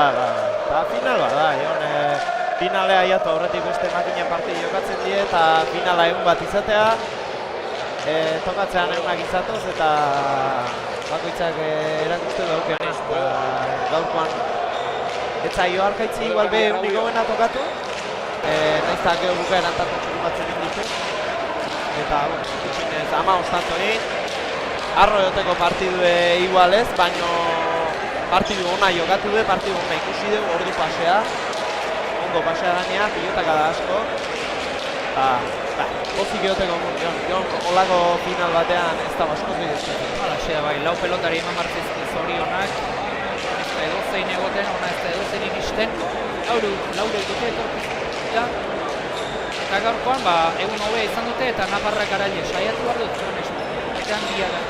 Eta final da, Ion. Finalea iatu aurretik beste makinen partidi jokatzen die eta finala egun bat izatea. Tokatzean egunak izatoz eta bakoitzak erakuste daukenez. Gaurkoan etzaio arkaitzi igual be egunik gobena tokatu. Naiztak gero bukaeran tanto txurumatzen inditu. Eta, ez ama ostanto egin. Arro joteko partidue igualez, baino partidu ona jokatu du, partidu ona ikusi du, ordu pasea. Ondo pasea gainea, pilotaka da asko. Pozik egoteko Jon olako final batean ez da basko zidezketan. Halaxe bai, lau pelotari eman martizki zorionak. Ez da edozein egoten, ona ez da edozein iristen. Laure dute etorkizuna. Eta gaurkoan, egun hobea izan dute eta Naparrak araile saiatu behar dut zuen esan. Eta handia da.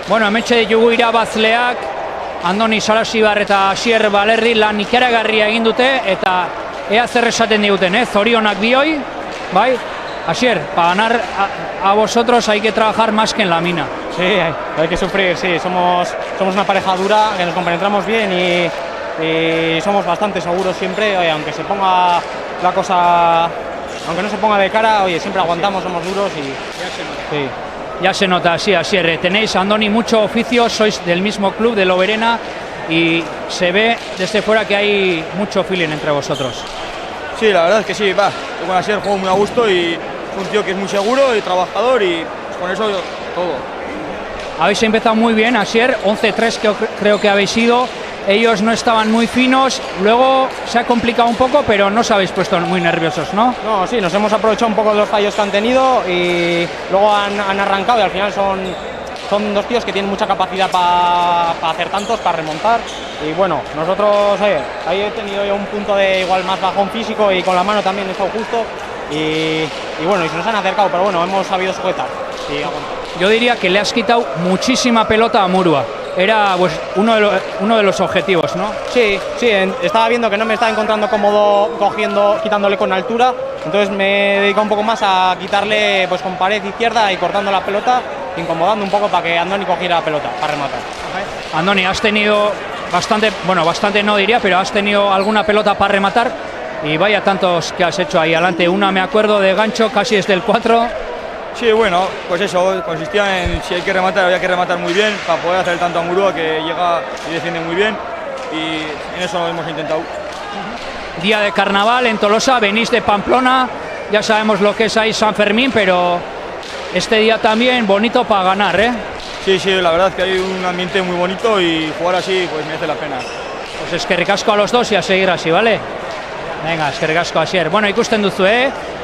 Bueno, hementxe ditugu irabazleak, Andoni Sarasibar eta Asier Balerdi lan ikaragarria egin dute eta ea zer esaten diguten, zorionak bioi, bai? Asier, para ganar a vosotros hay que trabajar más que en la mina. Sí, hay que sufrir, sí, somos una pareja dura, que nos compenetramos bien y somos bastante seguros siempre, oye, aunque se ponga la cosa, aunque no se ponga de cara, oye, siempre aguantamos, somos duros y... Sí. Ya se nota, sí, Asier, tenéis, Andoni, mucho oficio, sois del mismo club, de Loberena, y se ve desde fuera que hay mucho feeling entre vosotros. Sí, la verdad es que sí, con Asier juego muy a gusto y es un tío que es muy seguro y trabajador y con eso todo. Habéis empezado muy bien, Asier, 11-3 que creo que habéis ido, ellos no estaban muy finos, luego se ha complicado un poco, pero no os habéis puesto muy nerviosos, ¿no? No, sí, nos hemos aprovechado un poco de los fallos que han tenido y luego han arrancado y al final son son dos tíos que tienen mucha capacidad para hacer tantos, para remontar. Y bueno, nosotros, ahí he tenido yo un punto de igual más bajón físico y con la mano también he estado justo. Y bueno, y se nos han acercado, pero bueno, hemos sabido sujetar y aguantar. Yo diría que le has quitado muchísima pelota a Murua. Era pues, uno de los objetivos, ¿no? Sí, estaba viendo que no me estaba encontrando cómodo quitándole con altura, entonces me he dedicado un poco más a quitarle pues con pared izquierda y cortando la pelota, incomodando un poco para que Andoni cogiera la pelota para rematar. Andoni, has tenido bastante no diría, pero has tenido alguna pelota para rematar y vaya tantos que has hecho ahí adelante. Una me acuerdo de gancho casi desde el 4. Sí, bueno, pues eso, consistía en si hay que rematar, había que rematar muy bien para poder hacer tanto a Murua, que llega y defiende muy bien, y en eso lo hemos intentado. Día de carnaval en Tolosa, venís de Pamplona, ya sabemos lo que es ahí San Fermín, pero este día también bonito para ganar, ¿eh? Sí, la verdad es que hay un ambiente muy bonito y jugar así pues merece la pena. Pues eskerrik asko a los dos y a seguir así, ¿vale? Venga, eskerrik asko Asier. Bueno, ikusten duzu,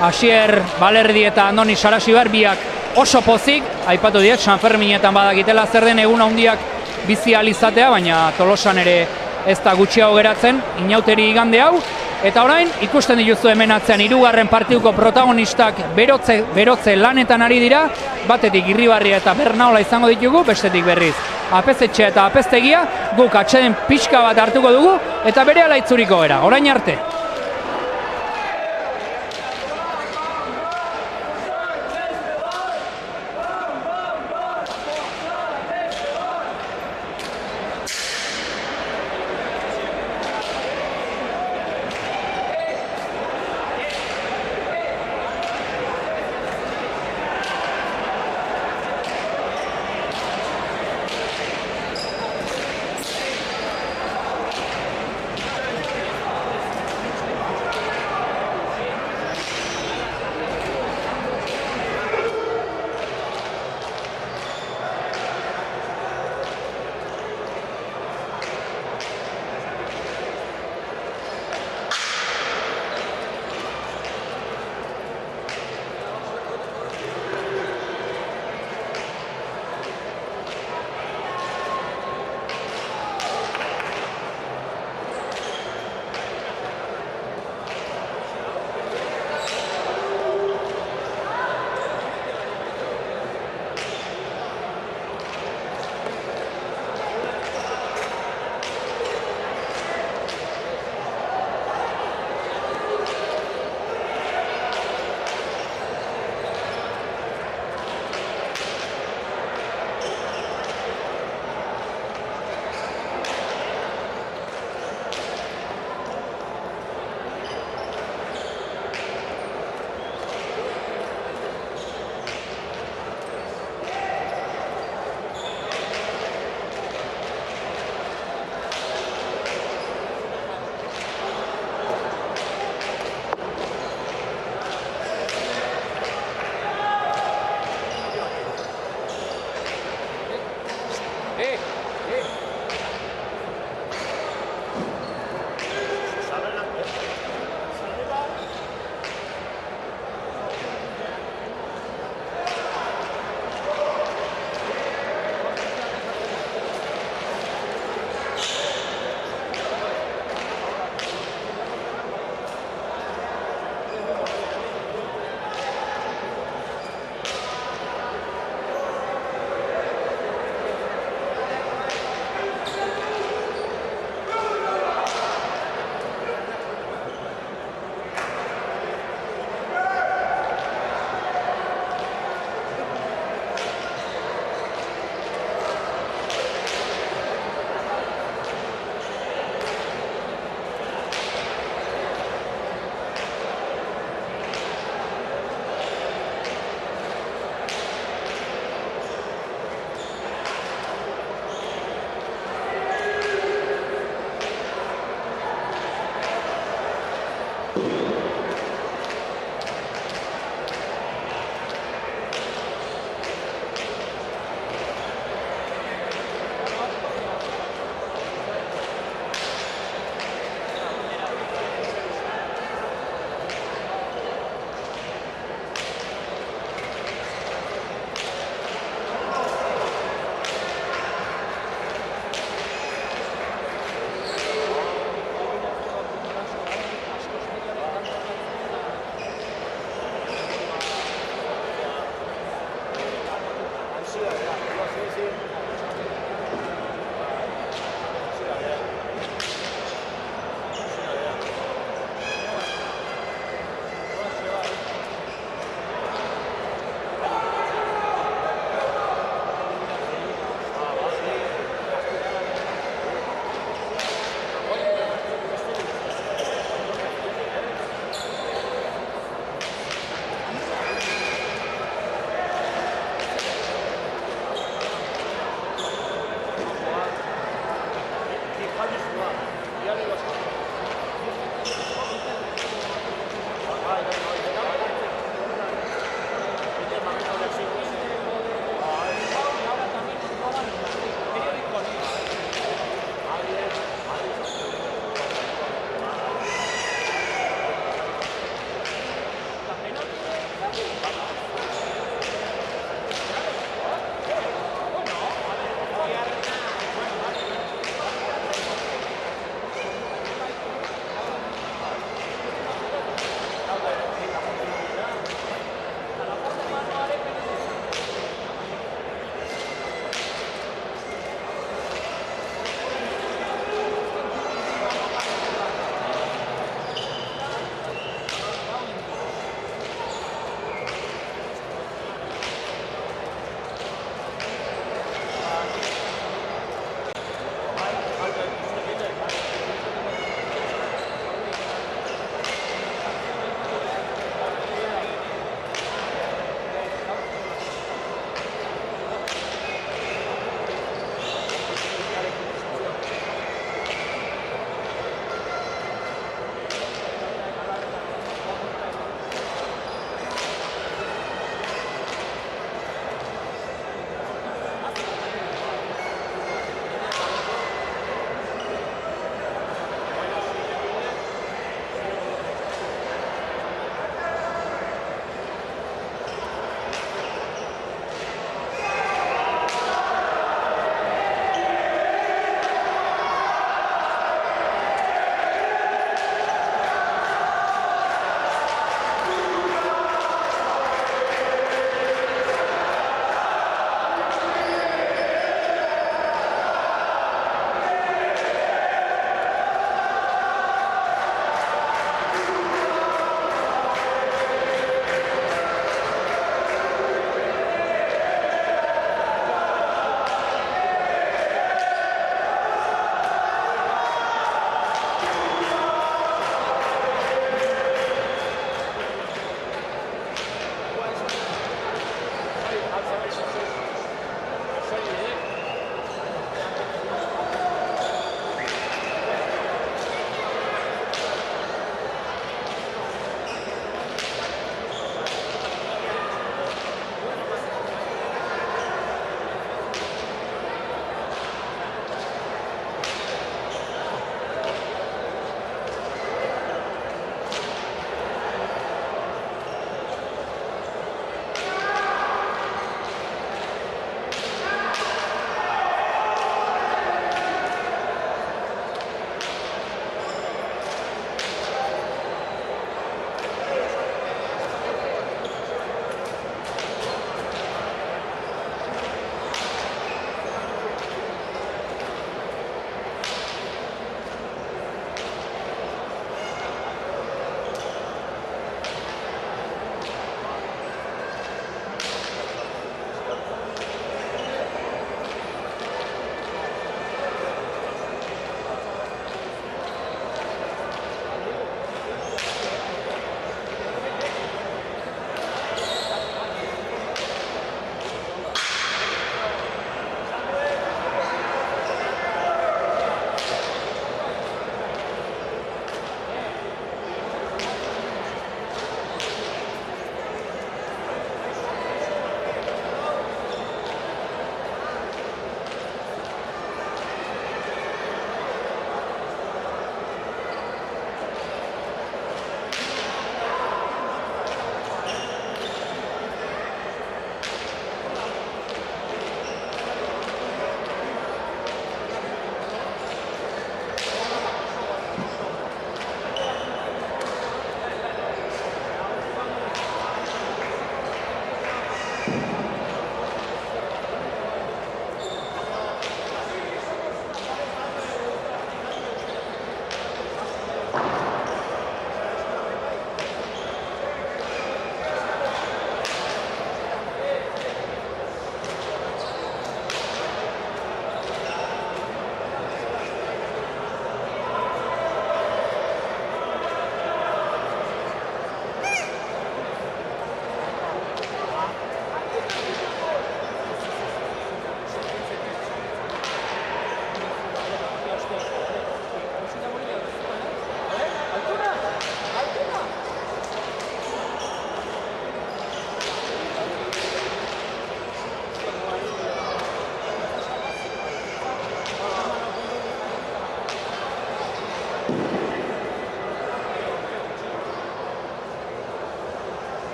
Asier, Balerdi eta Andoni Sarasibar biak oso pozik, aipatu diet, San Ferminetan badakitela zer den egun handiak bizi ahal izatea, baina Tolosan ere ez da gutxiago geratzen, inauteri igande hau, eta orain ikusten dituzu hemen atzean hirugarren partiduko protagonistak berotze lanetan ari dira, batetik Irribarria eta Bernaola izango ditugu, bestetik berriz Apezetxea eta Apeztegia, guk atxeden pixka bat hartuko dugu, eta berehala itzuriko gera, orain arte.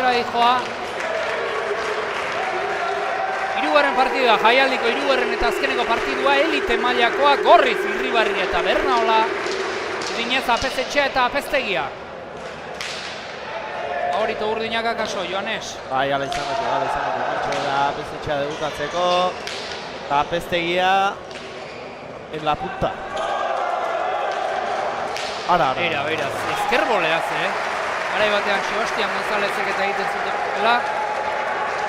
atzera dijoa. Hirugarren partidua, jaialdiko hirugarren eta azkeneko partidua, elite mailakoa, Gorriz, Irribarri eta Bernaola. Urdinez Apezetxea eta Apeztegia. Favorito Urdinaka kaso, Joanes. Bai, ala izango Mantxo da Apezetxea debutatzeko. Eta Apeztegia en la punta. Ara. Beraz, ezker boleaz, Garai batean Sebastian Gonzálezek eta egiten zuten dela.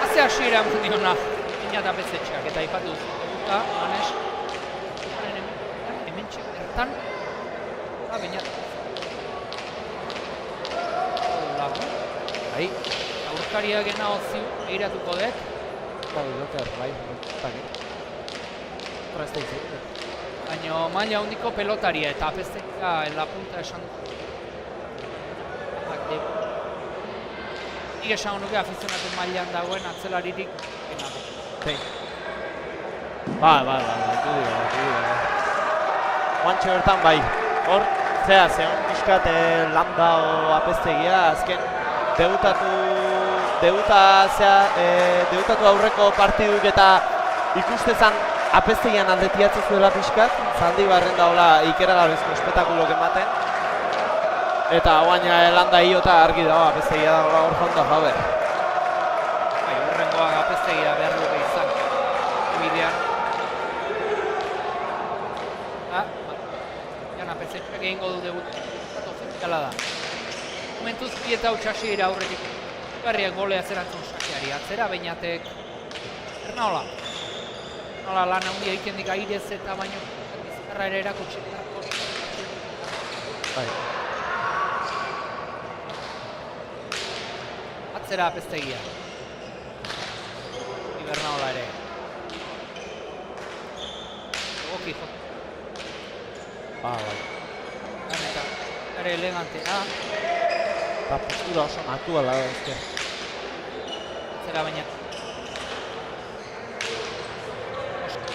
Haze hasiera eman diona, Iñat Apezetxeak eta ipatu debuta, Joanes. Hemen bertan. Beñat. Lagu. Bai. Aurkariak gena hozio, egiratuko dut. Bai. Baina maila handiko pelotaria eta Apeztegia en la punta esan dut. Nik esan nuke afizionatu mailan dagoen atzelaririk genago. Bai, Guantxe bertan bai. Hor, zeon pixkat Landa o Apeztegia, azken debutatu aurreko partiduk eta ikustezan Apeztegian aldetiatzen zuela pixkat, Zaldibarren daola ikeragarrizko espektakulok ematen. Eta baina Landa iota argi dago Apeztegia dagoela hor jonda jaber. Bai, urrengoak Apeztegia behar duke izan. Bidean. Jan Apezetxeak egingo du debut. Ofiziala da. Momentuz pieta utxasiera aurretik. Garriak golea zerantzun sakeari. Atzera Beñatek. Bernaola. Nola lan handia ikendik airez eta baino bizkarra ere erakutsi. Bai. Atzera Apeztegia. Bernaola ere. Oki jok. Bai. Eta ere elegantea. Eta postura oso natuala da ezke. Atzera baina.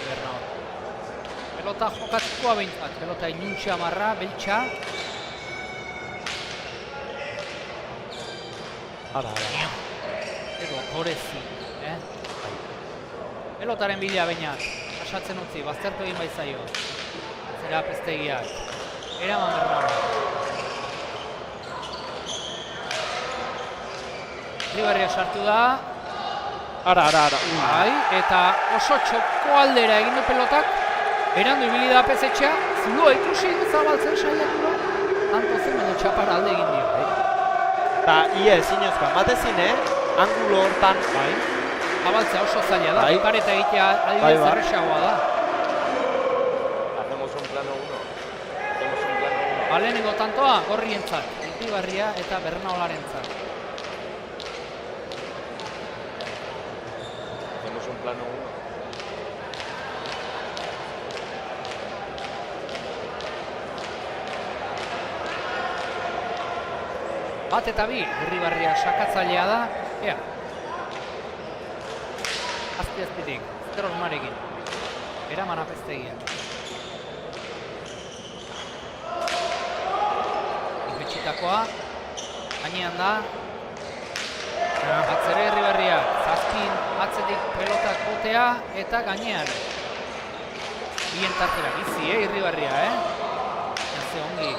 Bernaola. Pelota jokatzikoa behintzat. Pelota inuntxea marra, beltxa. Ara. Edo, horezi, Pelotaren bila Beñat. Pasatzen utzi, baztertu egin baitzaio. Atzera Apeztegiak. Eraman Bernaola. Irribarria sartu da. Ara. Bai, eta oso txoko aldera egin du pelotak. Berandu ibili da Apezetxea. Zulua ikusi du zabaltzen saiatu da. Tanto zen baino txapar alde egin dio. Eta ia ezinezkoa, matezin, angulo hortan. Bai. Abaltzea oso zaila da, Bai. pareta egitea adibidez Bai. erresagoa da. Hacemos un plano 1. Balenengo tantoa, Gorrientzat, Irribarria eta Bernaolarentzat. Hacemos un plano 1. Bat eta bi, Irribarria sakatzailea da, ea. Azpi-azpitik, zer osmarekin. Eraman Apeztegia. Ifetxitakoa, gainean da. Atzere Irribarriak, zazpin atzetik pelotak botea eta gainean. Bien tartera, bizi, Irribarria, Ze ongi,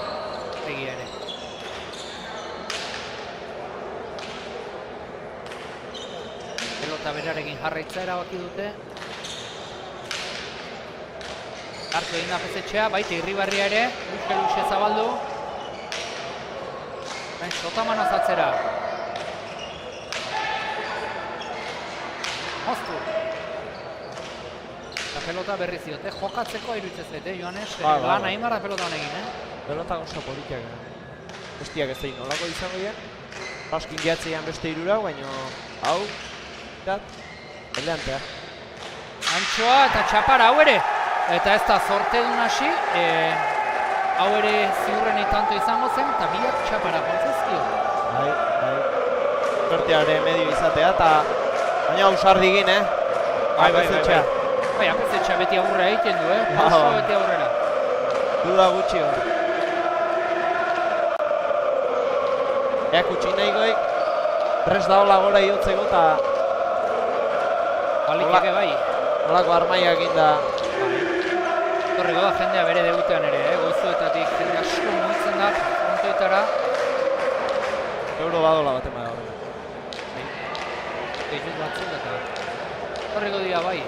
egia ere. Pelota berarekin jarraitza erabaki dute. Hartu egin da Apezetxea, baita Irribarria ere, luxe zabaldu. Sotamanaz atzera. Moztu. Eta pelota berriz diote, jokatzeko iruditzen zait, Joanes? Lan aimarra pelota honekin, Pelota oso politiak. Bestiak ez egin nolako izango dira. Paskin gehatzean beste irura, baina hau, eleantea. Antxoa eta txapara hau ere. Eta ez da zortedun hasi, hau ere ziurrenei tanto izango zen, eta biak txapara kontzezkio. Bai. Sorteare medio izatea, eta baina ausardi egin, Apezetxea. Bai, Apezetxea beti aurrera egiten du, Oso beti aurrera. Duda gutxi hor. Eak utxin nahi goik. prest daola gora iotzeko eta Baliteke bai. holako armaiak inda. Horrego da jendea bere debutean ere, goizuetatik jende asko mugitzen da frontoitara. Euro badola baten bada horrela. Gehiut batzuk eta horrego dira bai.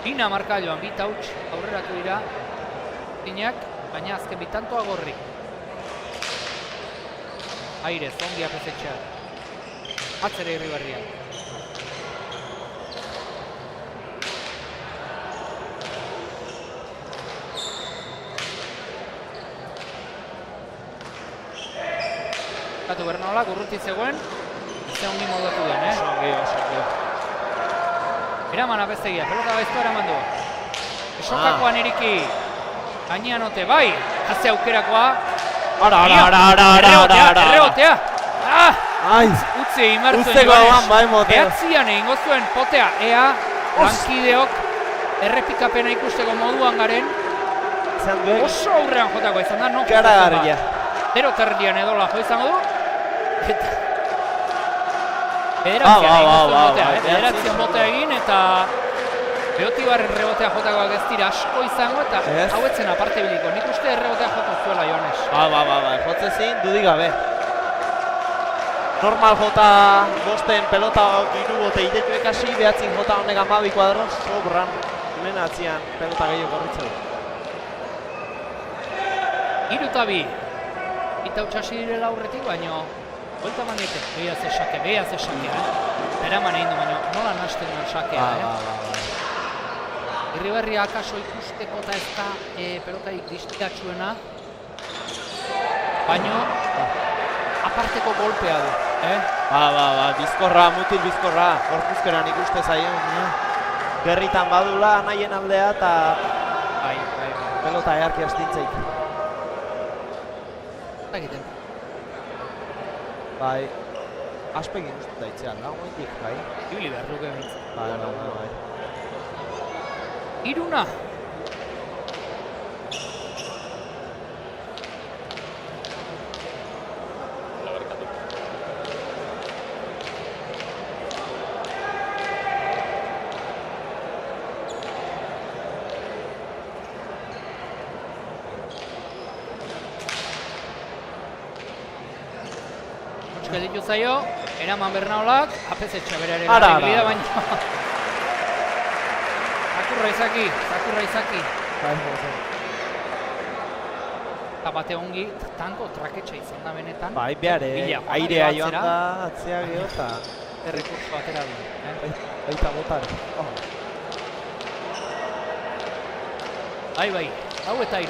Ina marka joan, bi tauts aurreratu dira Inak, baina azken bitantoa gorri. Airez, ongi apesetxea. Atzere Irribarria. Katu Bernaola, gurruti zegoen, ze ongi modatu den, Oso ongi. Eraman apestegia, pelota gaizto eraman du. Esokakoan eriki. Gainean ote, bai! Haze aukerakoa. Ara. Errebotea! Ai, Utzi imartuen usteko Joanes. bai Moteo. Behatzian egingo zuen potea. Ea, lankideok errepikapena ikusteko moduan garen. Zan duen, Oso aurrean jotako izan da, no? karagarria. Zero terdian edola jo izango du. Eta Bederatzian botea egin eta Beotibarren rebotea jotakoak ez dira asko izango eta Ez. hauetzen aparte biliko. Nik uste errebotea joko zuela Joanes. Ba, jotze zin, dudik gabe. Normal jota bosten pelota giru bote idetu ekasi, behatzin jota honek 12 kuadro, sobran. Hemen atzian pelota gehiago korritzen. 3-2. Itautxasi direla aurretik, baino buelta manite. Behiaz esake. Eraman egin du, baino nola nasten duen sakea, Irribarria akaso ikusteko eta ez da pelotarik distiratsuena, baino aparteko golpea du, Bizkorra, mutil bizkorra, gorpuzkeran ikuste zaio. Gerritan badula, nahien aldea eta bai. pelota earki astintzeik. Egiten. Bai, aspegin uste da itzean, da, moitik, bai. Ibili behar luke bintzen. Bai. 3-1. Hotxka ditu zaio, eraman Bernaolak, apezetxa beraren Ara. baina Zakurra izaki. Eta bate ongi, tanto traketxa izan da benetan. Bai, behare, Bila, airea atzera. joan da, atzea geho eta Errekurso atera du. baita botar. Bai, hau eta 3.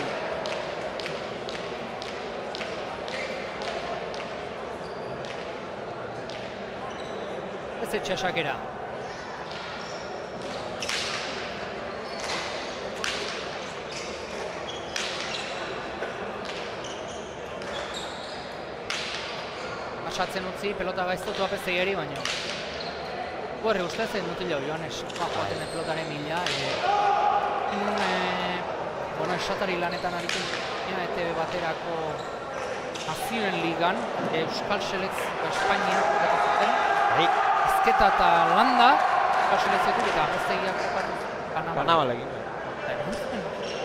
Ez etxasakera. Pasatzen utzi, pelota gaiztotu apeztegiari, baina horre ustez ez dut hilo Joanes, joaten den pelotaren mila. Esatari lanetan aritu ETV baterako azioen ligan, Euskal Selekzio Espainia jokatu zuten. Ezketa eta landa, Euskal Selekzioetik eta apeztegiak jokatu Kanabal egin.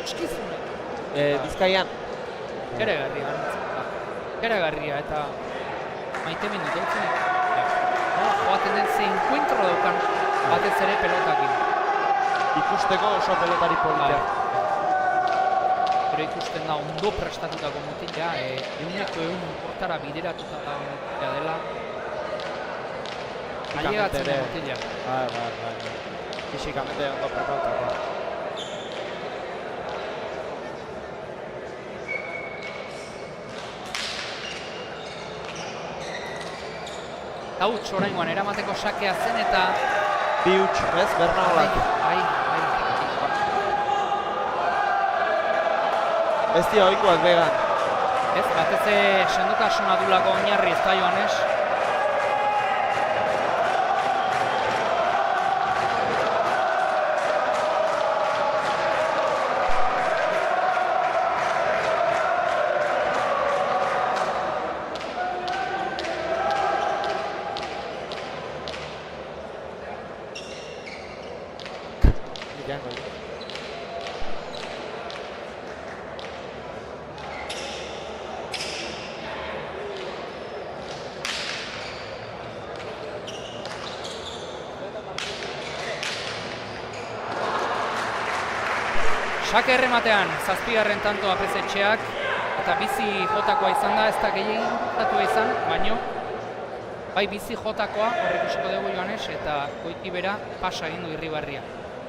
Eskizune. Bizkaian. Keragarria eta maite minut dutzen. Joaten den ze enkuentro daukan batez ere pelotakin. Ikusteko oso pelotari politia. Pero ikusten da ondo prestatutako mutila, euneko hortara bideratuta da mutila dela. Ailegatzen da mutila. Bai. Fisikamente ondo preparatuta. Huts oraingoan eramateko sakea zen eta Bi huts, ez? Bernaolak. Bai. Ez dira ohikoak began. Ez, batez sendotasuna dulako oinarri ez da Joanes. jango. Sake errematean, zazpigarren tantoa pezetxeak, eta bizi jotakoa izan da, ez da gehiagin jotatua izan, baino bai bizi jotakoa, horrekusiko dugu Joanes, eta Goitibera pasa egin du Irribarria.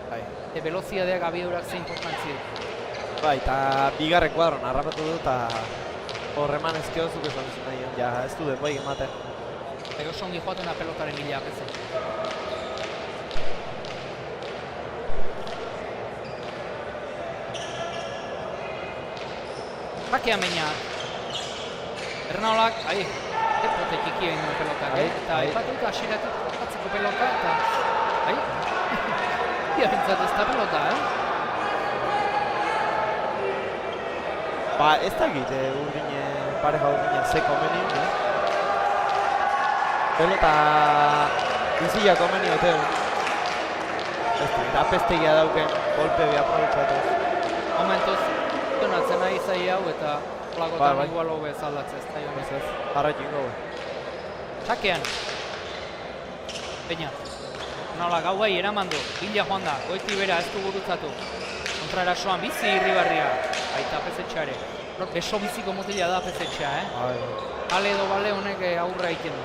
Bai. Velozidadeak abiadurak zein importantzia du. Bai, eta bigarren kuadron harrapatu du, eta horreman ezkio zuk esan duzu nahi, ja ez du denboi ematen. Bai, oso ongi joaten da pelotaren hila peze. Sakean baina, Bernaolak, epote txiki egin duen pelotak, eta epatuta asiratik batzeko pelota, eta ia bintzat ez da pelota, Ba, ez da egite pareja urdine ze komeni, pelota bizia komeni ote. Ez da, eta apestegia dauken golpe bi aprobetxatuz. Momentuz, donatzen nahi zai hau eta plagotan igual hobe zaldatzen ez da Joanes. Jarraitu ingo. Sakean. Peña. Nola gau gai eraman du, bila joan da, Goitibera ez du gurutzatu. Kontraerasoan bizi Irribarria, baita pezetxeare. Beso biziko motila da pezetxea, Bale edo bale honek aurra egiten du.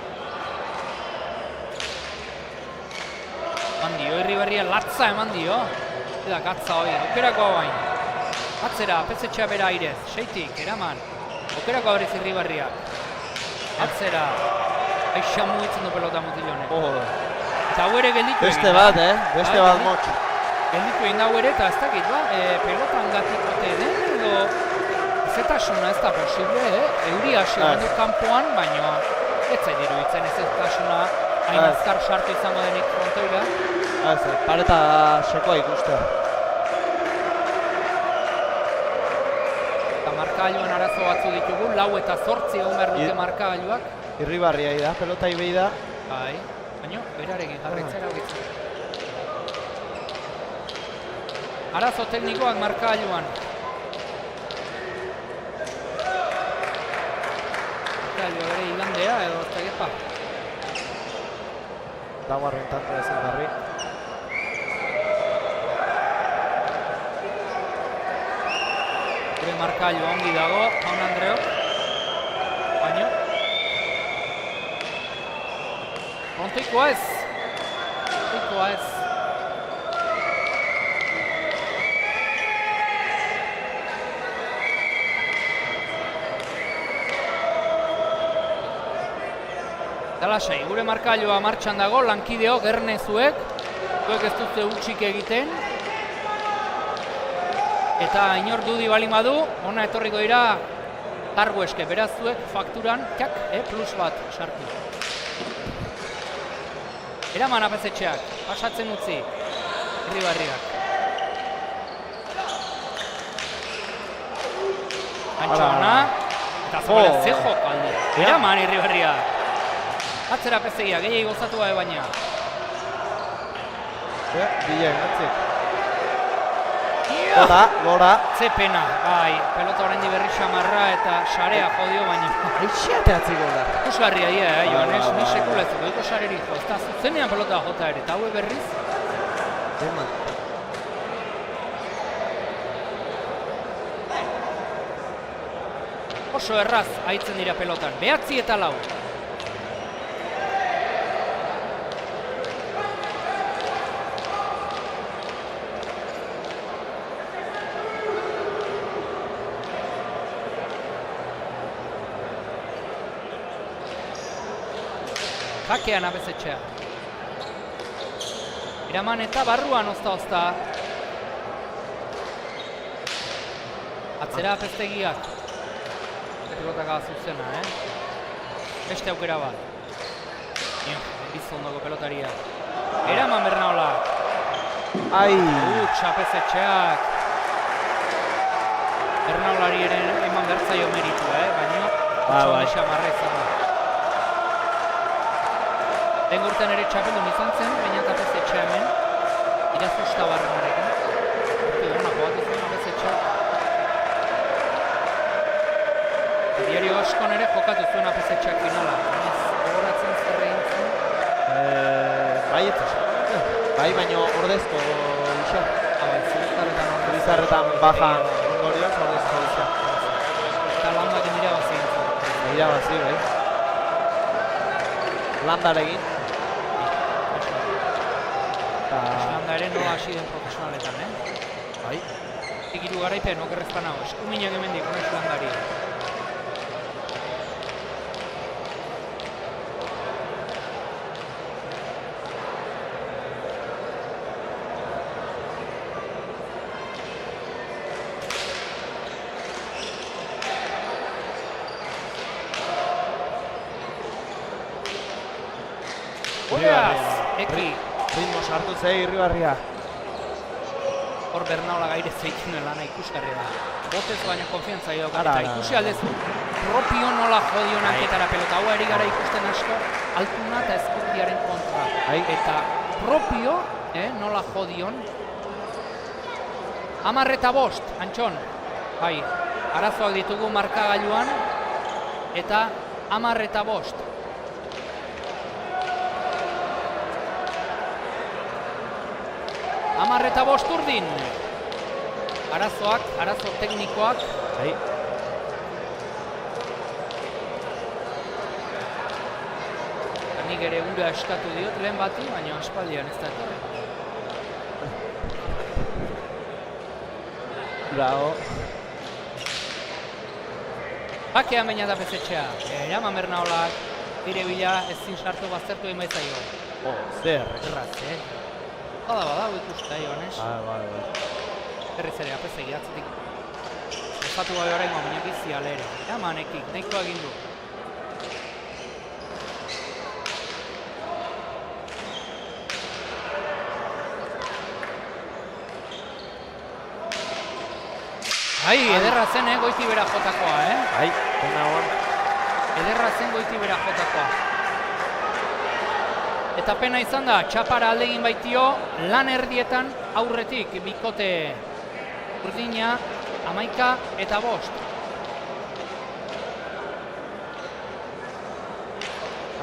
Eman dio, Irribarria latza eman dio. Eta gatza hori, aukerako hau bain. Atzera, pezetxea bera airez, seitik, eraman. Aukerako horrez Irribarriak. Atzera, aixamu itzen du pelota mutilonek. Eta hau ere gelditu egin. Beste bat, beste bat motx. Gelditu egin da hau ere, eta ez dakit, pelotan gatikote den, edo zetasuna ez da posible, Euri hasi du kanpoan, baina ez zait iruditzen ez zetasuna hain azkar sartu izango denik frontoira. Pareta sekoa ikuste. Markagailuan arazo batzu ditugu, 4 eta 8 egon behar dute markagailuak. Irribarria da, pelota ibei da. Bai, baina berarekin jarraitzera hogitzen. Arazo teknikoak markagailuan. Markagailua bere igandea edo ez da Dagoarren tanto ezin garri. Markailua ongi dago, Jaun Andreok. Baina frontoikoa ez. Frontoikoa ez. Dalasai, gure markailua martxan dago, lankideok, ernezuek. Zuek ez dute utxik egiten. Eta inor dudi balin badu, ona etorriko dira kargu eske, beraz zuek fakturan, plus bat sartu. Eraman apezetxeak, pasatzen utzi, Irribarriak. Antxa ona, eta zabalea ze jokaldi. Eraman Irribarriak. Atzera apezegia, gehiagi gozatu gabe baina. Bila egatzik. Gora. Ze pena, bai, pelota orain berri xamarra eta sarea jodio baina. Aixiateatzi gola. Ikusgarria ia, Joanes, ni sekula ez dugu sarerik jo. Ez da zuzenean pelota jota ere, eta haue berriz. Eman. Oso erraz haitzen dira pelotan, 9 eta 4. Jakean abezetxea. Eraman eta barruan ozta-ozta. Atzera apestegiak. Pelotaka zuzena, Beste aukera bat. Bizondoko pelotaria. Eraman Bernaola. Apezetxeak. Bernaolari ere eman bertzaio meritu, baina txoa xamarra izan da. Lehen urtean ere txapeldun izan zen, baina apezetxea hemen. Irazusta barrenarekin. askon ere jokatu zuen apesetxeak finala. Ez gogoratzen zer egin zuen. Bai, bai, baina ordezko isa. Zubizarretan bajan ondorioz ordezko isa. Eta landaken irabazi egin zuen. Irabazi, bai. Landarekin. Landa ere nola hasi den profesionaletan, Bai. Hiru garaipen, okerrezpan hau, eskuminak hemendik, Ones Landari. Oiaz, eki. Ritmo sartu zei Irribarria. Hor Bernaola gaire zeitzen lana ikusgarri da. Botez baina konfiantza dauka eta ikusi aldezu. Propio nola jodion anketara pelota. Hau eri gara ikusten asko, altuna eta ezkurdiaren kontra. Eta propio, nola jodion. 10-5, Antxon. Bai, arazoak ditugu markagailuan. Eta 10-5. Amarreta bost urdin. Arazoak, arazo teknikoak. Bai. Nik ere ura eskatu diot lehen bati, baina aspaldian ez da. Bravo. Hakean baina da pezetxea. Eraman Bernaolak, dire bila ezin sartu baztertu egin baitzaio. Zer. Erraz, Bada, ikusta, Ones. Bai. Berriz ere, apezegi, atzetik. Estatu bai horrengo, baina bizi alere. Eramanekik, nahiko egin du. Ai, ederra zen, goiti bera jotakoa, Bai, pena hon. Ederra zen goiti bera jotakoa. Eta pena izan da, txapara alde egin baitio, lan erdietan aurretik bikote urdina, 11-5.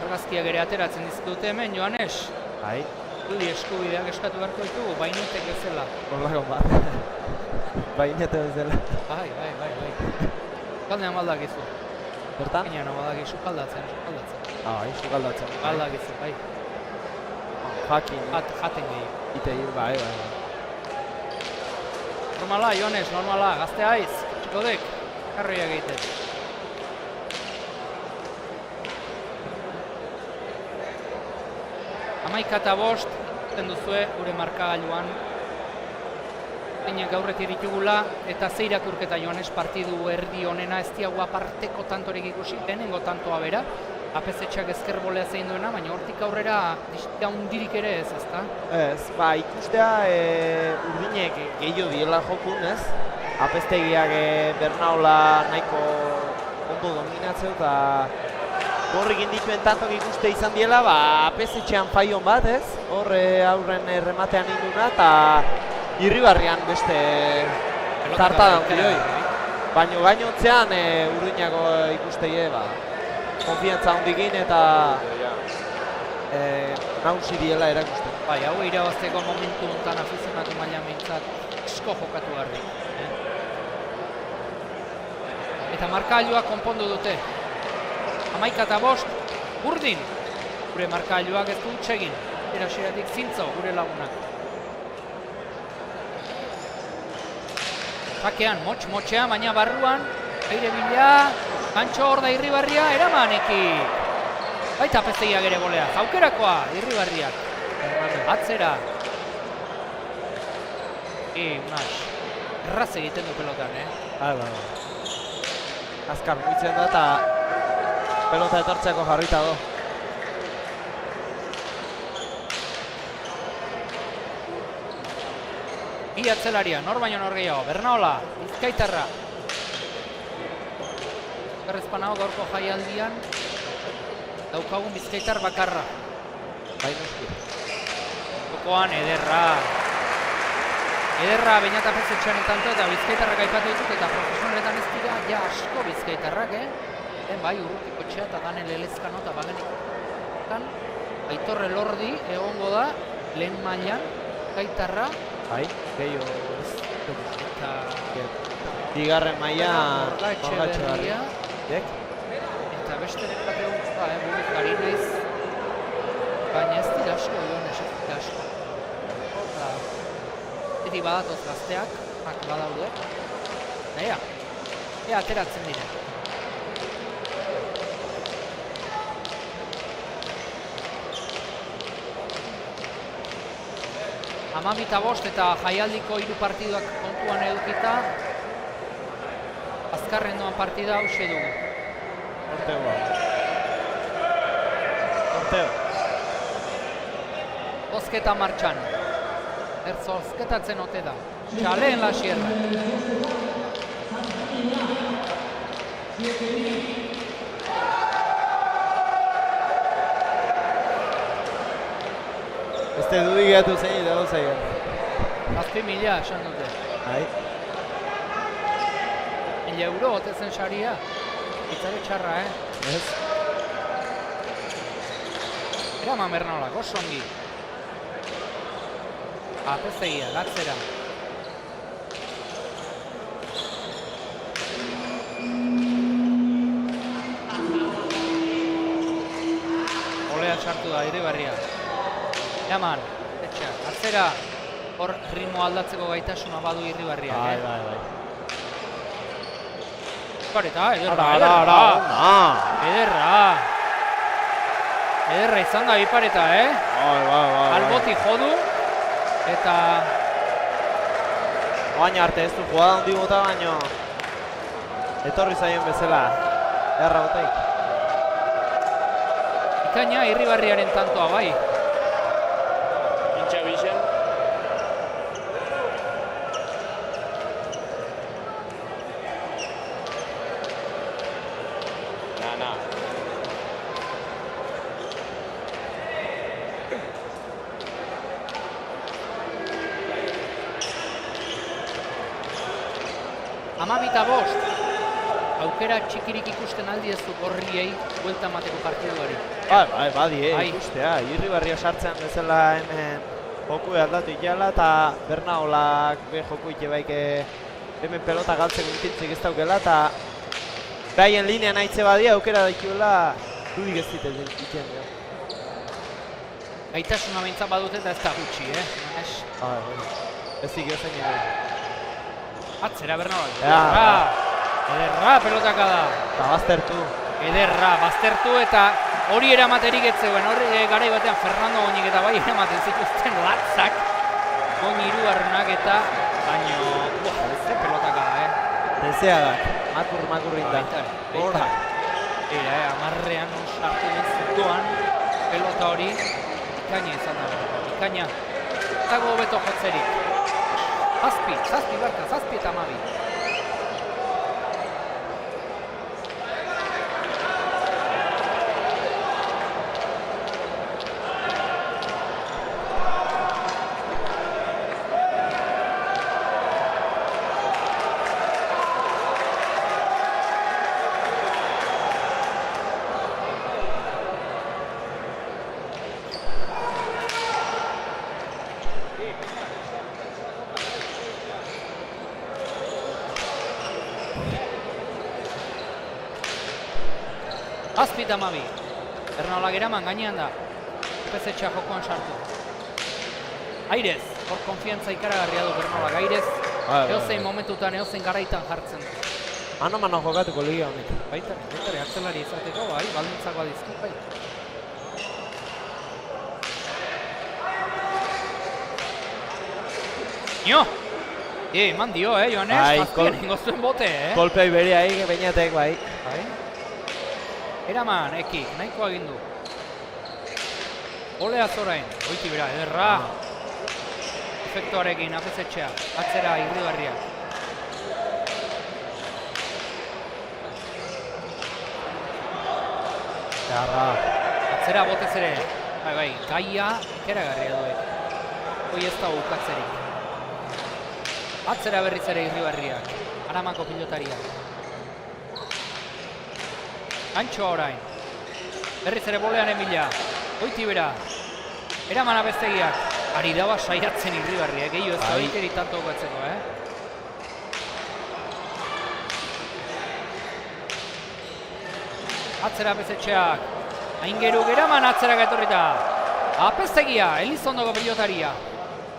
Argazkiak ere ateratzen dizkute hemen, Joanes. Bai. Guri eskubideak eskatu beharko ditugu, bainetek bezala. Horlako bat. Bainete bezala. Bai. Kaldean baldakizu. Bertan? Ginean baldakizu, kaldatzen. Bai, sukaldatzen. Baldakizu, bai. Jakin. Jaten gehi. Itei, bai. Normala, Joanes, normala, gazte haiz, txikodek, karroiak egiten. Amaika-5, zen duzue, gure markagailuan. Zeinak gaurretik ditugula, eta ze irakurketa Joanes partidu erdi honena, ez diagu aparteko tantorik ikusi, lehenengo tantoa bera. Apezetxeak ezker bolea zein duena, baina hortik aurrera distia hundirik ere ez, ezta? Ez, ikustea urdinek gehiago diela jokun, ez? Apeztegiak Bernaola nahiko ondo dominatzeu eta horrekin dituen tantok ikuste izan diela, apezetxean faion bat, ez? Hor aurren rematean induna eta Irribarrian beste tarta daukioi. Baina gainotzean urdinako ikusteie, konfiantza hondikin eta nausi diela erakusten. Bai, hau irabazteko momentu honetan afizionatu mailan behintzat asko jokatu garri. Eta markagailua konpondu dute. 11-5, urdin. Gure markagailuak ez du hutsegin. Erasiratik zintzo gure lagunak. Jakean, motxean, baina barruan, aire bila, Antxo hor da Irribarria, eramanekik. Baita apeztegiak ere bolea, aukerakoa, Irribarriak. Atzera. Unas, erraz egiten du pelotan, Azkar muitzen da eta pelota etortzeko jarrita do. Bi atzelaria, nor baino nor gehiago, Bernaola, Bizkaitarra. Berrezpanago gaurko jaialdian, daukagun Bizkaitar bakarra. Bainoski. Jokoan ederra. Ederra bainata pezetxean tanto eta Bizkaitarrak aipatu ditut eta profesionaletan ez dira ja asko Bizkaitarrak, Bai, Urrutiko etxea eta Danel Elezkano eta Bagenik. Aitor Elordi egongo da, lehen mailan, gaitarra. Bai, gehiago ez. Eta... Bigarren mailan Borga Etxeberria. Dek? Eta besteren bat egun, buruz gari naiz. Baina ez dira asko, joan ez dira asko. Eti badatoz gazteak, badaude. Ea ateratzen dira. Amamita bost eta jaialdiko 3 partiduak kontuan edukita. Azkarren doan partida hause dugu. Orteo. Bozketa martxan. Zozketatzen ote da. Txaleen Lasierra. Ez te dudik gatu zein dago zaien. 7.000 esan dute. 1.000 euro otezen saria. Itzare txarra, Ez? Eraman Bernolak, oso ongi. Apezegia, gatzera. Olea sartu da, Irribarria. Eraman, etxea, atzera. Hor ritmo aldatzeko gaitasuna badu Irribarriak, Bai. Pareta, Ederra. Ederra izan da bipareta, Bai. Alboti jodu. Eta... Baina arte ez du jugada handi bota baino. Etorri zaien bezala. Erra botaik. Ikaina Irribarriaren tantoa bai. Intxa bixen. Na. Amabita bost. Aukera txikirik ikusten aldi ez du gorriei buelta emateko partiduari. Badi, ikustea. Irribarria sartzean bezala hemen joku aldatu ikala eta Bernaolak be joku ite baik hemen pelota galtzeko intintzik ez daukela eta behaien linean aitze badia aukera daikiola dudik ez ditu iten. Gaitasuna behintzat badute eta ez da gutxi, Ez dikio zen nire. Atzera Bernabal. Ja. Ederra pelotaka da. Eta baztertu. Ederra, baztertu eta hori eramaterik ez zegoen. Hori garai batean Fernando Goñik eta bai eramaten zituzten latzak. Goñ hirugarrenak eta baino, ez pelotaka da, Deseagak, makur-makurrinda. Hora. Amarrean sartu den zutuan pelota hori. Ikaina izan da. Ikaina. Zago hobeto jotzerik. Zazpi barka, 7 eta 12. Azpita mabi. Bernaolak eraman gainean da. Pezetxea jokoan sartu. Airez, hor konfiantza ikaragarria du Bernaolak. Airez, eozein momentutan, eozein garaitan jartzen. Mano jokatuko liga honek. Baitare, akzelari izateko, bai, baldintzak badizki, bai. Nio! Eman dio, Joanes, azpien ingoztuen bote, Kolpei beria beinatek, bai. Eraman, ekik, nahiko egin du. Ole azorain, oiti bera, ederra. Efektuarekin, apezetxea, atzera Irribarria. Atzera botez ere, bai, gaia ikeragarria duek. Hoi ez da ukatzerik. Atzera berriz ere Irribarriak, Aramako pilotariak. Antxoa orain. Berriz ere bolearen bila. Goiti bera. Eraman Apeztegiak. Ari daba saiatzen Irribarri, gehiago ez da oikeri tanto okatzeko, Atzera Apezetxeak. Aingeru Geraman atzera etorrita. Apeztegia, Elizondoko pilotaria.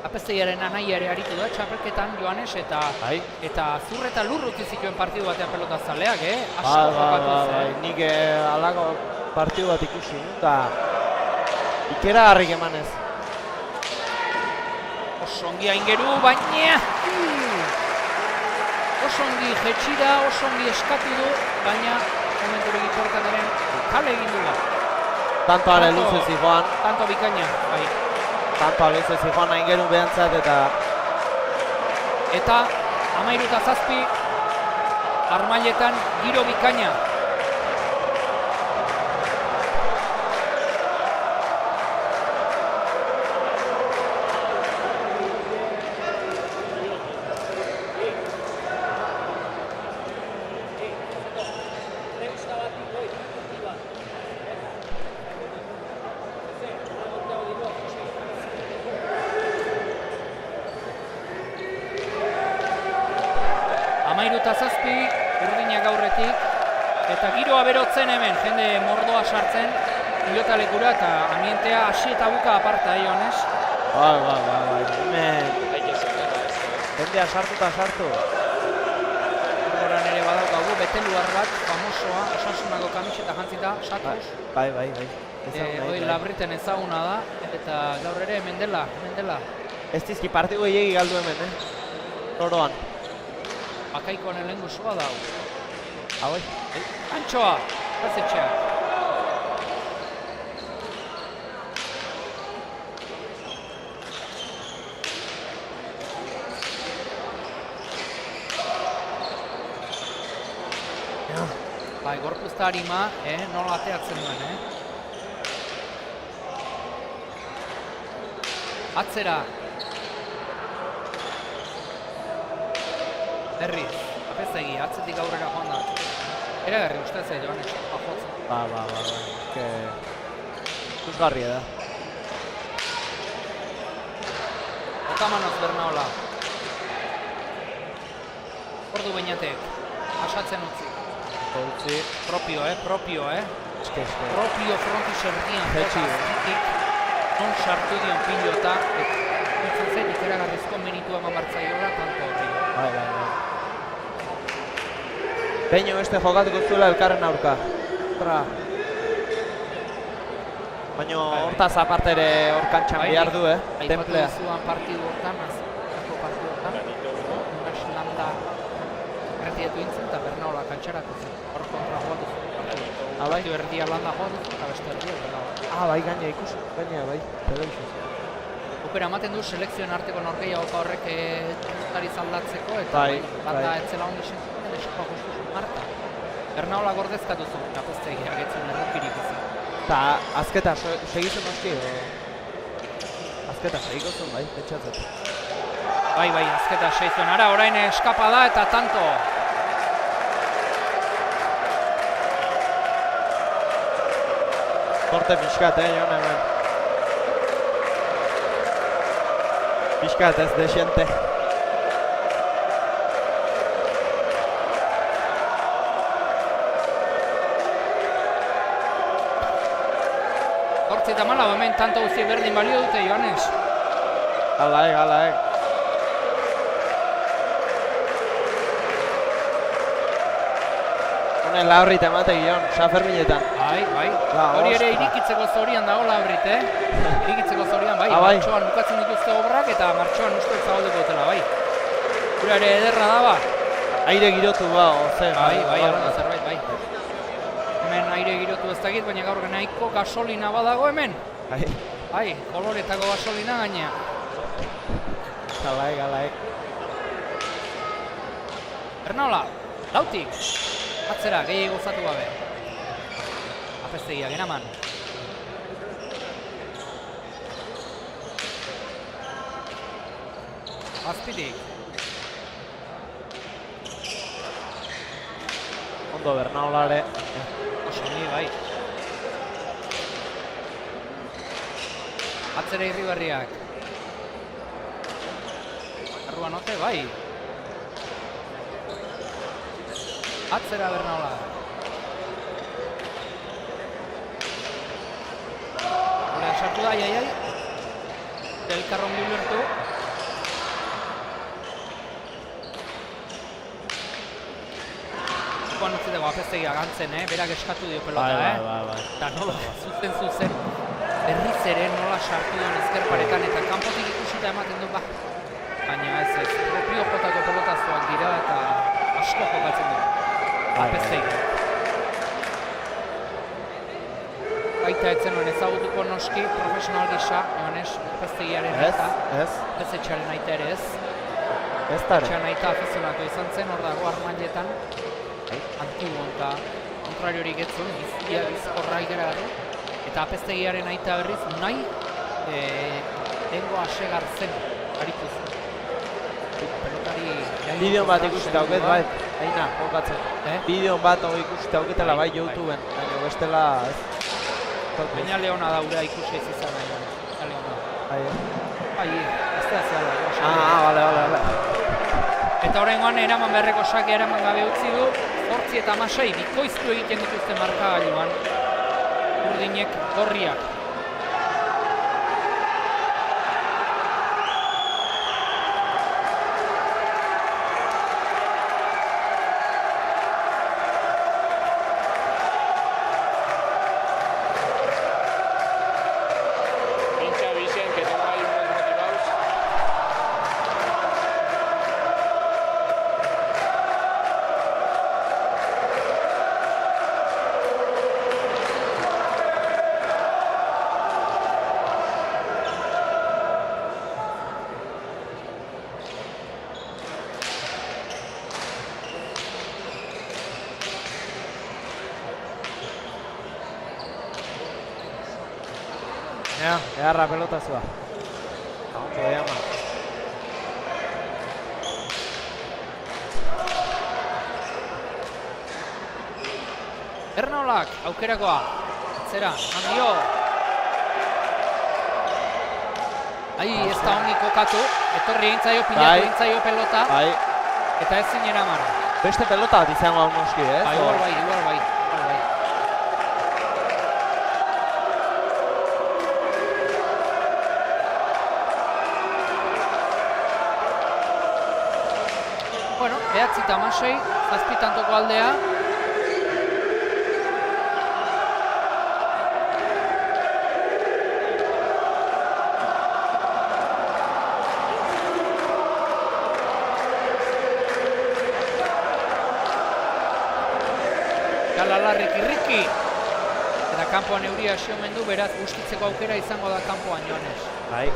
Apeztegiaren anaia ere aritu da txapelketan Joanes eta zurreta lur utzi zituen partidu batean pelotazaleak, Asko jokatu Nik alako partidu bat ikusi, eta ikera harrik emanez. Osongi Aingeru, baina osongi jetxira, osongi eskatu du, baina momenturik iportaren kale egin du da. Tantoare luze zijoan. Tanto bikaina, bai. Tantoa luze zijoan Aingeru behantzat eta... Eta 13:07 Armailetan giro bikaina. Urdinak aurretik, eta giroa berotzen hemen, jende mordoa sartzen, pilotalekura eta ambientea hasi eta buka aparta, Joanes? Bai, hemen... Jendea sartu eta sartu. Horrean ere badaukagu, beteluar bat, famosoa, Osasunako kamiseta jantzita, Satos. Bai. Hoi Labriten ezaguna da, eta gaur ere hemen dela. Ez dizki partidu gehiagi galdu hemen, Oroan. Bakaikoan lehen guzua da. Bai. Antxoa, Apezetxeak. Bai, gorpuzta harima, nola ateatzen duen, Atzera. Berriz, Apeztegi, atzetik aurrera joan da. Eragarri ustez, Joanes, bajotzen. Ba. Ikusgarria da. Okamanoz Bernaola. Ordu Beñatek, asatzen utzi. Propio, Eske. Propio frontis erdian. Jetxi, Non sartu dion pilota. Itzen zen, ikeragarrizko meritu eman bartzaiola, tanto hori. Bai. Peño beste jokatuko zuela elkarren aurka. Baina hortaz aparte ere hor kantxan behar du, templea. Aipatu duzuan partidu hortan, azko partidu hortan. Unas landa erretietu intzen eta Bernaola kantxarako zen. Hor kontra joan duzu. Partidu erdia landa joan duzu eta beste erdia Bernaola. Bai, gaina ikusi, bai, telebizioz. Ukera ematen du selekzioen arteko norgehiagoka horrek notariz aldatzeko eta landa etzela ondi sentzen eskoa guztu Marta. Bernaola gordezkatu zuen, Apeztegia getzen errokirik izan. Eta azketa segitzen noski Azketa segiko zuen, bai, pentsatzen. Bai, azketa segizuen. Ara, orain eskapa da eta tanto. Korte pixkat, Jon, hemen. Pixkat ez desiente. Eta malau, hemen tanto guzti berdin balio dute, Joanes. Alaek. Honen Laurrit ematek, Jon, Sanferminetan. Bai. Hori ere irikitzeko zorian dago Laurrit, Irikitzeko zorian, bai. Martxoan bukatzen dituzte obrak eta martxoan uste zabalduko dutela, bai. Gura ere ederra da, ba. Aire girotu ba, ozen. Bai, zerbait, bai. Hemen aire girotu ez dakit, baina gaur nahiko gasolina badago hemen. Bai, koloretako gasolina gaina. Alaek. Bernaola, lautik. Atzera, gehi gozatu gabe. Apeztegia, Genaman. Azpitik. Ondo Bernaolare. Osoni, bai. Atzera Irribarriak. Arruan ote, bai. Atzera Bernaola. Hora sartu da, aiai. Elkarron bilertu. Joan utzi dago apestegia gantzen, berak eskatu dio pelota, Eta nola, zuzen, berriz ere nola sartu duen ezkerparetan eta kanpotik ikusita ematen du, baina ez, propio jotako pelotazoak dira eta asko jokatzen du. Apestegia. Baita etzen nuen ezagutuko noski, profesional gisa, Joanes, apestegiaren aita. Ez. Ez etxaren aita ere ez. Ez dara. Etxaren aita afizionatu izan zen, hor dago Armailetan. Antiguo eta kontrariorik etzun, bizkorra ikeragarri. Eta apestegiaren aita berriz, nahi dengo asegar zen, aritu zen. Pelotari... Bideon bat ikusi dauket, bai, Aina, jokatzen. Bideon bat ikusi dauketela bai YouTubeen, baina bestela ez. Baina leona da ura ikusi ez izan nahi. Bai, ez da zehala. Bale. Eta horrengoan eraman beharreko sake eraman gabe utzi du, 8 eta 16 bikoiztu egiten dituzte markagailuan. Urdinek gorriak. Pincha Vicen, que tengo ahí unos motivados. Eharra pelotazua. Ondo eama. Bernaolak, aukerakoa. Atzera, handio. Ez da ongi kokatu. Etorri egintzaio, pilatu egintzaio pelota. Bai. Eta ez zinen amara. Beste pelota bat izango hau noski, ez? Igual bai. Bueno, 9 eta 16, 7 tantoko aldea. Galalarrik irriki. Eta kanpoan euria hasi omen du, beraz bustitzeko aukera izango da kanpoan, Joanes. Bai.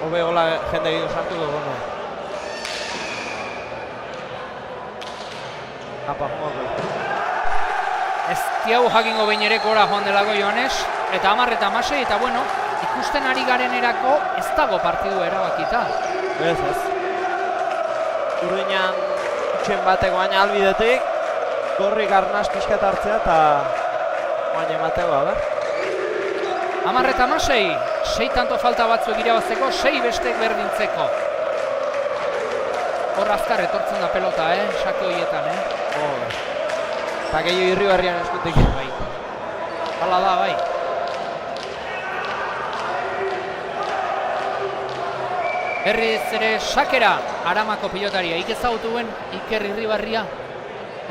Hobe hola jende egin sartu dugu, no? Apa, joan. Ez diau jakingo behin ere gora joan delago Joanes, eta 10 eta 16, eta bueno, ikusten ari garenerako ez dago partidu erabakita. Ez. Urdinan utxen bateko baina albidetik, gorrik arnaz pixkat hartzea eta baina emateko, ber? 10 eta 16, 6 tanto falta batzuek irabazteko, 6 bestek berdintzeko. Hor azkar etortzen da pelota, sake horietan, Eta gehiago Irribarrian eskutik. Bai. Hala da, bai. Berriz ere sakera Aramako pilotaria. Ezagutu duen Iker Irribarria.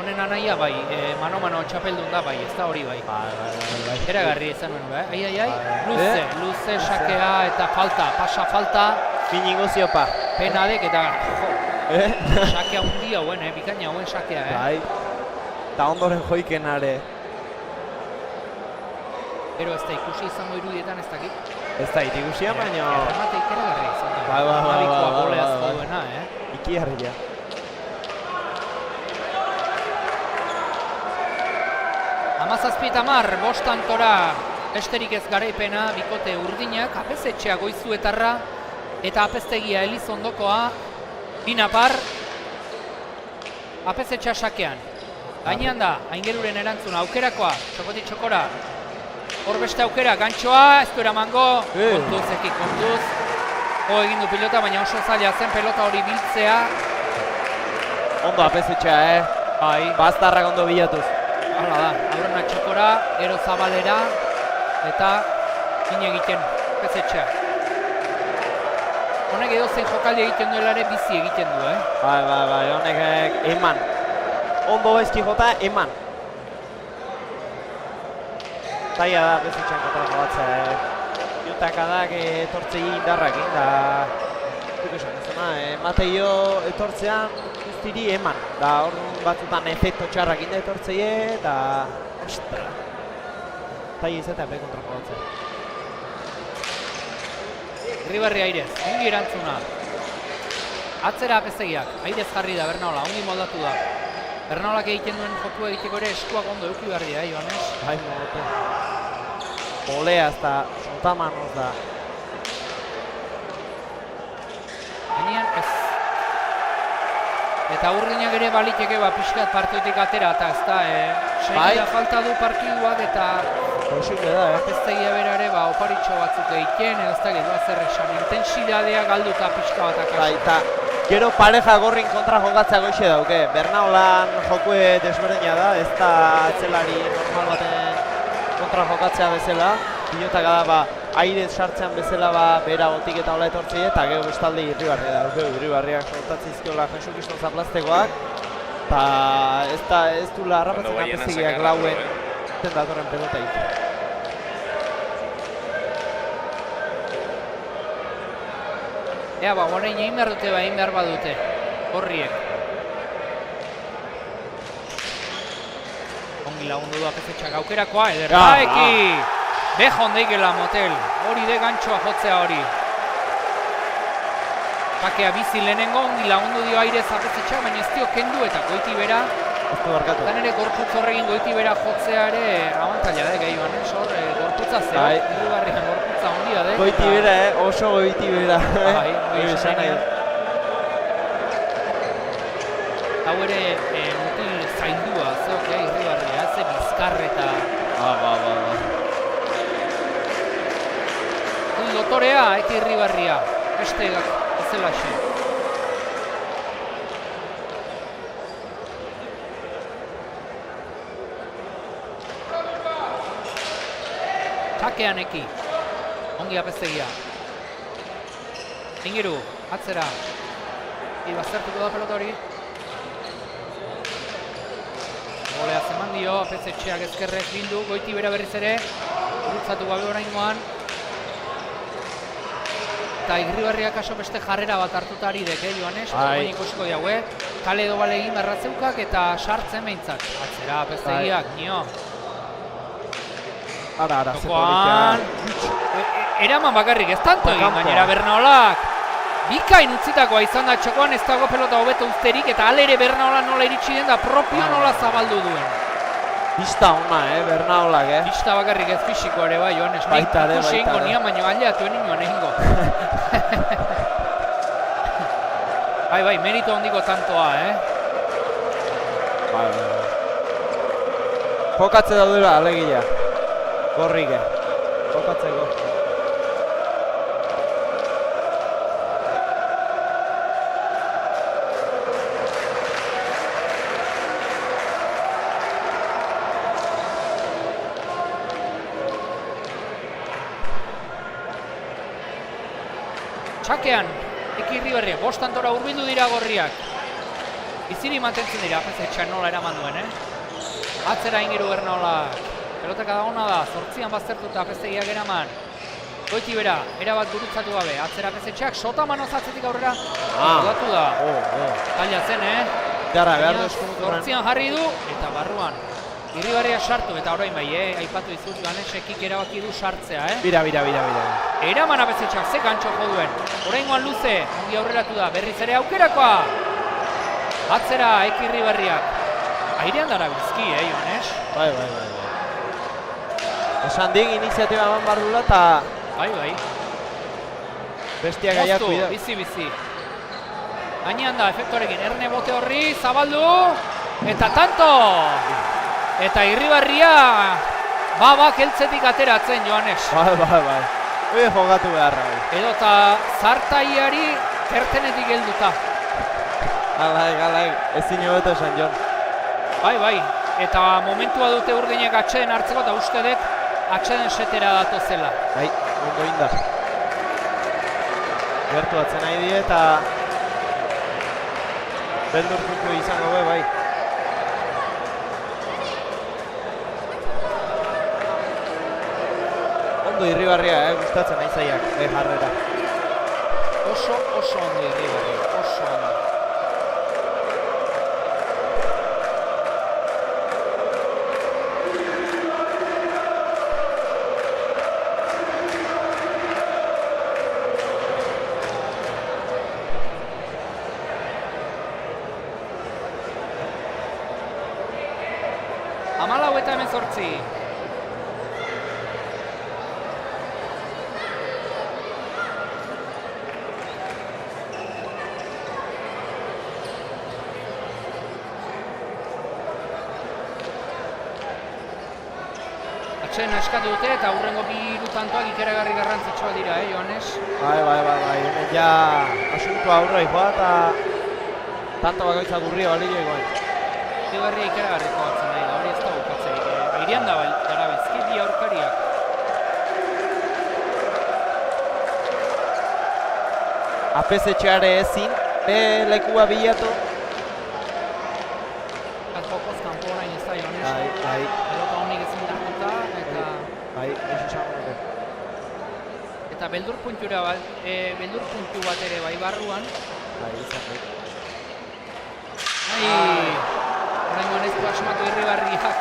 Honen anaia, bai, mano txapeldun da, bai, ez da hori, bai. Bai. Eragarri izan nuen, bai. Ai. Luze sakea eta pasa falta. Finingo ziopa. Penadek eta sakea hundi hauen, bikaina hauen sakea, Bai. Eta ondoren joikenare. Gero ez da ikusi izango irudietan ez dakit. Ez da ikusia, baina... Erremate ikeragarri izan da. Bai. Amabikoa goleazko duena, Ikiarria. Amazazpi eta 10, 5 tantora besterik ez garaipena, bikote urdinak, apezetxea Goizuetarra eta apeztegia Elizondokoa, binapar, apezetxea sakean. Gainean da, Aingeruren erantzuna, aukerakoa, txokotik txokora. Hor beste aukera, gantxoa, ez du eramango, kontuz, kontuz. Egin du pilota, baina oso zaila zen pelota hori biltzea. Ondo apezetxea, Bai. Baztarrak ondo bilatuz. Hala da, aurrena txokora, ero zabalera, eta zin egiten, apezetxea. Honek edo zein jokaldi egiten duela ere bizi egiten du, Bai, honek eman. Ondo ezki jota, eman. Taia da, bezetxean kontra jogatzea. Jotakadak etortzei indarrak, da... Duk esan ezuna, Mateio etortzean guztiri eman. Da, orduan batzutan efekto txarrak inda etortzei, eta... Ostra. Taia izatea be kontra jogatzea. Irribarri Airez, ongi erantzuna. Atzera apezegiak, Airez jarri da Bernaola, ongi moldatu da. Bernaolak egiten duen joku egiteko ere eskuak ondo euki behar dira, Joanes? Bai, mogote. Oleaz da, sotamanoz da. Gainean ez. Eta urdinak ere baliteke pixkat partidutik atera, eta ez da, segida falta du partiduak eta... Posible da, Apezegia bera ere, oparitxo batzuk egiten, edo ez da gero zer esan. Intensidadea galduta pixka bat akaso. Bai, eta gero pareja gorrin kontra jokatzea goixe dauke. Bernaolan jokue desberdina da, ez da atzelari normal baten kontra jokatzea bezala. Pilotaka da, Airez sartzean bezala bera gotik eta hola etortzei, eta gero bestalde Irribarri dauke. Irribarriak sortatzizkiola Jesukiston zaplaztekoak. Eta ez du larrapatzen apezegiak lauen datorren pelotaik. Ea, orain egin behar dute, egin behar badute. Horriek. Ongi lagundu du apezetxak aukerakoa, ederraeki! Bejon deikela motel. Hori de gantxoa jotzea hori. Pakea bizi lehenengo, ongi lagundu dio Airez apezetxak, baina ez dio kendu eta goiti bera. Eta nire gorputz horregin goiti bera jotzea ere abantaila da, gehi banen, gorputza zeo, Irribarrian gorputza ondia da. Goiti bera, oso goiti bera. Bai, hau ere mutil zaindua, zeok, Irribarria, ze bizkarreta. Dotorea, eki Irribarria, beste ezelaxe. Txakean eki, ongi apezegia. Ingeru, atzera. Baztertuko da pelota hori. Golea zeman dio, apezetxeak ezkerrez bildu, goiti bera berriz ere. Gurutzatu gabe oraingoan. Eta Irribarriak aso beste jarrera bat hartuta ari dek, Joanes? Baina ikusiko diaue. Kale edo bale egin berratzeukak eta sartzen behintzat. Atzera, apezegiak, nio. Ara, Tokoan, eraman bakarrik ez tanto egin gainera Bernaolak. Bikain utzitakoa izan da txokoan, ez dago pelota hobeto uzterik eta alere Bernaola nola iritsi den da propio nola zabaldu duen. Pista ona, Bernaolak, Pista bakarrik ez fisiko ere bai, Joanes. Baita ere, ikusi egingo nian, baina aldeatu nioan egingo. Bai, merito handiko tantoa, Bai. Jokatze daudela, alegila. Gorrike, jokatzeko. Txakean, eki Irribarria, bostantora hurbildu dira gorriak. Biziri mantentzen dira, apezetxean nola eraman duen, Atzera Ingeru Bernaolak. Pelotaka da ona da, zortzian baztertuta apezegiak eraman. Goiti bera, erabat gurutzatu gabe, atzera apezetxeak, sotamanoz atzetik aurrera. Odatu da. Taila zen, Gara, behar du eskunuturan. Zortzian jarri du, eta barruan. Irribarria sartu, eta orain bai, aipatu dizut, Ganesekik erabaki du sartzea, Bira. Eraman apezetxak, ze gantxo jo duen. Oraingoan luze, ongi aurreratu da, berriz ere aukerakoa. Atzera, eki Irribarriak. Airean dara bizki, Joanes? Bai. Esan dik, iniziatiba eman behar dula eta... Bai. Bestia gaiak bizi. Gainean da, efektorekin, erne bote horri, zabaldu. eta tanto! Eta Irribarria babak heltzetik ateratzen, Joanes. Bai. Hoi jogatu beharra. Edota zartaiari kertenetik helduta. Galai, ezin hobeto esan, Jon. Bai, eta momentua dute urdinek atxeden hartzeko, eta uste dut atxeden setera datozela. Bai, ondo indar. Gertu atzen nahi die eta beldurtuko izango bai. Ondo Irribarria, gustatzen nahi zaiak, jarrera. Oso ondo Irribarria, oso ondo. Amalau eta 18. Atxeden eskatu dute eta aurrengo bi hiru tantoak ikeragarri garrantzitsua dira, Joanes? Bai, hemen ja asuntua aurra joa eta tanto bakoitza gurria balio egoen. Irribarria ikeragarriko batzen nahi da, hori ez da bukatzerik. Airian da garabizki bi aurkariak. APS-etxeare ezin, lekua bilatu. Jokoz kanpo orain ez da, Joanes? Bai. Pelota honik ezin dartuta eta... Bai, eixo esango nuke. Eta beldur puntu bat ere bai barruan. Bai, izan dut. Horrengo nezko asmatu Irribarriak.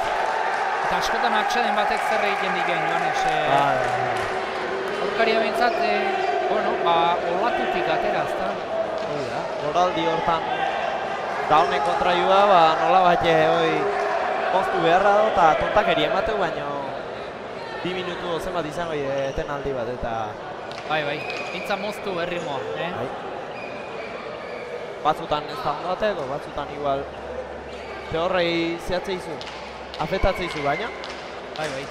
Eta askotan atxeden batek zer egiten diken, Joanes. Aurkaria behintzat, olatutik atera, ezta? Goraldi hortan daunen kontraioa, nola bat poztu beharra da eta tontakeri emateu, baino 2 minutu zenbat izango etenaldi bat eta... Bai, bintza moztu berrimoa, Bai. Batzutan ez da ondo ateko, batzutan igual peorrei zehatzei zu, afetatzei zu baina. Bai,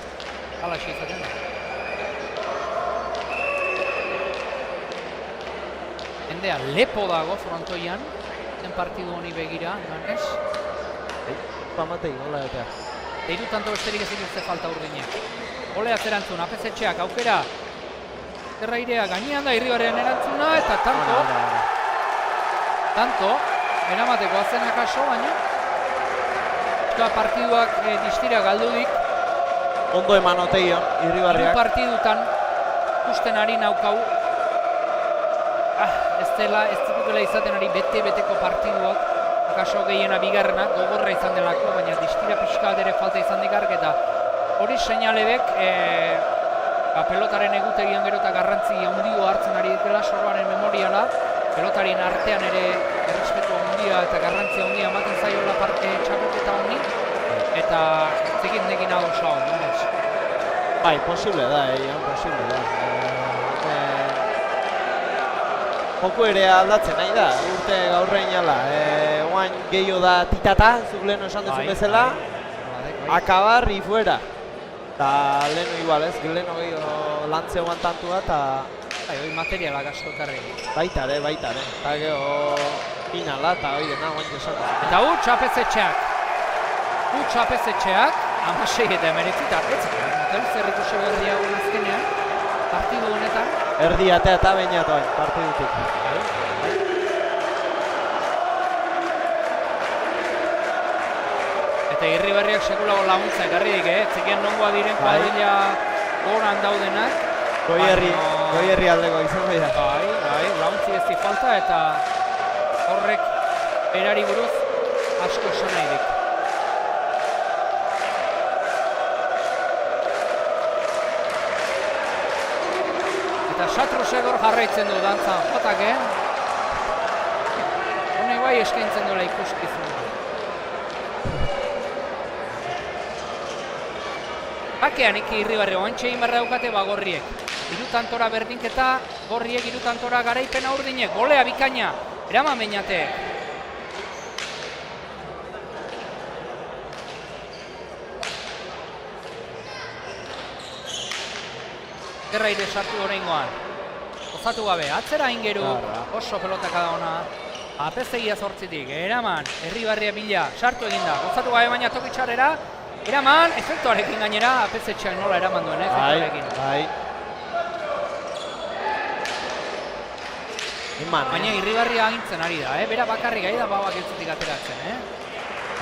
halaxe izaten da. Endea, lepo dago frontoian, zen partidu honi begira, Joanes? Pamatei, gola etea. Eiru tanto besterik ez dituzte falta urdinek. Golea zerantzun, APS-etxeak aukera. Zerrairea gainean da, Irribarriaren erantzuna, eta tanto, eramateko azen akaso, baina partiduak distira galdudik. Ondo eman oteion, Irribarriak. Hiru partidutan usten ari naukau. Ez ditukela izaten ari bete-beteko partiduak. Akaso gehiena bigarrenak, gogorra izan delako, baina distira pixka ere falta izan dikark, eta hori seinalebek pelotaren egutegian gero eta garrantzi handio hartzen ari dutela, sorroaren memoriala, pelotarien artean ere errespetu handia eta garrantzi handia ematen zaiola txapelketa honi, eta zekin nekin adosa hon, Bai, posible da, posible da. Joko ere aldatzen nahi da, urte gaurrein ala. Oain gehiago da titata, zuk leheno esan duzun bezala. Akabar y fuera. Eta leheno igual ez, leheno gehiago lantzeo bantantua eta... Hoi materialak asko karri. Baita ere. Eta geho finala eta hoi dena oain esan duzun. Eta APS-etxeak, 16 eta 19 ez zer ikusi berria hori azkenean, partidu honetan. Erdi atea eta bainatoan, partidutik. Eta Irribarriak sekulago laguntza ekarri dik, Zekien nongoa diren kuadrilla goran daudenak. Goierri aldeko izango dira. Bai, laguntzi ez falta eta horrek berari buruz asko esan nahi dik. Satrusek hor jarraitzen du dantzan jotak, Hone bai eskaintzen duela ikuskizun. Bakean iki Irribarri oantxe egin barra daukate gorriek. 3 tantora berdinketa, gorriek 3 tantora garaipena urdinek. Golea bikaina, eraman beinatek. Gerraire sartu oraingoan. Gozatu gabe, atzera Aingeru, oso pelotak da ona. Apezegia 8tik, eraman, Herribarria bila, sartu eginda. Gozatu gabe baina toki txarrera. Eraman, efektuarekin gainera, apezetxeak nola eraman duen, efektuarekin. Baina Irribarria agintzen ari da, bera bakarrik ari da babak entzutik ateratzen,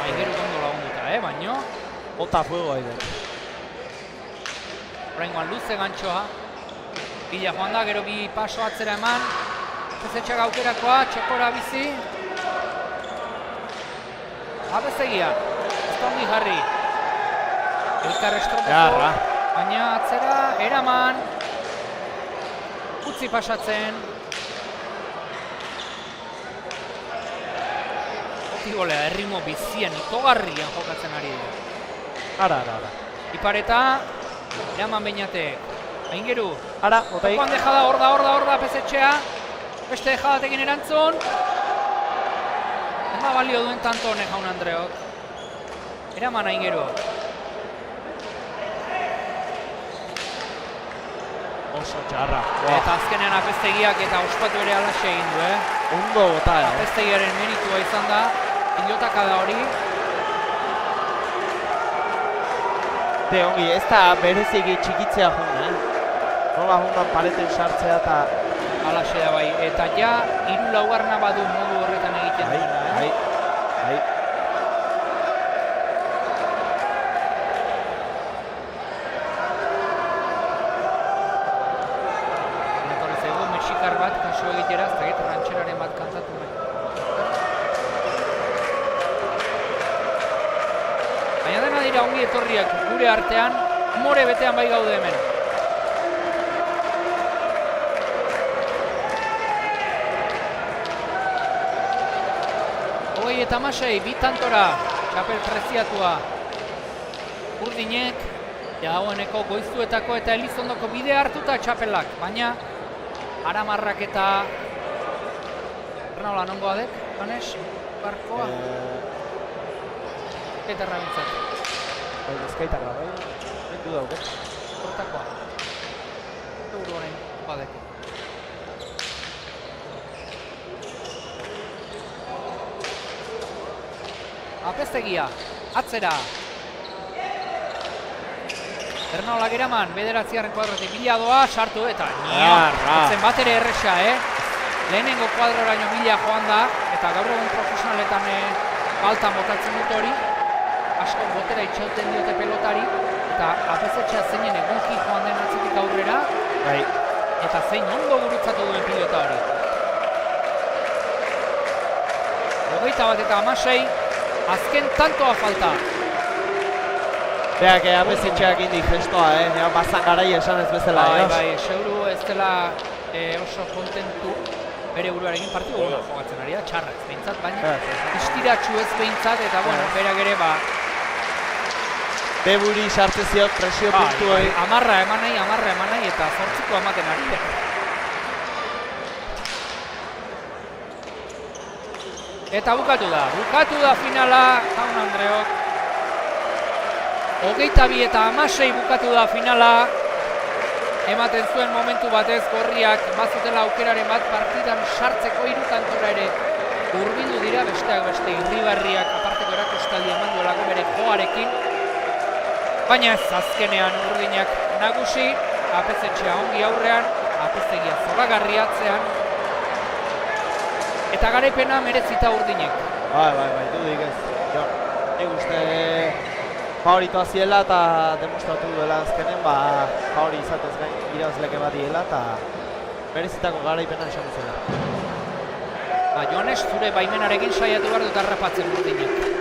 Aingeru kondo lagunduta, baino. Ota fuego aide. Oraingoan luze gantxoa. Bila joan da, gero bi paso atzera eman. Apezetxeak aukerakoa, txokora bizi. Apezegia, ez da ongi jarri. Elkar estropeko, baina atzera, eraman. Utzi pasatzen. Otigolea, erritmo bizian, itogarrian jokatzen ari dira. Ara. Ipareta, eraman beinatek. Aingeru. Ara, otaik. Jokoan dejada, hor da, pezetxea. Beste dejadatekin erantzun. Ema balio duen tanto honek jaun Andreok. Eraman Aingeru. Oso txarra. Eta azkenean Apeztegiak eta ospatu ere alaxe egin du, Ondo bota, Apeztegiaren meritua izan da. Pilotaka da hori. Ongi, ez da berezik txikitzea jun, Nola jundan paleten sartzea eta... Alaxe da bai, eta ja, 3-laugarna badu modu horretan egiten duena, Bai. Etorri zaigu, mexikar bat, kaso egitera, ez dakit, rantxeraren bat kantatu nahi. Baina dena dira ongi etorriak gure artean, more betean bai gaude hemen. Eta Masei, bi tantora, txapel preziatua. Urdinek, dagoeneko Goizuetako eta Elizondoko bide hartuta txapelak, baina Aramarrak eta Ernaola nongoa dek, Ganes, barkoa? Eta rabintzat. Ezkaitarra, bai? Entu dauket. Hortakoa. Euro honen badek. Apeztegia, atzera. Ernaolak eraman, bederatziaren kuadrotik bila doa, sartu eta etzen bat ere erresa, Lehenengo kuadroraino bila joan da, eta gaur egun profesionaletan baltan botatzen dut hori. Asko botera itxauten diote pelotari, eta apezetxea zeinen egunki joan den atzitik aurrera, eta zein ondo gurutzatu duen pilota hori. 21-16, azken tantoa falta. Beak apezetxeak indik gestoa, bazan garai esan ez bezala. Bai, seguru ez dela oso kontentu bere buruarekin partidu gona jogatzen ari da, txarra ez behintzat, baina istiratxu ez behintzat, eta berak ere Beburi sartzen ziot presio puntu hori. Amarra eman nahi, eta 8ko ematen ari da. Eta bukatu da finala, jaun Andreok. 22 eta 16 bukatu da finala. Ematen zuen momentu batez gorriak bazutela aukeraren bat partidan sartzeko 3 tantora ere hurbildu dira, besteak beste Irribarriak aparteko erakostaldi eman duelako bere joarekin. Baina ez azkenean urdinak nagusi, apezetxea ongi aurrean, apeztegia zoragarri atzean. Eta garaipena merezita urdinek. Bai, dudik ez. Nik uste favoritoa ziela eta demostratu duela azkenen, favori izatez gain irabazleke bat diela eta merezitako garaipena esan zela. Joanes, zure baimenarekin saiatu behar dut harrapatzen urdinek.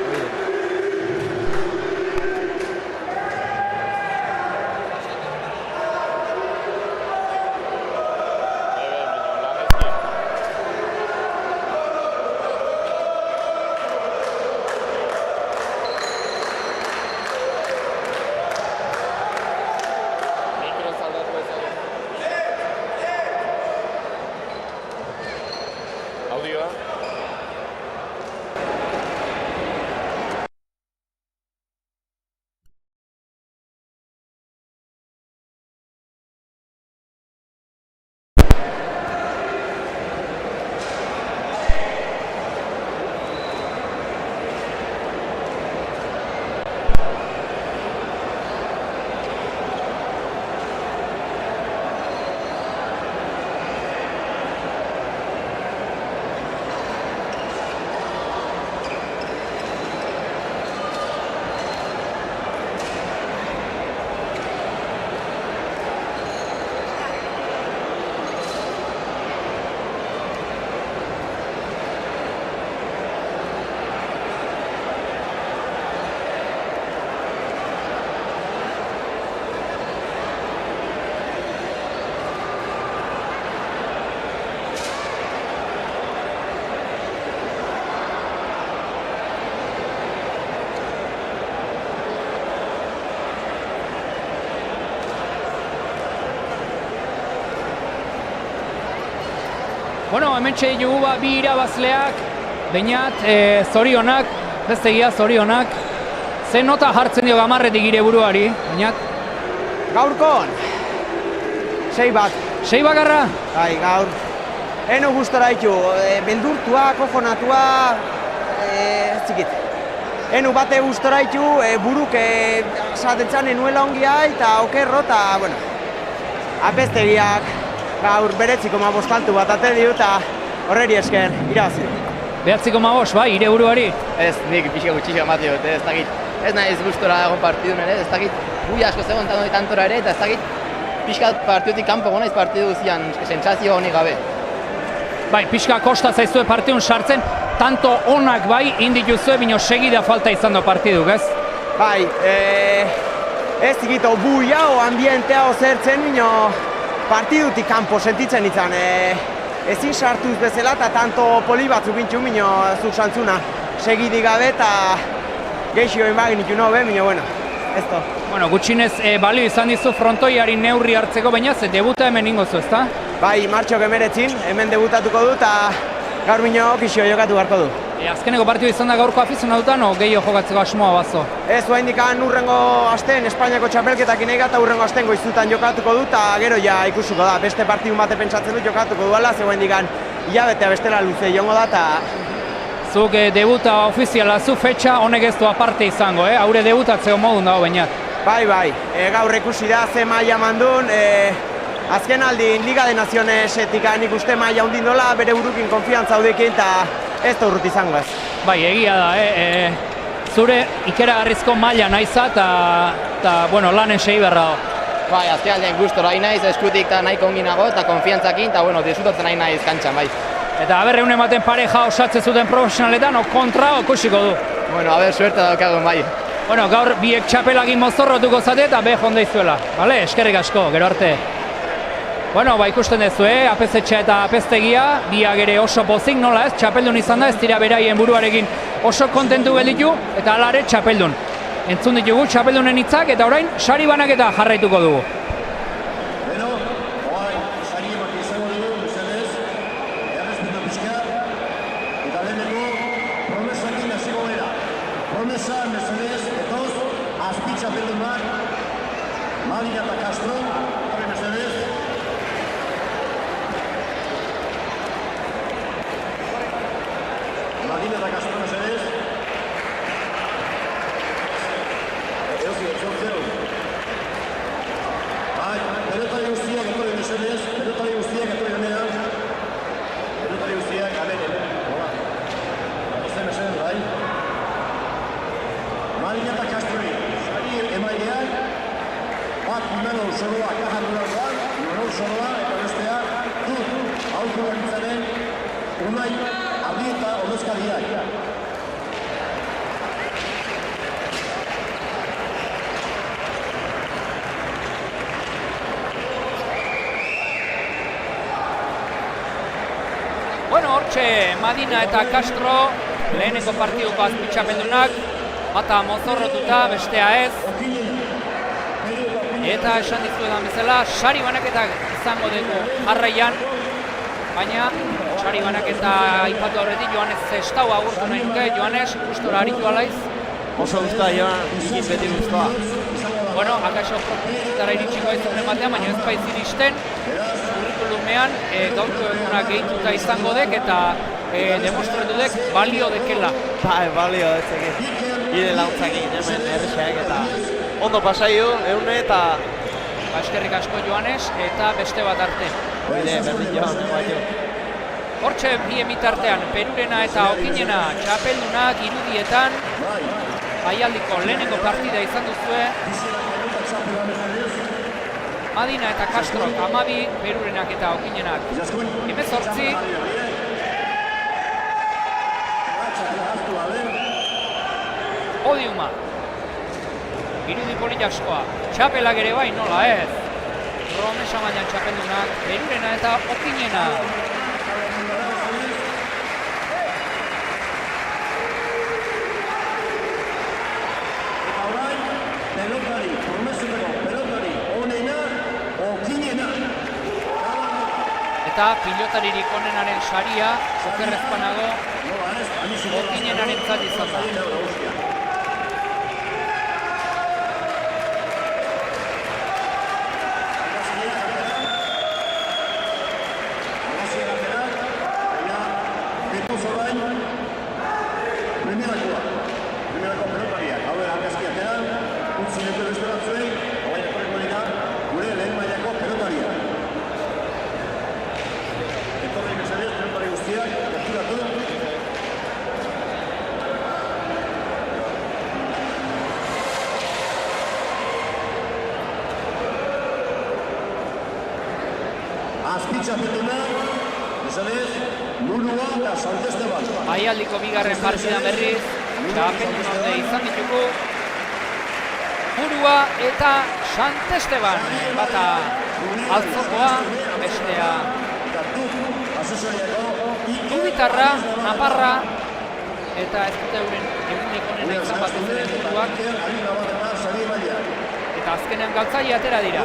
Bueno, hemen ditugu bi irabazleak, Beñat, zorionak, bestegia zorionak. Ze nota jartzen dio Gamarretik gire buruari, Beñat? Gaurkon, 6 bat. 6 bakarra? Bai, gaur. Eno gustora ditu, beldurtua, kojonatua, zikit. Enu bate gustora ditu, buruk satetzan enuela ongia eta okerro, eta, bueno, apestegiak gaur beretziko bostaltu bat ate dio, eta horreri esker, irabazi. 9,5, bai, ire buruari? Ez, nik pixka gutxixo emati dut, ez dakit. Ez nahiz gustora egon partidun ere, ez dakit. Gui asko zegoen tantora ere, eta ez dakit pixka partidutik kanpo gonaiz partidu guztian sentsazio honik gabe. Bai, pixka kosta zaizue partidun sartzen, tanto onak bai indituzue, bino segida falta izan do partiduk, ez? Bai, ez zikito buia o ambientea zertzen, bino partidutik kanpo sentitzen izan. Ezin sartuz bezala eta tanto poli batzuk bintxu, bino zuk santzuna. Segidik gabe eta geixioen bagin iku nobe, bino, bueno, ez to. Bueno, gutxinez balio izan dizu frontoiari neurri hartzeko, baina ze debuta hemen ingozu, ezta? Bai, martxok emeretzin, hemen debutatuko du eta gaur bino kixio jokatu beharko du. Azkeneko partidu izan da gaurko afizionatutan, o gehiago jokatzeko asmoa bazo? Ez, oraindikan urrengo astean Espainiako txapelketak inaiga eta urrengo astean goizutan jokatuko du eta gero ja ikusiko da. Beste partidu bate pentsatzen dut jokatuko duela, ze oraindikan hilabetea bestela luze jongo da eta... Zuk debuta ofiziala zu fetxa honek ez du aparte izango, haure debutatzeo modun dago Beñat. Bai, gaur ikusi da ze maila mandun, azken aldin Liga de Nazionesetik nik uste maila hundin dola, bere burukin konfiantza haudekin eta ez da urrut izango ez. Bai, egia da, zure ikeragarrizko maila naiza eta bueno, lanen segi berra da. Bai, azken aldien gustora nahi naiz, eskutik eta nahiko onginago eta konfiantzakin, eta bueno, disfrutatzen nahi naiz kantxan, bai. Eta haber egun ematen pareja osatzen zuten profesionaletan, o kontra, o kusiko du? Bueno, haber suerte daukagun, bai. Bueno, gaur biek txapelagin mozorrotuko zate eta be jonde izuela. Bale, eskerrik asko, gero arte. Bueno, ikusten duzu, apezetxe eta apestegia, biak ere oso pozik, nola ez, txapeldun izan da, ez dira beraien buruarekin oso kontentu gelditu, eta alare txapeldun. Entzun ditugu txapeldunen hitzak eta orain sari banaketa jarraituko dugu. Bueno, hortxe Madina eta Castro leheneko partiduko azpitxapeldunak, bata mozorrotuta, bestea ez. Eta esan dizuetan bezala, sari banaketak izango dugu jarraian, baina sari banaketa aipatu aurretik Joanes Zestau agurtu nahi nuke. Joanes, gustora aritu alaiz? Oso guztua, Joan, ikin beti guztua. Bueno, akaso profitara iritsiko ez zuen batean, baina ez baiz iristen. Curriculumean gaurko egunak gehituta izango dek eta demostratu dek balio dekela. Bai, balio dezekin. Gire lautzakin hemen errexeak eta ondo pasaio, eune eta... Eskerrik asko Joanes eta beste bat arte. Oide, berdin Joan, baino. Hortxe bi emitartean Perurena eta Okinena txapeldunak irudietan. Baialdiko lehenengo partida izan duzue. Madina eta Castro 12, Perurenak eta Okinenak 18. Podiuma. Irudi polit askoa. Txapelak ere bai, nola ez. Promesa mailan txapeldunak, Perurena eta Okinena. Eta pilotaririk onenaren saria, okerrezpanago, okinenaren zat izan da. Aialdiko bigarren partidan berriz, txapeldun onde izan ditugu Murua eta Santesteban, bata altzokoa, bestea Ubitarra, Naparra, eta ez dute euren egunik onena izan bat zen Muruak, eta azkenean galtzaile atera dira,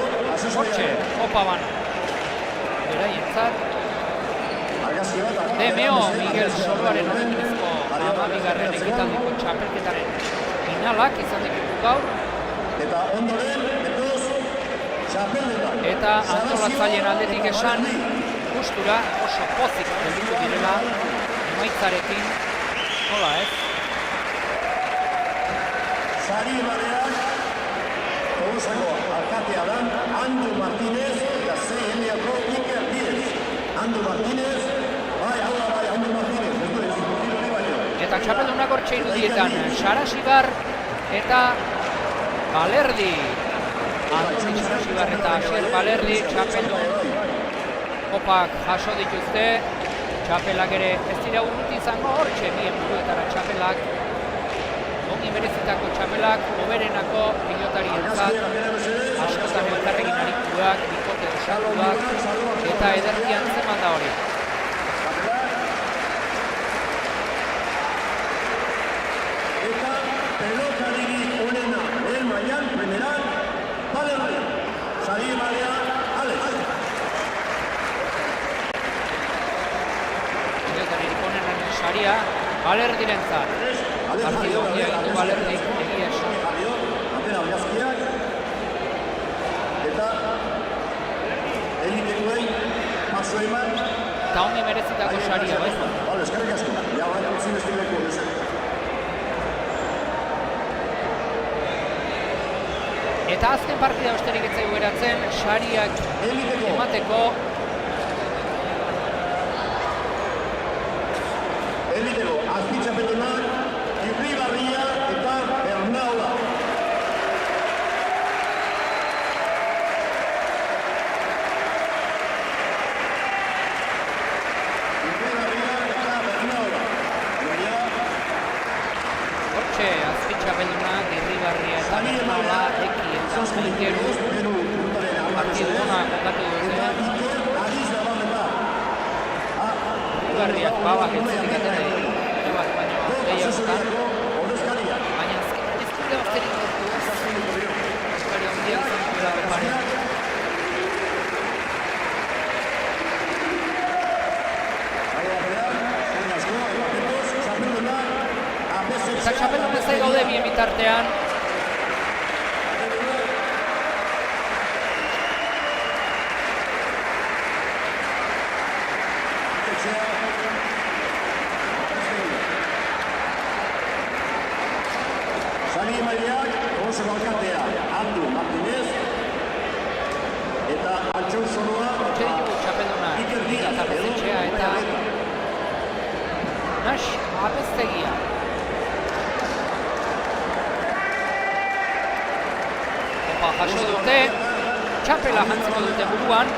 hortxe, Opaban, beraientzat. DMO Miguel Soloaren omenezko 12. ekitaldiko txapelketaren finalak izan ditugu gaur. Eta antolatzaileen aldetik esan, gustura oso pozik gelditu direla emaitzarekin, nola ez? Sari emaneak, Tolosako alkatea da, Andu Martínez eta CNako Iker Díez. Andu Martínez, Andu Martínez, eta txapeldunak hortxe irudietan, Sarasibar eta Balerdi. Antoni Sarasibar eta Asier Balerdi txapeldun kopak jaso dituzte, txapelak ere ez dira urruti izango hortxe bien buruetara txapelak, ongi berezitako txapelak, oberenako pilotarientzat, askotan elkarrekin arikuak, bikote osatuak, eta ederkian zeman da hori. Eta pelotariri onena lehen mailan, primeran, Balerdi. Sari emailea, Alex. Pilotaririk onenaren saria, Balerdirentzat. Partido ondia egin du Balerdik egia esan. Atera Oiazkiak. Eta elitekoei paso eman. Eta ongi merezitako saria, bai? Bale, eskerrik asko. Ja, bai, utzi bestileko. Eta azken partida besterik ez zaigu geratzen, sariak emateko. Eliteko, azpitxapetunak, Irribarria eta Bernaola. Irribarria eta Bernaola. Hortxe, azpitxapetunak, Irribarria eta Bernaola, Eki eta Ikeru. Partidu ona kokatu dute. Irribarriak babak entzutik atene. Ebak baino gehiagotan. Baina ezkide bazterik gortu ez. Euskari ondiak zentuela bepare. Eta txapeldun ez gaude bien bitartean. Sari emaileak, Tolosako alkatea, Andu Martínez, eta Altxon Soloa, Hortxe ditugu txapeldunak, Iker Díaz, eta Bezetxea eta Nash Apeztegia. Opa jaso dute, txapela jantziko dute buruan,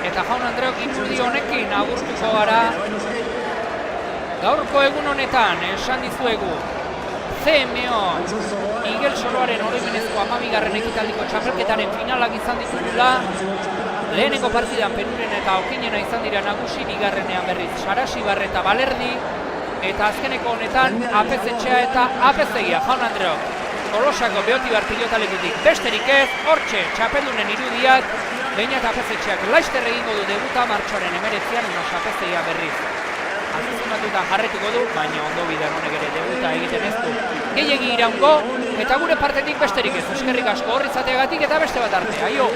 eta Jaun Andreok irudi honekin agurtuko gara. Gaurko egun honetan, esan dizuegu, CMO Miguel Soloaren oroimenezko 12. ekitaldiko txapelketaren finalak izan ditugula. Lehenengo partidan Peruren eta Okinena izan dira nagusi, bigarrenean berriz Sarasibar eta Balerdi, eta azkeneko honetan Apezetxea eta Apeztegia. Jaun Andreok, Tolosako Beotibar pilotalekutik besterik ez, hortxe txapeldunen irudiak, Beñat Apezetxeak Laister egingo du debuta martxoaren 19an, una Apeztegia berriz. Azizunatuta jarretuko du, baina ondo bider honek ere debuta egiten ez du. Gehiegi iraungo, eta gure partetik besterik ez. Eskerrik asko horri izateagatik eta beste bat arte. Aio!